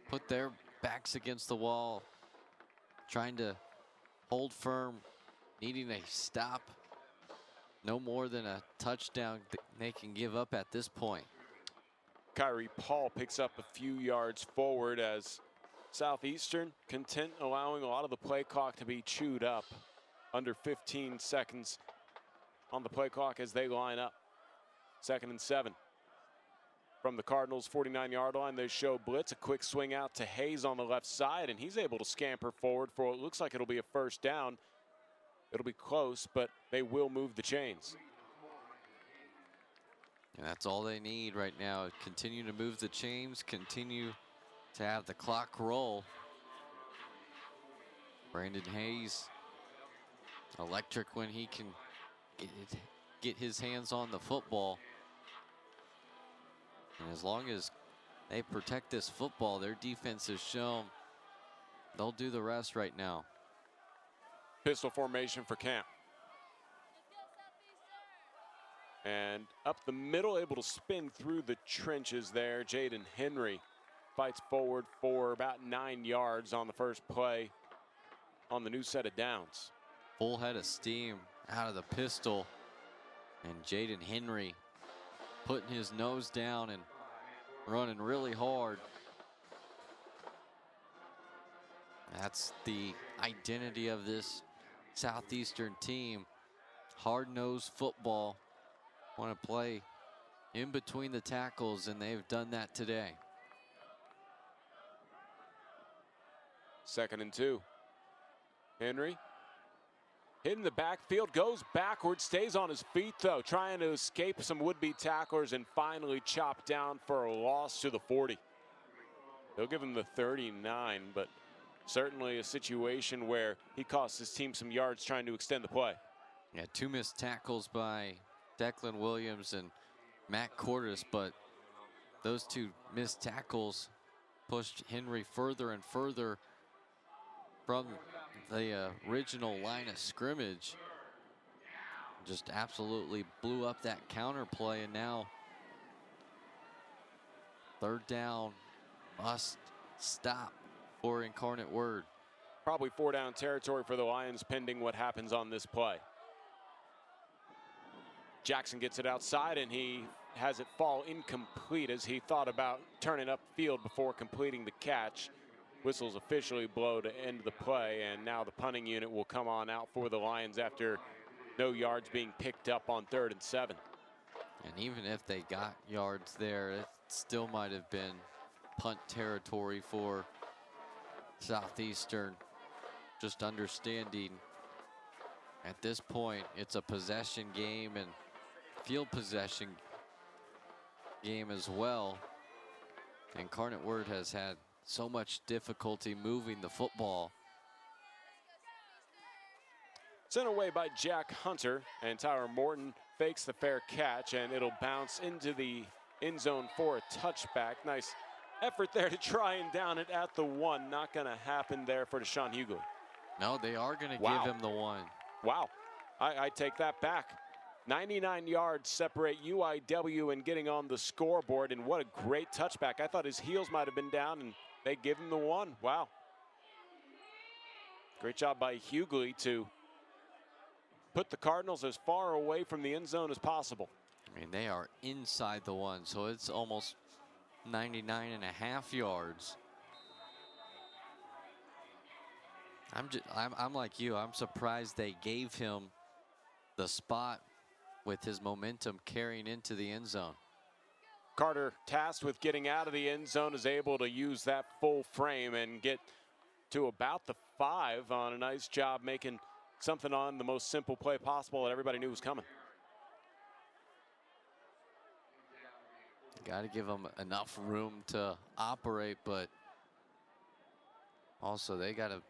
put their backs against the wall, trying to hold firm, needing a stop. No more than a touchdown they can give up at this point. Kyrie Paul picks up a few yards forward as Southeastern content allowing a lot of the play clock to be chewed up. Under 15 seconds on the play clock as they line up. 2nd and 7. From the Cardinals' 49-yard line, they show blitz, a quick swing out to Hayes on the left side, and he's able to scamper forward for what looks like it'll be a first down. It'll be close, but they will move the chains. And that's all they need right now. Continue to move the chains, continue to have the clock roll. Brandon Hayes, electric when he can get his hands on the football. And as long as they protect this football, their defense has shown they'll do the rest right now. Pistol formation for Camp. And up the middle, able to spin through the trenches there. Jaden Henry fights forward for about 9 yards on the first play on the new set of downs. Full head of steam out of the pistol. And Jaden Henry putting his nose down and running really hard. That's the identity of this Southeastern team. Hard-nosed football. Want to play in between the tackles, and they've done that today. 2nd and 2. Henry hitting the backfield, goes backwards, stays on his feet though, trying to escape some would-be tacklers and finally chopped down for a loss to the 40. They'll give him the 39, but certainly a situation where he cost his team some yards trying to extend the play. Yeah, 2 missed tackles by Declan Williams and Matt Cordes, but those 2 missed tackles pushed Henry further and further from the original line of scrimmage. Just absolutely blew up that counter play, and now 3rd down, must stop for Incarnate Word. Probably 4 down territory for the Lions pending what happens on this play. Jackson gets it outside, and he has it fall incomplete as he thought about turning upfield before completing the catch. Whistles officially blow to end the play, and now the punting unit will come on out for the Lions after no yards being picked up on 3rd and 7. And even if they got yards there, it still might have been punt territory for Southeastern. Just understanding at this point it's a possession game and field possession game as well. Incarnate Word has had so much difficulty moving the football. Sent away by Jack Hunter, and Tyler Morton fakes the fair catch, and it'll bounce into the end zone for a touchback. Nice effort there to try and down it at the 1. Not going to happen there for Deshaun Hughley. No, they are going to give him the 1. Wow. I take that back. 99 yards separate UIW and getting on the scoreboard, and what a great touchback. I thought his heels might have been down, and they give him the one. Wow. Great job by Hughley to put the Cardinals as far away from the end zone as possible. I mean, they are inside the one, so it's almost 99.5 yards. I'm like you. I'm surprised they gave him the spot with his momentum carrying into the end zone. Carter, tasked with getting out of the end zone, is able to use that full frame and get to about the 5 on a nice job making something on the most simple play possible that everybody knew was coming. Got to give them enough room to operate, but also they got to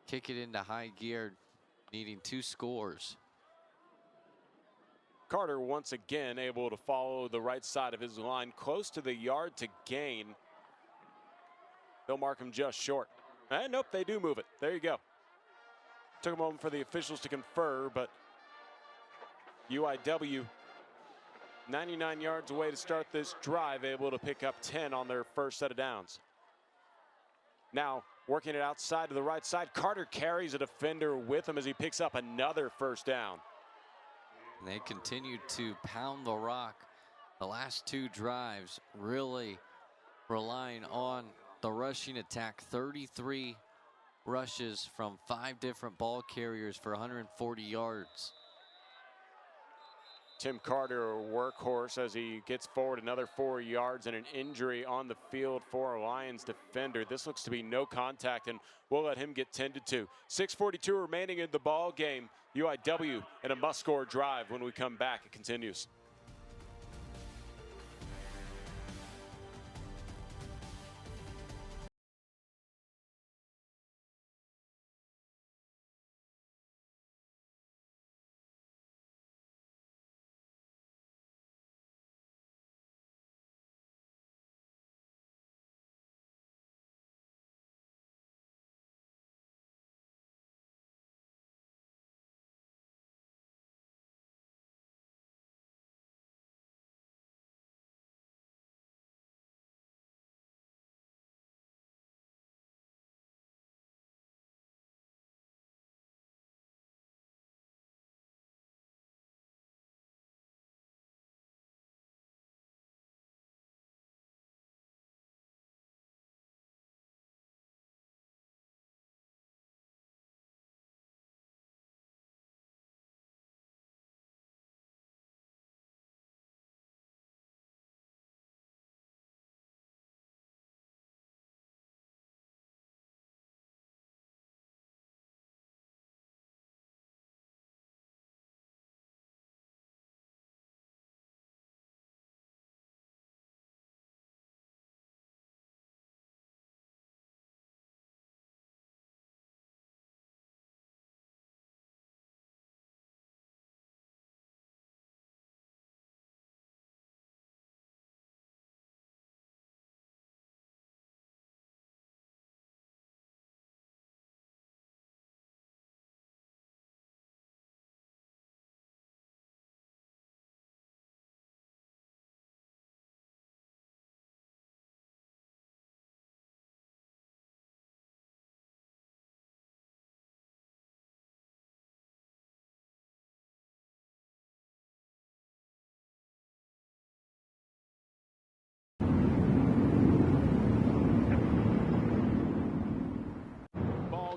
kick it into high gear, needing 2 scores. Carter once again able to follow the right side of his line close to the yard to gain. They'll mark him just short. And nope, they do move it. There you go. Took a moment for the officials to confer, but UIW 99 yards away to start this drive, able to pick up 10 on their first set of downs. Now working it outside to the right side. Carter carries a defender with him as he picks up another first down. And they continue to pound the rock. The last 2 drives really relying on the rushing attack. 33 rushes from 5 different ball carriers for 140 yards. Tim Carter, a workhorse, as he gets forward another 4 yards, and an injury on the field for a Lions defender. This looks to be no contact, and we'll let him get tended to. 6:42 remaining in the ball game. UIW in a must-score drive. When we come back, it continues.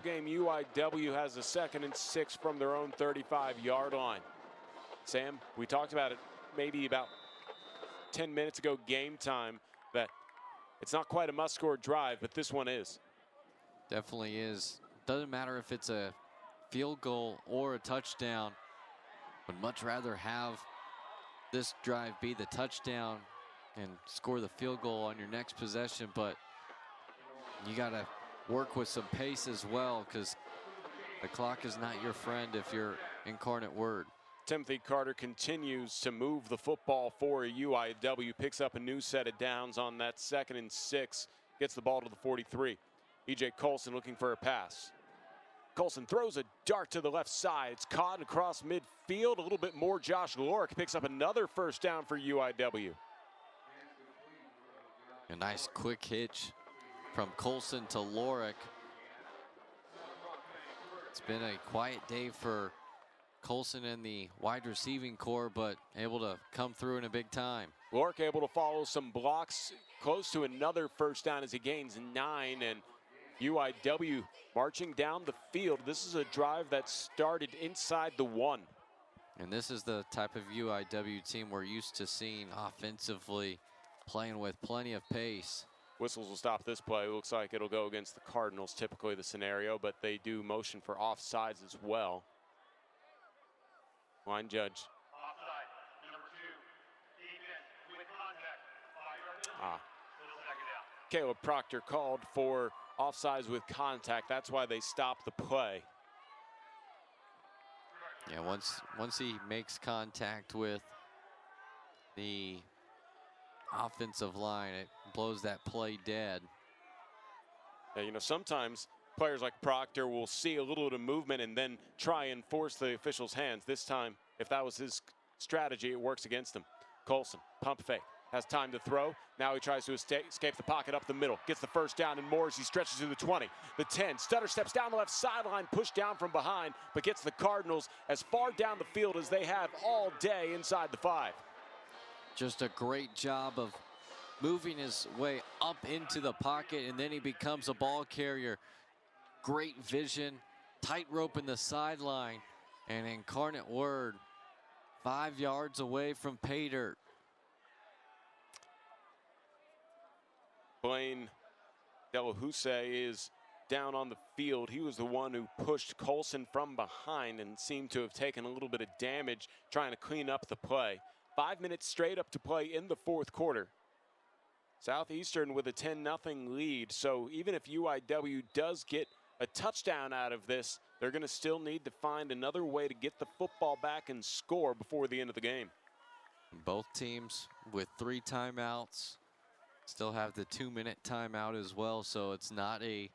Game UIW has a 2nd and 6 from their own 35-yard line. Sam, we talked about it maybe about 10 minutes ago, game time, that it's not quite a must-score drive, but this one is. Definitely is. Doesn't matter if it's a field goal or a touchdown. Would much rather have this drive be the touchdown and score the field goal on your next possession, but you got to work with some pace as well, because the clock is not your friend if you're Incarnate Word. Timothy Carter continues to move the football for UIW, picks up a new set of downs on that 2nd and 6, gets the ball to the 43. E.J. Colson looking for a pass. Colson throws a dart to the left side. It's caught across midfield. A little bit more. Josh Lorick picks up another first down for UIW. A nice quick hitch from Colson to Lorick. It's been a quiet day for Colson and the wide receiving core, but able to come through in a big time. Lorick able to follow some blocks, close to another first down as he gains 9, and UIW marching down the field. This is a drive that started inside the 1. And this is the type of UIW team we're used to seeing offensively, playing with plenty of pace. Whistles will stop this play. Looks like it'll go against the Cardinals, typically the scenario, but they do motion for offsides as well. Line judge. Offside, number 2, defense with contact, 5 yards. Caleb Proctor called for offsides with contact. That's why they stopped the play. Yeah, once he makes contact with the offensive line, it blows that play dead. Yeah, you know, sometimes players like Proctor will see a little bit of movement and then try and force the official's hands. This time, if that was his strategy, it works against him. Colson, pump fake, has time to throw. Now he tries to escape the pocket up the middle. Gets the first down and more as he stretches to the 20, the 10. Stutter steps down the left sideline, pushed down from behind, but gets the Cardinals as far down the field as they have all day inside the 5. Just a great job of moving his way up into the pocket, and then he becomes a ball carrier. Great vision, tightrope in the sideline, and Incarnate Word 5 yards away from pay dirt. Blaine Delahousse is down on the field. He was the one who pushed Colson from behind and seemed to have taken a little bit of damage trying to clean up the play. 5 minutes straight up to play in the 4th quarter. Southeastern with a 10-0 lead, so even if UIW does get a touchdown out of this, they're going to still need to find another way to get the football back and score before the end of the game. Both teams with 3 timeouts. Still have the 2-minute timeout as well, so it's not a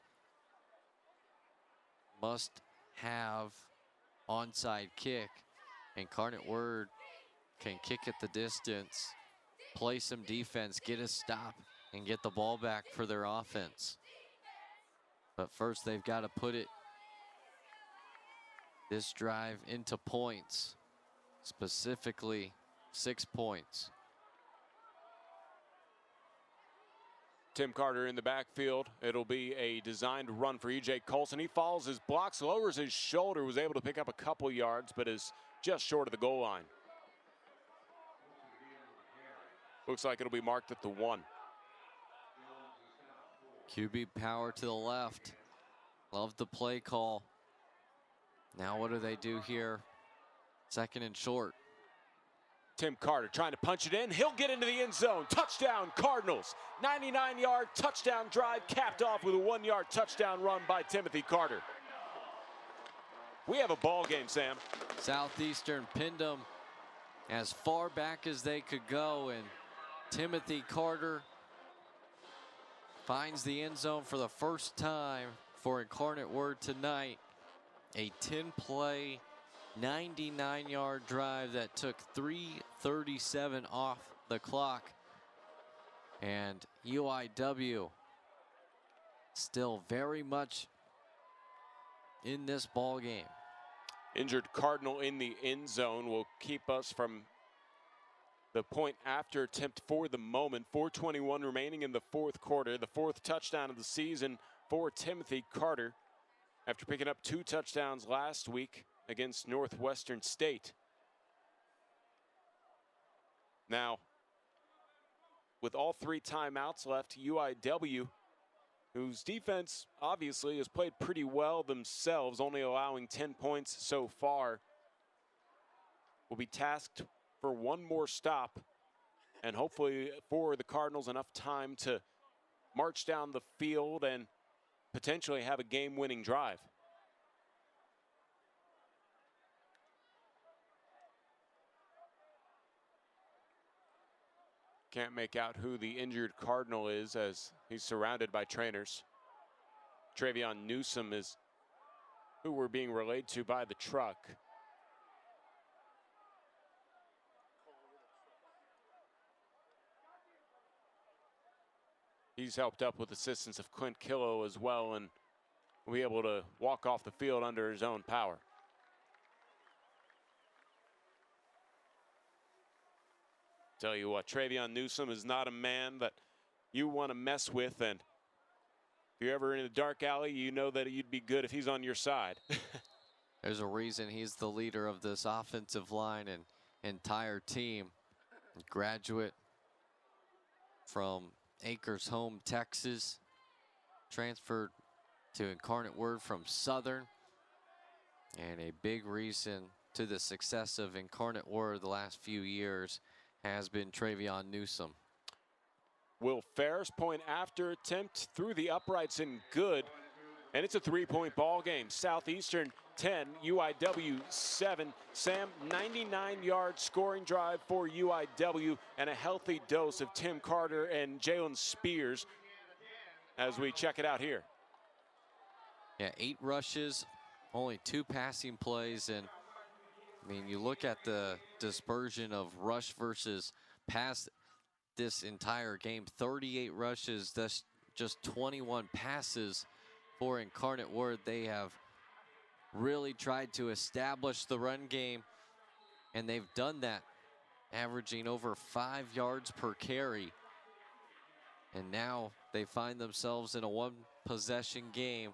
must-have onside kick. Incarnate Word can kick at the distance, play some defense, get a stop, and get the ball back for their offense. But first, they've got to put this drive into points, specifically 6 points. Tim Carter in the backfield. It'll be a designed run for E.J. Colson. He follows his blocks, lowers his shoulder, was able to pick up a couple yards, but is just short of the goal line. Looks like it'll be marked at the 1. QB power to the left. Love the play call. Now what do they do here? 2nd and short. Tim Carter trying to punch it in. He'll get into the end zone. Touchdown, Cardinals. 99-yard touchdown drive capped off with a 1-yard touchdown run by Timothy Carter. We have a ball game, Sam. Southeastern pinned them as far back as they could go, and Timothy Carter finds the end zone for the first time for Incarnate Word tonight. A 10-play, 99-yard drive that took 3:37 off the clock. And UIW still very much in this ball game. Injured Cardinal in the end zone will keep us from the point after attempt for the moment. 4:21 remaining in the 4th quarter. The 4th touchdown of the season for Timothy Carter after picking up 2 touchdowns last week against Northwestern State. Now, with all 3 timeouts left, UIW, whose defense obviously has played pretty well themselves, only allowing 10 points so far, will be tasked for one more stop, and hopefully for the Cardinals enough time to march down the field and potentially have a game-winning drive. Can't make out who the injured Cardinal is as he's surrounded by trainers. Travion Newsom is who were being relayed to by the truck. He's helped up with assistance of Clint Killo as well, and will be able to walk off the field under his own power. Tell you what, Travion Newsom is not a man that you want to mess with, and if you're ever in a dark alley, you know that you'd be good if he's on your side. There's a reason he's the leader of this offensive line and entire team. Graduate from Acres Home, Texas, transferred to Incarnate Word from Southern, and a big reason to the success of Incarnate Word the last few years has been Travion Newsom. Will Ferris point after attempt through the uprights and good, and it's a 3-point ball game. Southeastern 10, UIW 7. Sam, 99-yard scoring drive for UIW and a healthy dose of Tim Carter and Jalen Spears as we check it out here. Yeah, 8 rushes, only 2 passing plays, and I mean, you look at the dispersion of rush versus pass this entire game. 38 rushes, that's just 21 passes for Incarnate Word. They have really tried to establish the run game, and they've done that, averaging over 5 yards per carry. And now they find themselves in a one-possession game,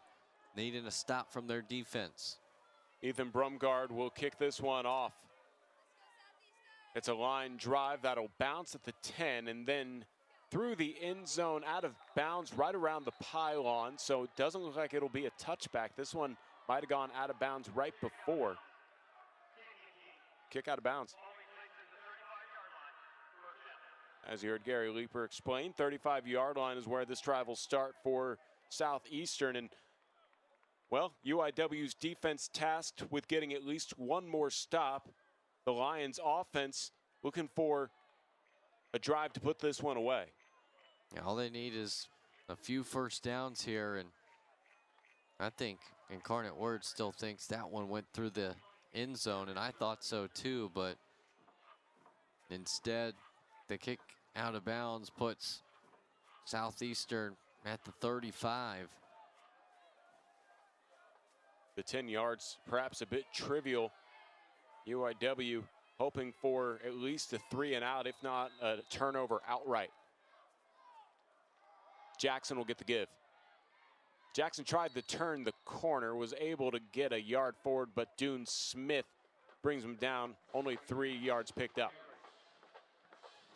needing a stop from their defense. Ethan Brumgard will kick this one off. It's a line drive that'll bounce at the 10 and then through the end zone, out of bounds right around the pylon. So it doesn't look like it'll be a touchback. This one might have gone out of bounds right before. Kick out of bounds. As you heard Gary Leeper explain, 35-yard line is where this drive will start for Southeastern. And well, UIW's defense tasked with getting at least one more stop. The Lions offense looking for a drive to put this one away. Yeah, all they need is a few first downs here, and I think Incarnate Word still thinks that one went through the end zone, and I thought so too, but instead the kick out of bounds puts Southeastern at the 35. The 10 yards perhaps a bit trivial. UIW hoping for at least a 3 and out, if not a turnover outright. Jackson will get the give. Jackson tried to turn the corner, was able to get a yard forward, but Dune Smith brings him down, only 3 yards picked up.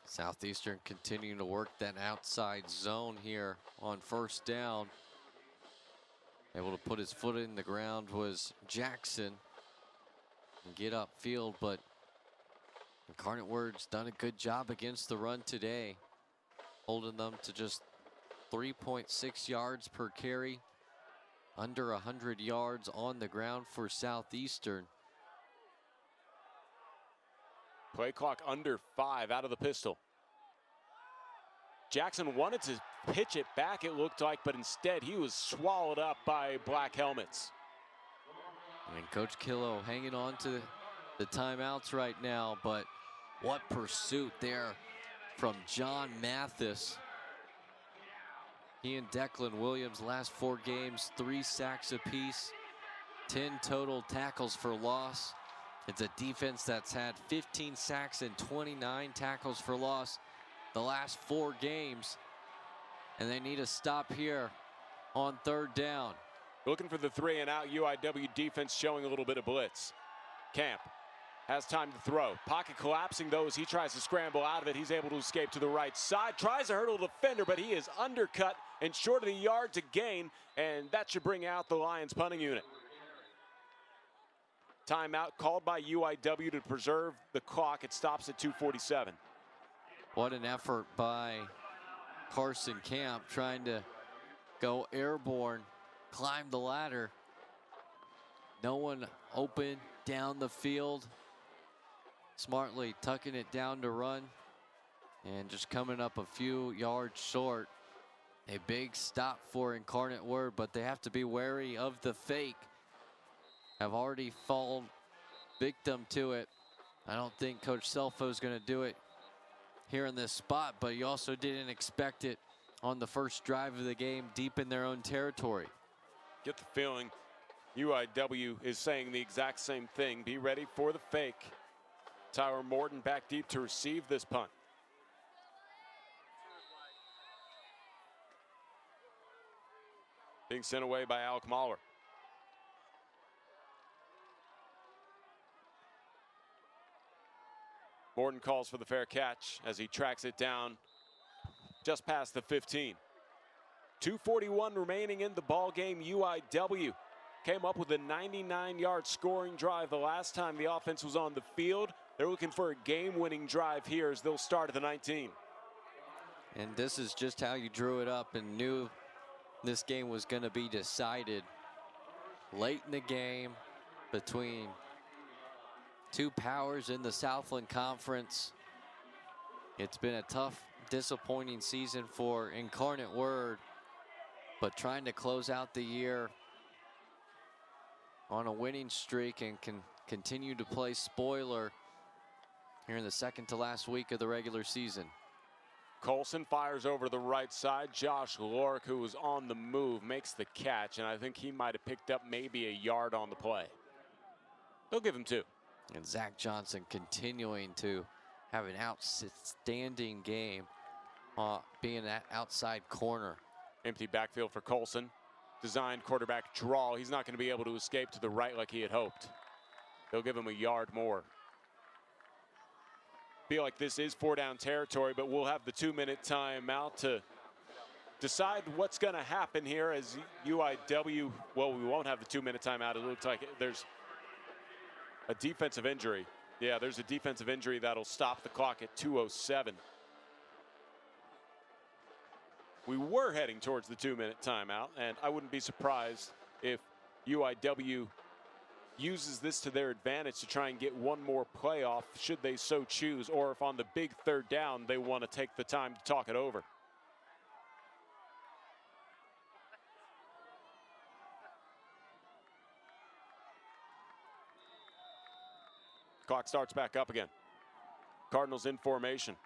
Southeastern continuing to work that outside zone here on first down. Able to put his foot in the ground was Jackson and get upfield, but Incarnate Word's done a good job against the run today, holding them to just 3.6 yards per carry, under 100 yards on the ground for Southeastern. Play clock under 5 out of the pistol. Jackson wanted to pitch it back, it looked like, but instead he was swallowed up by black helmets. And Coach Killo hanging on to the timeouts right now, but what pursuit there from John Mathis. He and Declan Williams, last 4 games, 3 sacks apiece, 10 total tackles for loss. It's a defense that's had 15 sacks and 29 tackles for loss the last 4 games. And they need a stop here on third down. Looking for the 3 and out. UIW defense showing a little bit of blitz. Camp has time to throw. Pocket collapsing though as he tries to scramble out of it. He's able to escape to the right side. Tries to hurdle the defender, but he is undercut and short of the yard to gain. And that should bring out the Lions punting unit. Timeout called by UIW to preserve the clock. It stops at 2:47. What an effort by Carson Camp, trying to go airborne, climb the ladder. No one open down the field. Smartly tucking it down to run and just coming up a few yards short. A big stop for Incarnate Word, but they have to be wary of the fake. have already fallen victim to it. I don't think Coach Selfo is going to do it here in this spot, but you also didn't expect it on the first drive of the game deep in their own territory. Get the feeling UIW is saying the exact same thing. Be ready for the fake. Tyler Morton back deep to receive this punt. Being sent away by Alec Mahler. Morton calls for the fair catch as he tracks it down just past the 15. 2:41 remaining in the ball game. UIW came up with a 99-yard scoring drive the last time the offense was on the field. They're looking for a game-winning drive here as they'll start at the 19. And this is just how you drew it up and knew this game was going to be decided late in the game between two powers in the Southland Conference. It's been a tough, disappointing season for Incarnate Word, but trying to close out the year on a winning streak and can continue to play spoiler here in the second to last week of the regular season. Colson fires over to the right side. Josh Lork, who was on the move, makes the catch, and I think he might have picked up maybe a yard on the play. They'll give him 2. And Zach Johnson continuing to have an outstanding game, being that outside corner. Empty backfield for Colson. Designed quarterback draw. He's not going to be able to escape to the right like he had hoped. They'll give him a yard more. Feel like this is 4-down territory, but we'll have the 2-minute timeout to decide what's going to happen here as UIW, well, we won't have the 2-minute timeout. It looks like there's a defensive injury. Yeah, there's a defensive injury that'll stop the clock at 2:07. We were heading towards the 2-minute timeout, and I wouldn't be surprised if UIW uses this to their advantage to try and get one more playoff should they so choose, or if on the big 3rd down they want to take the time to talk it over. Clock starts back up again. Cardinals in formation.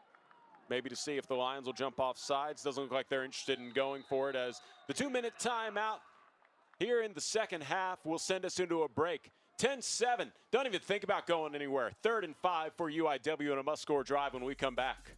Maybe to see if the Lions will jump off sides. Doesn't look like they're interested in going for it, as the 2-minute timeout here in the second half will send us into a break. 10-7. Don't even think about going anywhere. 3rd and 5 for UIW and a must-score drive when we come back.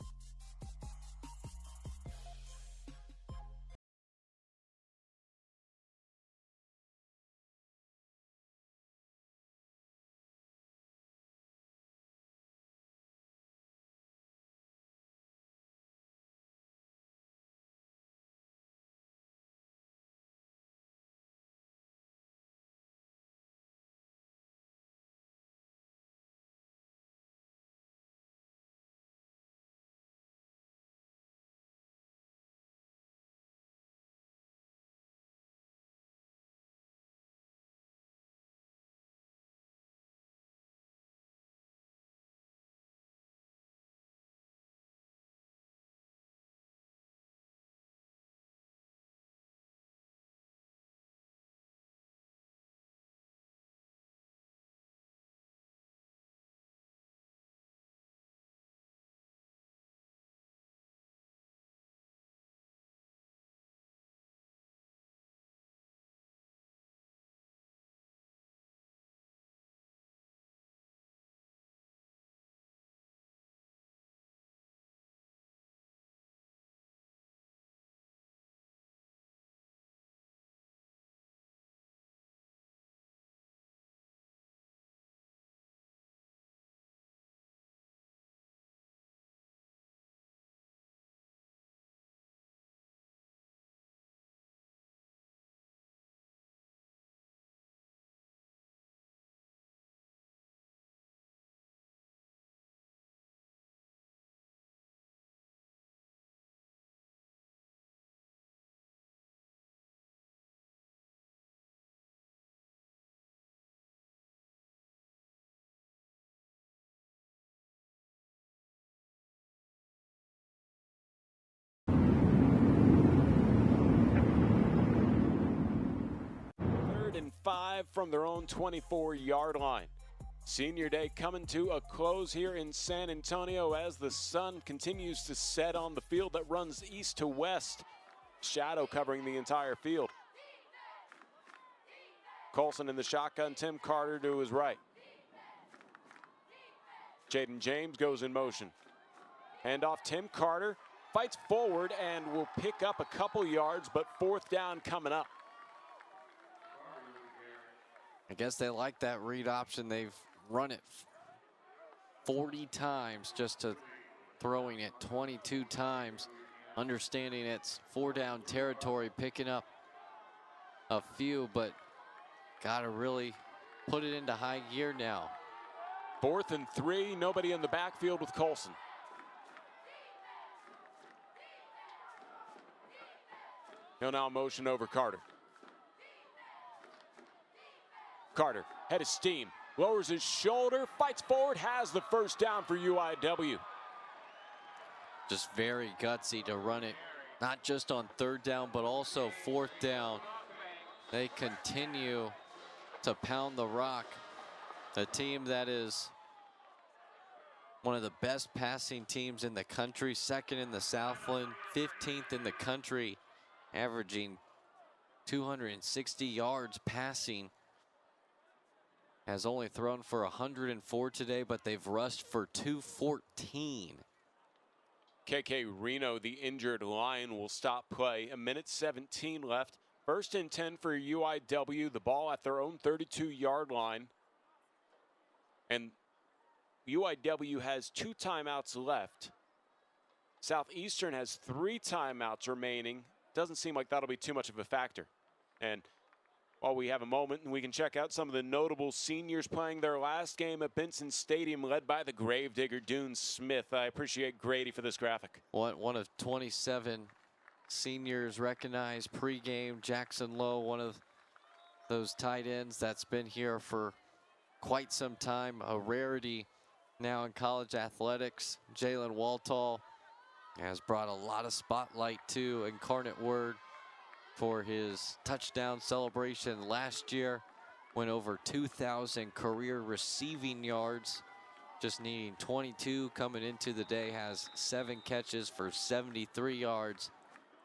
25 from their own 24-yard line. Senior day coming to a close here in San Antonio as the sun continues to set on the field that runs east to west. Shadow covering the entire field. Colson in the shotgun, Tim Carter to his right. Jaden James goes in motion. Hand off, Tim Carter fights forward and will pick up a couple yards, but fourth down coming up. I guess they like that read option. They've run it 40 times just to throwing it 22 times, understanding it's 4-down territory, picking up a few, but got to really put it into high gear now. 4th and 3, nobody in the backfield with Colson. He'll now motion over Carter. Carter, head of steam, lowers his shoulder, fights forward, has the first down for UIW. Just very gutsy to run it, not just on 3rd down, but also 4th down. They continue to pound the rock. A team that is one of the best passing teams in the country, 2nd in the Southland, 15th in the country, averaging 260 yards passing. Has only thrown for 104 today, but they've rushed for 214. KK Reno, the injured Lion, will stop play. 1:17 left. 1st and 10 for UIW. The ball at their own 32-yard line. And UIW has 2 timeouts left. Southeastern has 3 timeouts remaining. Doesn't seem like that'll be too much of a factor. And while we have a moment and we can check out some of the notable seniors playing their last game at Benson Stadium, led by the gravedigger Dune Smith. I appreciate Grady for this graphic. One of 27 seniors recognized pregame. Jackson Lowe, one of those tight ends that's been here for quite some time, a rarity now in college athletics. Jalen Waltall has brought a lot of spotlight to Incarnate Word for his touchdown celebration last year. Went over 2,000 career receiving yards, just needing 22 coming into the day. Has 7 catches for 73 yards.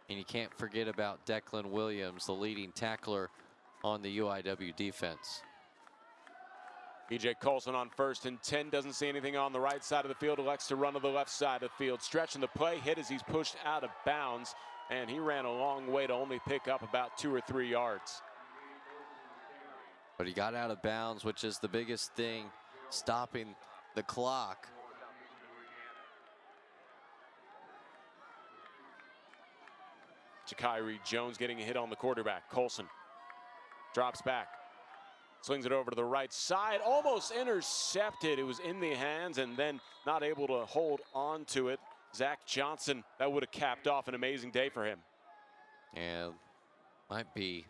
And you can't forget about Declan Williams, the leading tackler on the UIW defense. BJ Colson on 1st and 10, doesn't see anything on the right side of the field, elects to run to the left side of the field. Stretching the play, hit as he's pushed out of bounds, and he ran a long way to only pick up about 2 or 3 yards. But he got out of bounds, which is the biggest thing, stopping the clock. Jakiri Jones getting a hit on the quarterback. Colson drops back. Slings it over to the right side, almost intercepted. It was in the hands and then not able to hold on to it. Zach Johnson, that would have capped off an amazing day for him. And might be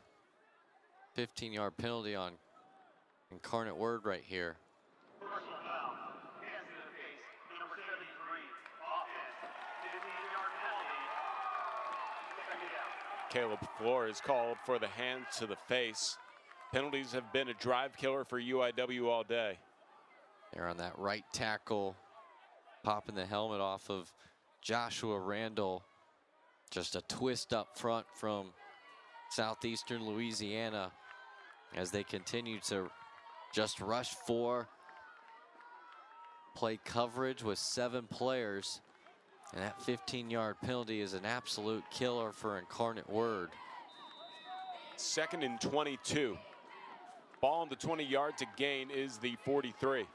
15-yard penalty on Incarnate Word right here. Caleb Flores called for the hand to the face. Penalties have been a drive killer for UIW all day. They're on that right tackle, popping the helmet off of Joshua Randall. Just a twist up front from Southeastern Louisiana as they continue to just rush for, play coverage with 7 players. And that 15-yard penalty is an absolute killer for Incarnate Word. 2nd and 22. Ball on the 20 yard to gain is the 43.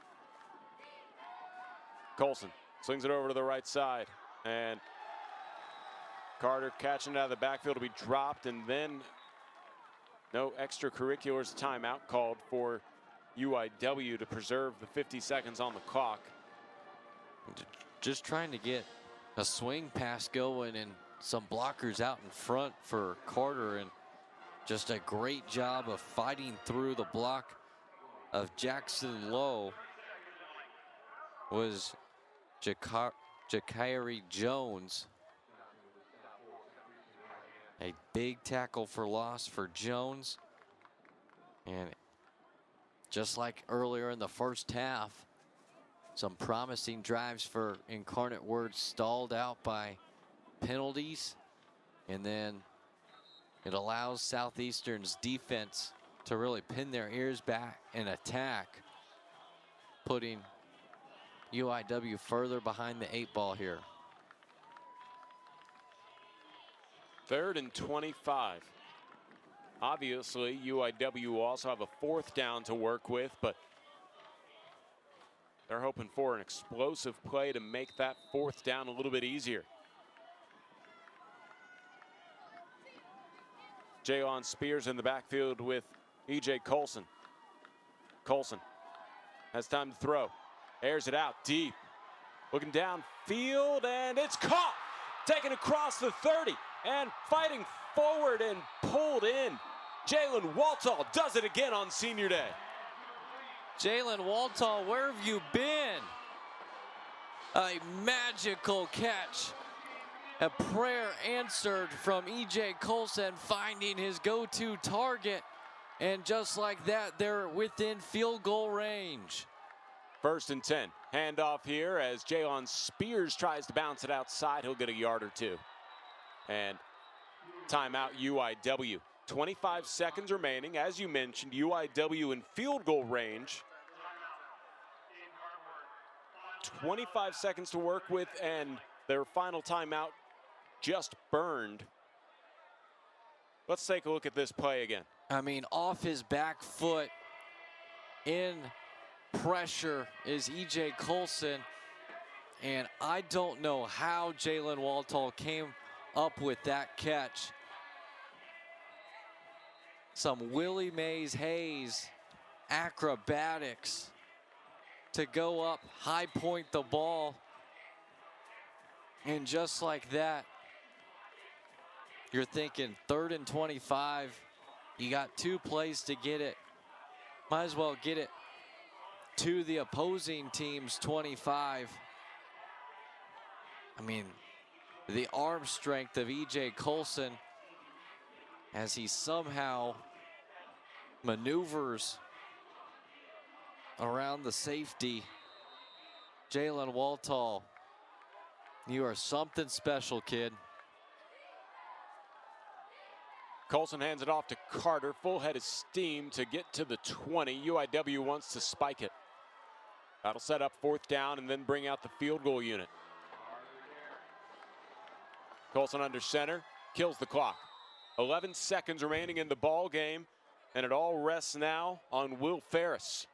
Colson slings it over to the right side. And Carter catching it out of the backfield to be dropped. And then no extracurriculars, timeout called for UIW to preserve the 50 seconds on the clock. Just trying to get a swing pass going and some blockers out in front for Carter, and just a great job of fighting through the block of Jackson Lowe was Jakiri Jones. A big tackle for loss for Jones. And just like earlier in the first half, some promising drives for Incarnate Word stalled out by penalties. And then it allows Southeastern's defense to really pin their ears back and attack, putting UIW further behind the 8 ball here. 3rd and 25. Obviously, UIW will also have a 4th down to work with, but they're hoping for an explosive play to make that 4th down a little bit easier. Jaylon Spears in the backfield with E.J. Colson. Colson has time to throw. Airs it out deep. Looking downfield, and it's caught. Taken across the 30 and fighting forward and pulled in. Jalen Waltall does it again on senior day. Jalen Waltall, where have you been? A magical catch. A prayer answered from E.J. Colson, finding his go-to target. And just like that, they're within field goal range. 1st and 10. Handoff here as Jaylon Spears tries to bounce it outside. He'll get a yard or 2. And timeout UIW. 25 seconds remaining. As you mentioned, UIW in field goal range. 25 seconds to work with, and their final timeout just burned. Let's take a look at this play again. I mean, off his back foot, in pressure is E.J. Colson. And I don't know how Jalen Waltall came up with that catch. Some Willie Mays Hayes acrobatics to go up, high point the ball. And just like that, you're thinking 3rd and 25. You got 2 plays to get it. Might as well get it to the opposing team's 25. I mean, the arm strength of E.J. Colson as he somehow maneuvers around the safety. Jalen Waltall, you are something special, kid. Colson hands it off to Carter. Full head of steam to get to the 20. UIW wants to spike it. That'll set up 4th down and then bring out the field goal unit. Colson under center, kills the clock. 11 seconds remaining in the ball game, and it all rests now on Will Ferris.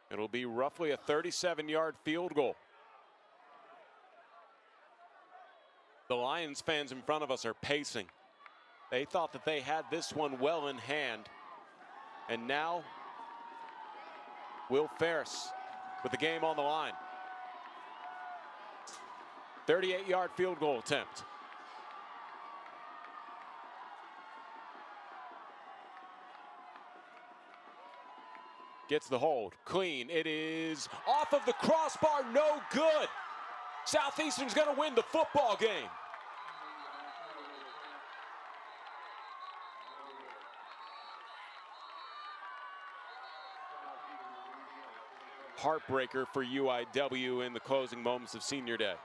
It'll be roughly a 37-yard field goal. The Lions fans in front of us are pacing. They thought that they had this one well in hand. And now, Will Ferris with the game on the line. 38-yard field goal attempt. Gets the hold, clean. It is off of the crossbar, no good. Southeastern's gonna win the football game. Heartbreaker for UIW in the closing moments of senior day.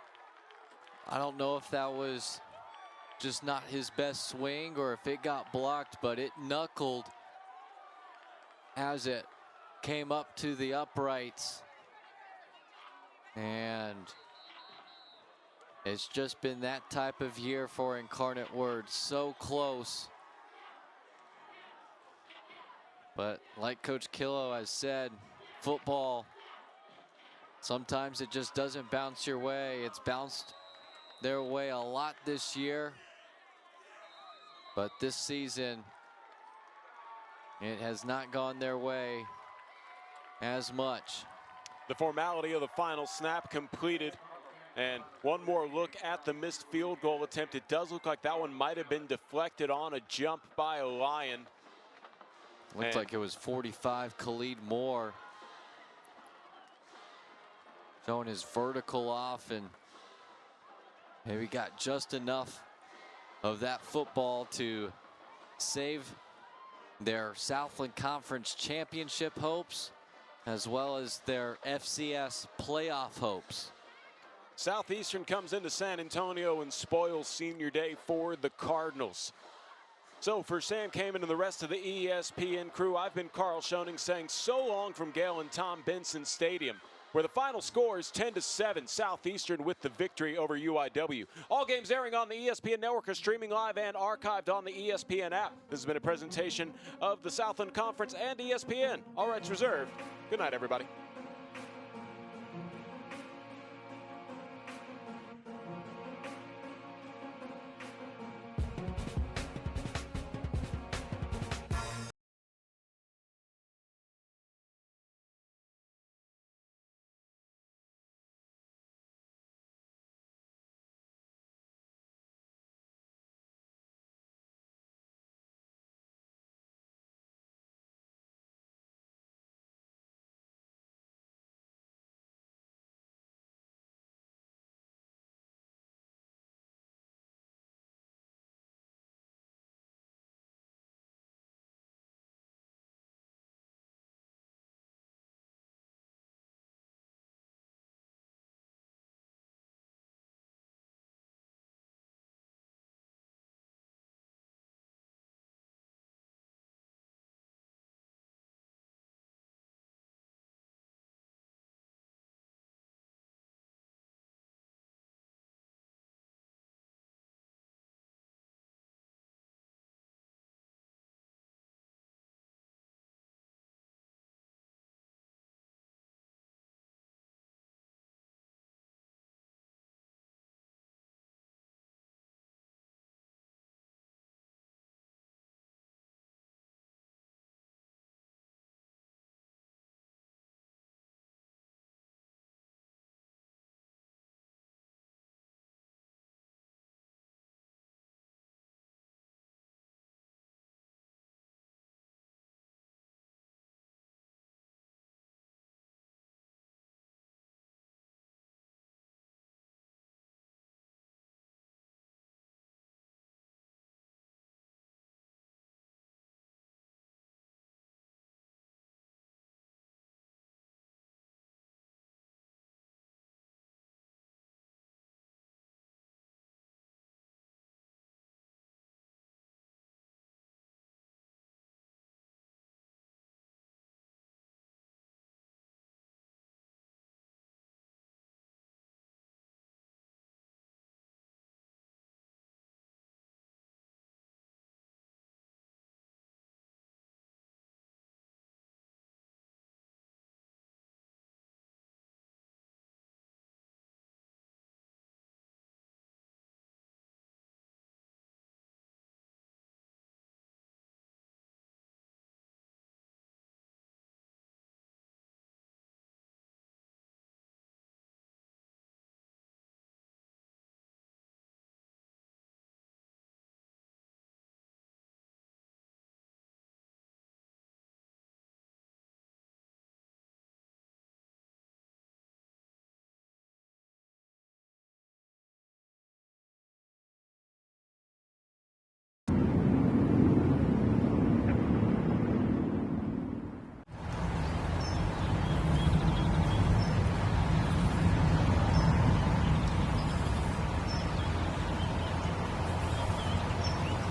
I don't know if that was just not his best swing or if it got blocked, but it knuckled as it came up to the uprights. And it's just been that type of year for Incarnate Word. So close. But like Coach Killo has said, football, sometimes it just doesn't bounce your way. It's bounced their way a lot this year. But this season, it has not gone their way as much. The formality of the final snap completed. And one more look at the missed field goal attempt. It does look like that one might have been deflected on a jump by a Lion. Looked like it was 45 Khalid Moore. Showing his vertical off and maybe got just enough of that football to save their Southland Conference championship hopes, as well as their FCS playoff hopes. Southeastern comes into San Antonio and spoils senior day for the Cardinals. So for Sam Kamen and the rest of the ESPN crew, I've been Carl Schoening saying so long from Gale and Tom Benson Stadium, where the final score is 10-7, Southeastern with the victory over UIW. All games airing on the ESPN Network are streaming live and archived on the ESPN app. This has been a presentation of the Southland Conference and ESPN. All rights reserved. Good night, everybody.